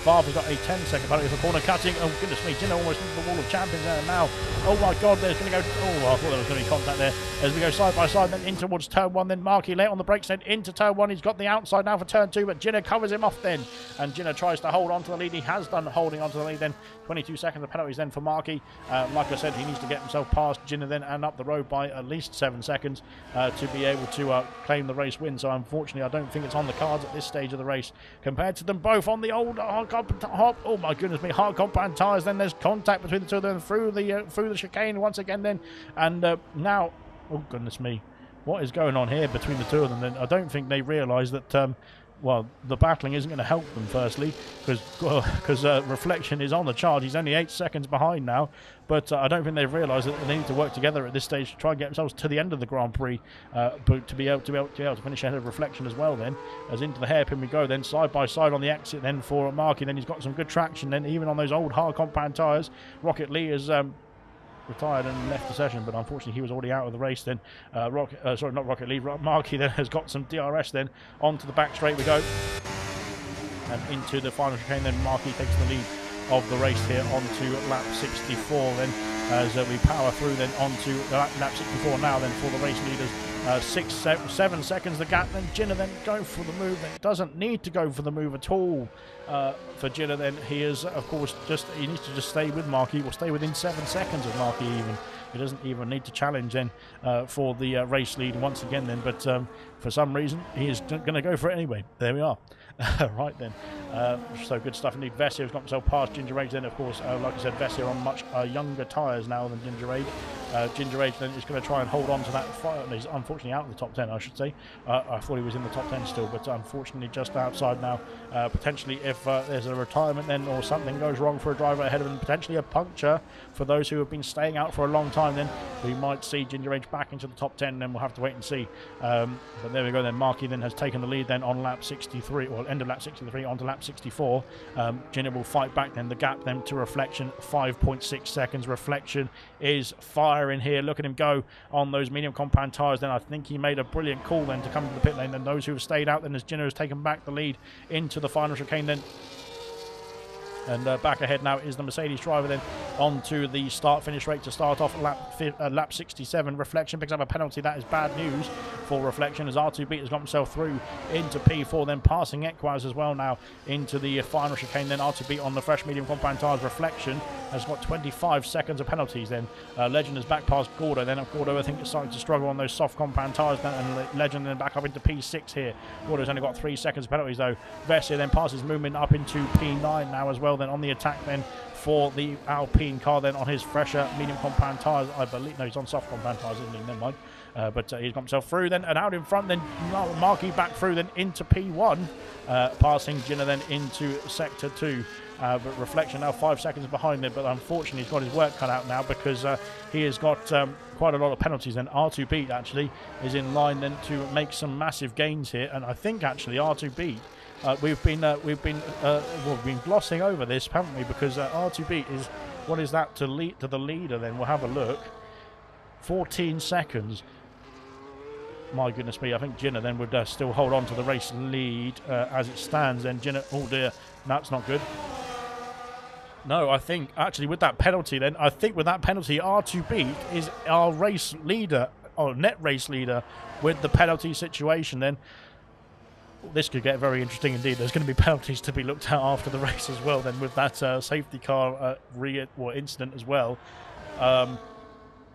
Farf has got a 10-second penalty for corner cutting. Oh, goodness me, Jinner almost into the Wall of Champions there now. Oh, my God, there's going to go... Oh, I thought there was going to be contact there. As we go side by side, then in towards turn 1, then Marky late on the brakes, then into turn 1. He's got the outside now for turn 2, but Jinner covers him off then. And Jinner tries to hold on to the lead. He has done holding on to the lead then. 22 seconds of penalties then for Marky. Like I said, he needs to get himself past Jinner then and up the road by at least 7 seconds to be able to claim the race win. So unfortunately, I don't think it's on the cards at this stage of the race. Compared to them both on the old hard hop. Oh my goodness me, hard compound tyres. Then there's contact between the two of them through the chicane once again then. And now, oh goodness me, what is going on here between the two of them? Then I don't think they realise that well, the battling isn't going to help them, firstly, because Reflection is on the charge. He's only 8 seconds behind now, but I don't think they've realised that they need to work together at this stage to try and get themselves to the end of the Grand Prix, but to be able to finish ahead of Reflection as well then, as into the hairpin we go then, side by side on the exit then for Marky. Then he's got some good traction then, even on those old hard compound tyres. Rocket Lee is retired and left the session, but unfortunately he was already out of the race then. Not Rocket Lee, Marky then has got some DRS then. Onto the back straight we go, and into the final chicane then. Marky takes the lead of the race here onto lap 64 then, as we power through then onto lap 64 now then for the race leaders. 7 seconds the gap. Then Jinner then go for the move. Then doesn't need to go for the move at all for Jinner. Then he is, of course, he needs to just stay with Marky, or stay within 7 seconds of Marky even. He doesn't even need to challenge then for the race lead once again then, but for some reason he is going to go for it anyway. There we are. Right then, so good stuff indeed. Vessia has got himself past Ginger Age then, of course. Like I said, Vessia on much younger tyres now than Ginger Age. Ginger Age then is going to try and hold on to that fire. He's unfortunately out of the top 10, I should say. I thought he was in the top 10 still, but unfortunately just outside now. Potentially if there's a retirement then, or something goes wrong for a driver ahead of him, potentially a puncture for those who have been staying out for a long time, then we might see Ginger Age back into the top 10. Then we'll have to wait and see. But there we go then. Marky then has taken the lead then on lap 63, or end of lap 63 onto lap 64. Ginger will fight back then. The gap then to Reflection, 5.6 seconds. Reflection is firing here. Look at him go on those medium compound tyres then. I think he made a brilliant call then to come to the pit lane. Then those who have stayed out then, as Ginger has taken back the lead into the final chicane then. And back ahead now is the Mercedes driver then onto the start-finish rate to start off lap 67. Reflection picks up a penalty. That is bad news for Reflection, as R2B has got himself through into P4, then passing Equaz as well now into the final chicane. Then R2B on the fresh medium compound tyres. Reflection has got 25 seconds of penalties then. Legend is back past Gordo. Then Gordo, I think, is starting to struggle on those soft compound tyres then, and Legend then back up into P6 here. Gordo's only got 3 seconds of penalties though. Vessia then passes movement up into P9 now as well. Then on the attack then for the Alpine car then on his fresher medium compound tyres, I believe. No, he's on soft compound tyres, isn't he? Never mind. But he's got himself through then, and out in front then Marky back through then into P1, passing Jinner then into sector 2. But Reflection now 5 seconds behind him, but unfortunately he's got his work cut out now, because he has got quite a lot of penalties. And R2B actually is in line then to make some massive gains here, and I think actually R2B we've been glossing over this, haven't we? Because R2B is, what is that to the leader then? We'll have a look. 14 seconds. My goodness me, I think Jinner then would still hold on to the race lead as it stands. Then Jinner, oh dear, that's not good. No, I think actually with that penalty then, R2B is our race leader, or net race leader, with the penalty situation then. This could get very interesting indeed. There's going to be penalties to be looked at after the race as well then, with that safety car incident as well.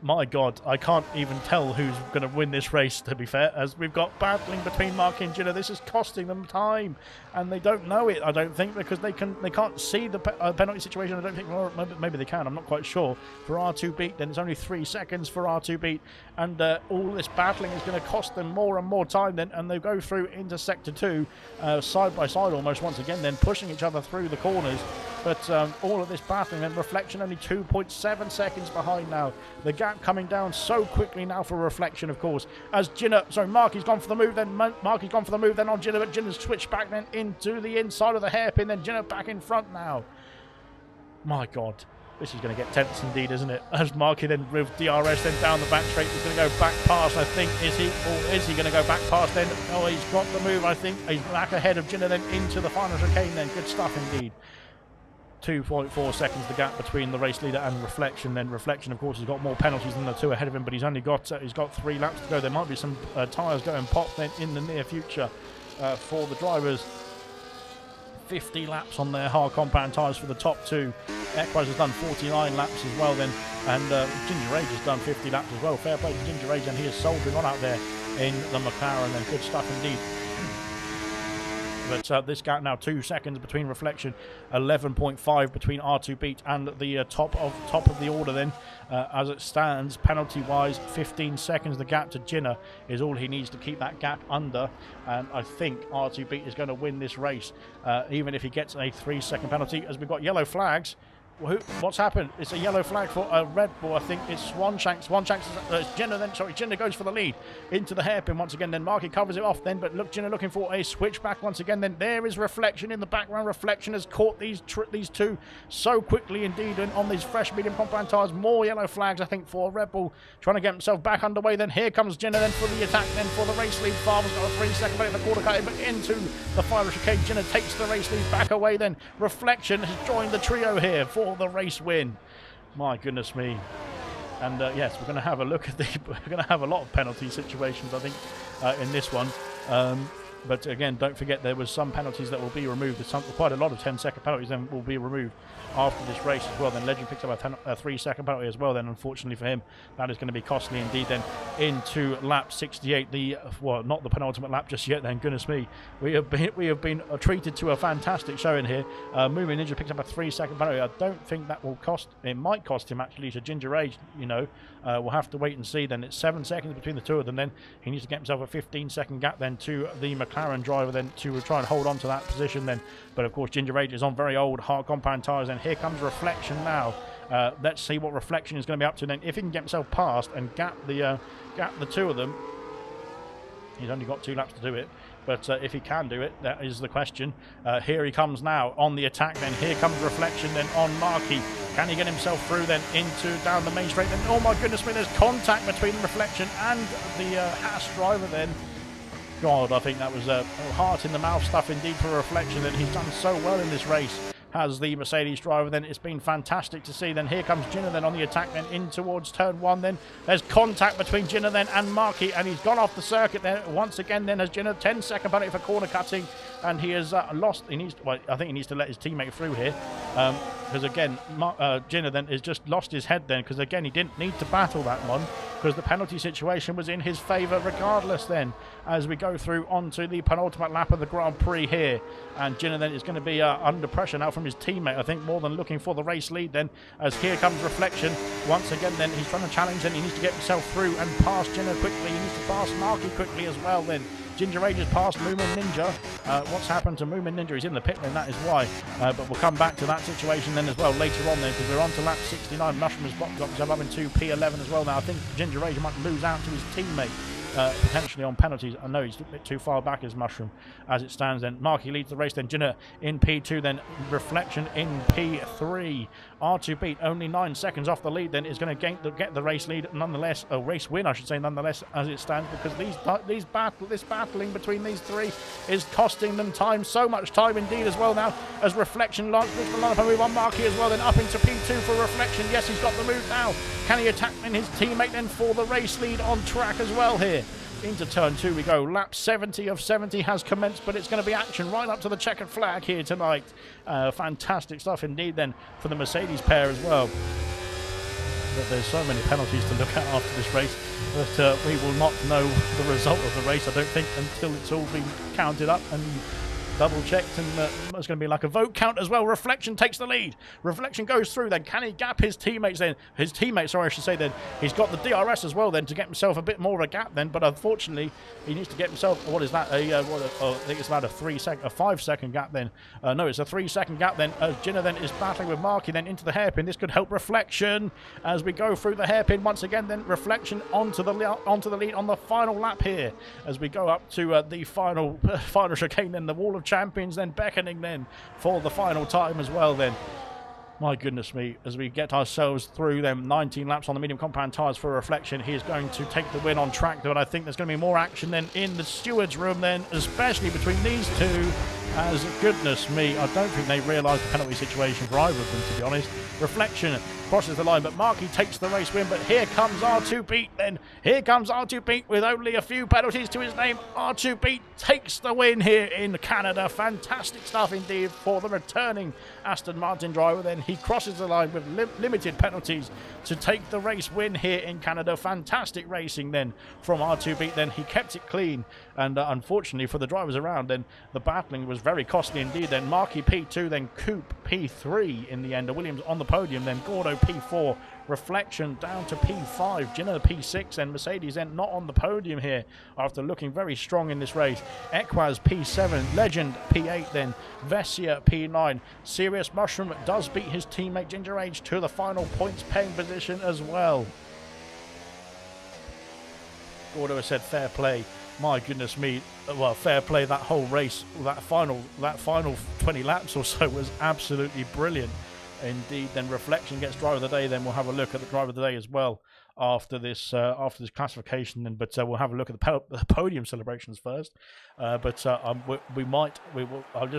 My God, I can't even tell who's going to win this race, to be fair, as we've got battling between Marky and Jinner. This is costing them time, and they don't know it, I don't think, because they can't see the penalty situation. I don't think, or maybe they can, I'm not quite sure. For R2B, then it's only 3 seconds for R2B, and all this battling is going to cost them more and more time then, and they go through into sector 2, side by side almost once again, then pushing each other through the corners. But all of this battling and Reflection only 2.7 seconds behind now. The gap coming down so quickly now for Reflection, of course, as Marky's gone for the move then. Marky's gone for the move then on Jinner, but Jinner's switched back then into the inside of the hairpin. Then Jinner back in front now. My God, this is going to get tense indeed, isn't it? As Marky then with DRS then down the back straight, he's going to go back past, I think. Is he going to go back past then? Oh, he's got the move, I think. He's back ahead of Jinner then into the final chicane then. Good stuff indeed. 2.4 seconds the gap between the race leader and Reflection. Then Reflection, of course, has got more penalties than the two ahead of him, but he's only got 3 laps to go. There might be some tyres going pop then in the near future for the drivers. 50 laps on their hard compound tyres for the top 2. Equaz has done 49 laps as well then, and Ginger Age has done 50 laps as well. Fair play to Ginger Age, and he is soldiering on out there in the McLaren then. Good stuff indeed. But this gap now 2 seconds between Reflection, 11.5 between R2 Beat and the top of the order then. As it stands, penalty-wise, 15 seconds. The gap to Jinner is all he needs to keep that gap under. And I think R2 Beat is going to win this race, even if he gets a 3-second penalty, as we've got yellow flags. What's happened? It's a yellow flag for a Red Bull. I think it's Swanshanks. It's Jinner then. Sorry, Jinner goes for the lead into the hairpin once again. Then Marky covers it off then, but look, Jinner looking for a switchback once again. Then there is Reflection in the background. Reflection has caught these two so quickly indeed on these fresh medium compound tyres. More yellow flags, I think, for Red Bull trying to get himself back underway. Then here comes Jinner then for the attack. Then for the race lead, Farmer's got a 3-second break at the quarter cut, but into the final chicane. Jinner takes the race lead back away. Then Reflection has joined the trio here for the race win. My goodness me. And yes, we're going to have a look at we're going to have a lot of penalty situations, I think, in this one. But again, don't forget there was some penalties that will be removed. There's quite a lot of 10-second penalties then will be removed after this race as well. Then Legend picks up a 3-second penalty as well. Then unfortunately for him, that is going to be costly indeed. Then into lap 68, not the penultimate lap just yet. Then goodness me, we have been treated to a fantastic showing here. Moomin Ninja picks up a 3-second penalty. I don't think that will cost. It might cost him actually to Ginger Age. We'll have to wait and see. Then it's 7 seconds between the two of them. Then he needs to get himself a 15-second gap then to the McLaren driver then to try and hold on to that position then. But of course Ginger Age is on very old hard compound tyres. And here comes Reflection now. Let's see what Reflection is going to be up to then. If he can get himself past and gap the two of them, he's only got 2 laps to do it. But if he can do it, that is the question. Here he comes now on the attack then. Here comes Reflection then on Marky. Can he get himself through then down the main straight then? Oh my goodness me, there's contact between Reflection and the Haas driver then. God, I think that was heart in the mouth stuff indeed for Reflection, and he's done so well in this race. Has the Mercedes driver then. It's been fantastic to see. Then here comes Jinner then on the attack then in towards turn 1 then. There's contact between Jinner then and Marky, and he's gone off the circuit there once again then as Jinner 10-second penalty for corner cutting, and he has lost. I think he needs to let his teammate through here, because again Jinner then has just lost his head then, because again he didn't need to battle that one because the penalty situation was in his favour regardless then, as we go through onto the penultimate lap of the Grand Prix here. And Jinner then is going to be under pressure now from his teammate, I think, more than looking for the race lead then, as here comes Reflection once again then. He's trying to challenge and he needs to get himself through and pass Jinner quickly. He needs to pass Marky quickly as well then. Ginger Age has passed Moomin Ninja. What's happened to Moomin Ninja? He's in the pit lane, that is why. But we'll come back to that situation then as well later on then, because we're on to lap 69. Mushroom has got himself up into P11 as well now. I think Ginger Age might lose out to his teammate. Potentially on penalties. I know he's a bit too far back as Mushroom as it stands then. Marky leads the race then. Jinner in P2 then. Reflection in P3. R2 Beat only 9 seconds off the lead then is going to get the race lead nonetheless, a race win I should say nonetheless as it stands, because this battling between these three is costing them time, so much time indeed as well now, as Reflection launches the line up and move on Marky as well then up into P2 for Reflection. Yes, he's got the move now. Can he attack in his teammate then for the race lead on track as well here? Into turn 2 we go. Lap 70 of 70 has commenced, but it's going to be action right up to the checkered flag here tonight. Fantastic stuff indeed then for the Mercedes pair as well. But there's so many penalties to look at after this race that we will not know the result of the race, I don't think, until it's all been counted up and double checked, and it's going to be like a vote count as well. Reflection takes the lead. Reflection goes through then. Can he gap his teammates then? His teammates, sorry, I should say then. He's got the DRS as well then to get himself a bit more of a gap then, but unfortunately he needs to get himself, what is that? I think it's about a 5-second gap then. No, it's a 3-second gap then. As Jinner then is battling with Marky then into the hairpin. This could help Reflection as we go through the hairpin once again then. Reflection onto the lead on the final lap here as we go up to the final chicane then, the wall of champions then beckoning then for the final time as well then. My goodness me, as we get ourselves through them 19 laps on the medium compound tyres for Reflection, he is going to take the win on track, but I think there's going to be more action then in the stewards room then, especially between these two, as goodness me, I don't think they realised the penalty situation for either of them, to be honest. Reflection crosses the line, but Markey takes the race win. But here comes R2 Beat then. Here comes R2 Beat with only a few penalties to his name. R2 Beat takes the win here in Canada. Fantastic stuff indeed for the returning Aston Martin driver. Then he crosses the line with limited penalties to take the race win here in Canada. Fantastic racing then from R2 Beat. Then he kept it clean, and unfortunately for the drivers around, then the battling was very costly indeed. Then Markey P2, then Coupe P3 in the end. Williams on the podium, then Gordo P4, Reflection down to P5, Jenner P6, and Mercedes then not on the podium here after looking very strong in this race. Equaz P7, Legend P8, then Vessia P9. Serious Mushroom does beat his teammate Ginger Age to the final points paying position as well. Gordo has said fair play. My goodness me, well, fair play. That whole race, that final 20 laps or so was absolutely brilliant indeed. Then Reflection gets driver of the day. Then we'll have a look at the driver of the day as well after this classification. Then, but we'll have a look at the podium celebrations first. I'll just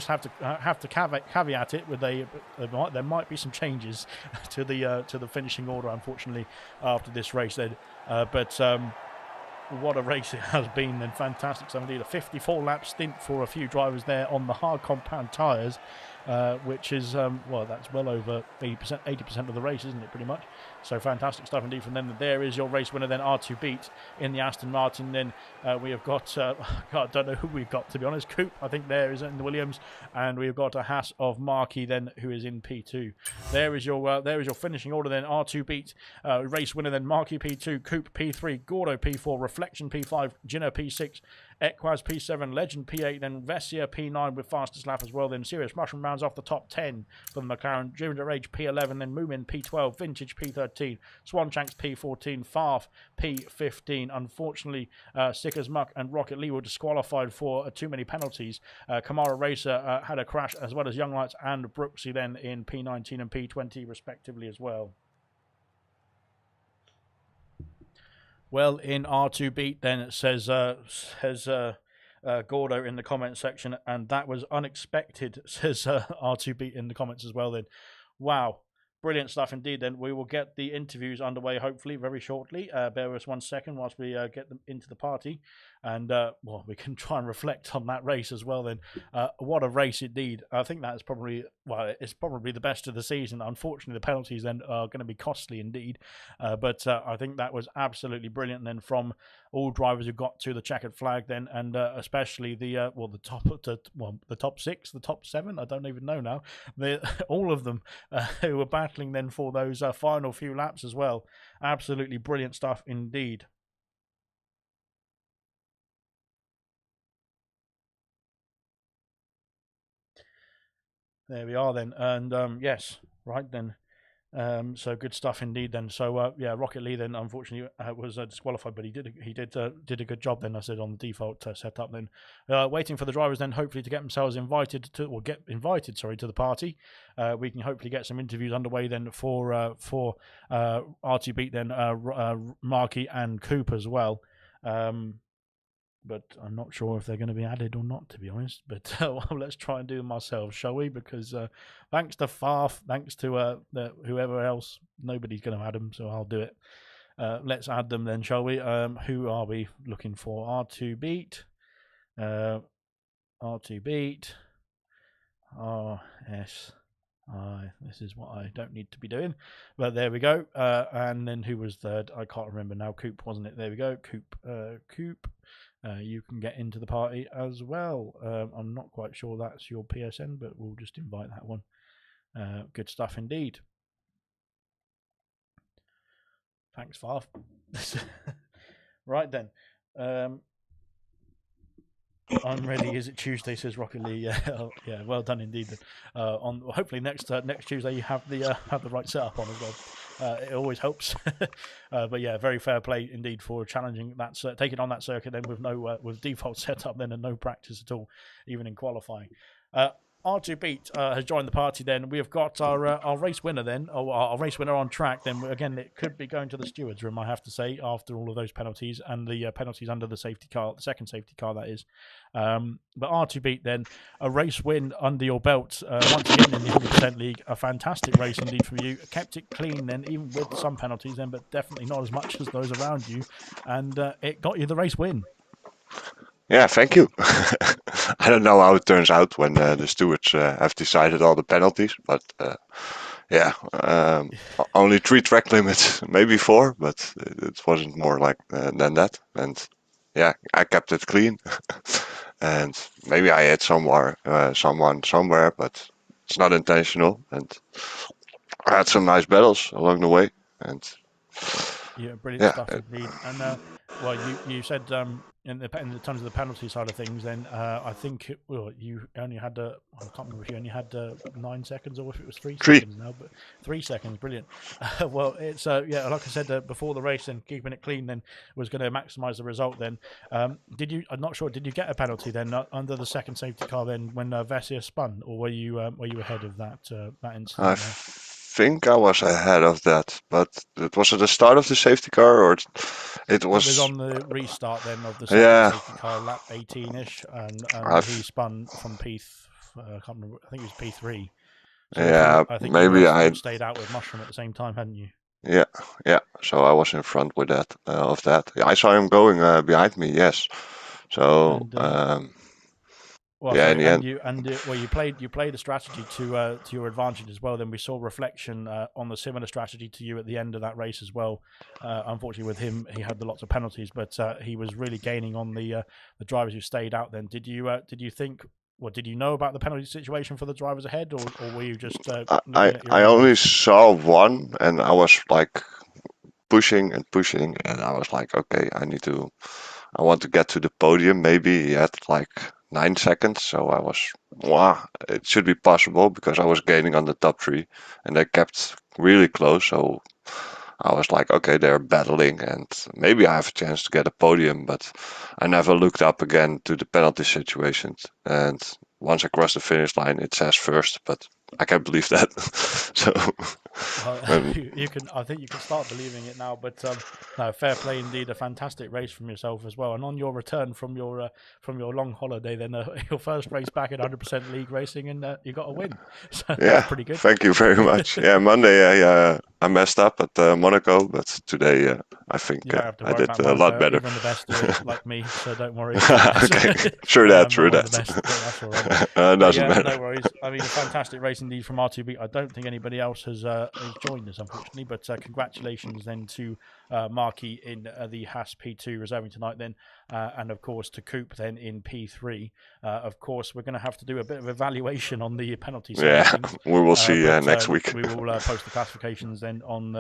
have to caveat it with there might be some changes to the finishing order, unfortunately, after this race. Then, what a race it has been then. Fantastic stuff indeed. A 54 lap stint for a few drivers there on the hard compound tyres, which is well, that's well over 80% of the race, isn't it, pretty much? So fantastic stuff indeed from them. There is your race winner then, R2 Beat in the Aston Martin. Then we have got God, I don't know who we've got, to be honest. Coupe, I think there is in the Williams, and we've got a Haas of Markey then, who is in P2. There is your finishing order then. R2 Beat race winner then, Markey P2, Coupe P3, Gordo P4, Reflection P5, Ginner P6, Equaz P7, Legend P8, then Vessia P9 with fastest lap as well. Then Serious Mushroom rounds off the top 10 for the McLaren. Ginger Age P11, then Moomin P12, Vintage P13, Swanshanks P14, Farf P15. Unfortunately, Sick as Muck and Rocket Lee were disqualified for too many penalties. Kamara Racer had a crash, as well as Young Lights and Brooksy then in P19 and P20 respectively as well. Well, in R2 Beat then, it says Gordo in the comment section, and that was unexpected, says R2 Beat in the comments as well then. Wow. Brilliant stuff indeed. Then we will get the interviews underway hopefully very shortly. Bear with us 1 second whilst we get them into the party, and well, we can try and reflect on that race as well. Then what a race indeed. I think that is probably, well, it's probably the best of the season. Unfortunately, the penalties then are going to be costly indeed, but I think that was absolutely brilliant. And then from all drivers who got to the checkered flag then, and especially the top 6, the top 7, I don't even know now, all of them who were battling then for those final few laps as well. Absolutely brilliant stuff indeed. There we are then, and yes, right then. So good stuff indeed then. So yeah, Rocket Lee then unfortunately was disqualified, but he did a good job then, I said, on the default setup then. Waiting for the drivers then hopefully to get themselves invited to the party. We can hopefully get some interviews underway then for R2 Beat then, Markey and Coupe as well. But I'm not sure if they're going to be added or not, to be honest. But well, let's try and do them ourselves, shall we? Because thanks to Farf, thanks to whoever else, nobody's going to add them, so I'll do it. Let's add them then, shall we? Who are we looking for? R2 Beat. R2 Beat. RS. This is what I don't need to be doing, but there we go. And then who was third? I can't remember now. Coupe, wasn't it? There we go. Coupe. You can get into the party as well. I'm not quite sure that's your PSN, but we'll just invite that one. Good stuff indeed. Thanks, Farf. Right then. I'm ready. Is it Tuesday? Says Rocket Lee. Yeah, yeah. Well done indeed. On hopefully next Tuesday you have the right setup on as well. It always helps. But yeah, very fair play indeed for challenging that, taking on that circuit then with no with default setup then and no practice at all, even in qualifying. R2Beat has joined the party. Then we have got our race winner. Then our race winner on track. Then again, it could be going to the stewards room. I have to say, after all of those penalties and the penalties under the safety car, the second safety car that is. But R2Beat then a race win under your belt once again in the 100% league. A fantastic race indeed from you. Kept it clean then, even with some penalties then, but definitely not as much as those around you. And it got you the race win. Yeah, thank you. I don't know how it turns out when the stewards have decided all the penalties, but yeah, only 3 track limits, maybe 4, but it wasn't more like than that. And yeah, I kept it clean, and maybe I hit someone somewhere, but it's not intentional. And I had some nice battles along the way, and Yeah, brilliant yeah, stuff indeed. And well, you said in the terms of the penalty side of things, then I think well you only had I can't remember if you only had 9 seconds or if it was 3 3. seconds now, but 3 seconds, brilliant. Well, it's yeah, like I said before the race, and keeping it clean then was going to maximise the result. Then did you? I'm not sure. Did you get a penalty then under the second safety car then when Vessia spun, or were you ahead of that I incident there? think I was ahead of that, but it was at the start of the safety car, or it It was was. on the restart then of the second Yeah, safety car, lap 18-ish, and he I've spun from I can't remember. I think it was P3. So yeah, I think maybe you'd I stayed out with Mushroom at the same time, hadn't you? yeah, yeah. So I was in front with that of that. I saw him going behind me. Yes. So And well, yeah, in sorry, the end, well, you played a strategy to your advantage as well. Then we saw reflection on the similar strategy to you at the end of that race as well. Unfortunately, with him, he had the lots of penalties, but he was really gaining on the drivers who stayed out. Then did you think? Well, did you know about the penalty situation for the drivers ahead, or were you just looking at your I own only race? saw one, and I was like pushing and pushing, and I was like, okay, I want to get to the podium. Maybe he had like 9 seconds, so I was, wow, it should be possible because I was gaining on the top 3, and they kept really close. So I was like, okay, they're battling, and maybe I have a chance to get a podium. But I never looked up again to the penalty situations. And once I crossed the finish line, it says first, but I can't believe that. So, Well, um, you can. I think you can start believing it now. But no, fair play indeed. A fantastic race from yourself as well. And on your return from your long holiday, then your first race back at 100% league racing, and you got a win. So that's yeah, pretty good. thank you very much. Yeah, Monday I messed up at Monaco, but today I think You don't have to I worry did about a lot Monaco. better. Even the best do it, like me. So don't worry. Okay, true I that, am not true one of the that. best, but that's all right. But Doesn't yeah, matter. no worries. I mean, a fantastic race indeed from R2B. I don't think anybody else has joined us, unfortunately. But congratulations then to Marky in the Haas P2 reserving tonight, then, and of course to Coop then in P3. Of course, we're going to have to do a bit of evaluation on the penalty side of Yeah, things, we will see but next week. we will post the classifications then on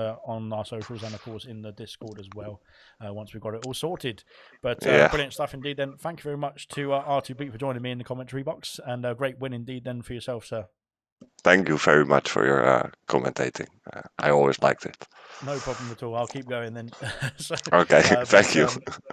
our socials and of course in the Discord as well once we've got it all sorted. But Yeah, brilliant stuff indeed. Then thank you very much to R2Beat for joining me in the commentary box, and a great win indeed then for yourself, sir. thank you very much for your commentating. I always liked it. No problem at all. I'll keep going then. So, Okay, thank but you.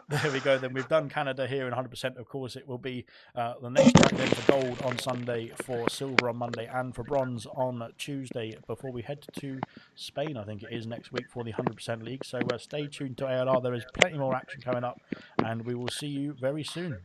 there we go. Then we've done Canada here in 100%. Of course, it will be the next track then for gold on Sunday, for silver on Monday, and for bronze on Tuesday before we head to Spain. I think it is next week for the 100% league. So stay tuned to ALR. There is plenty more action coming up, and we will see you very soon.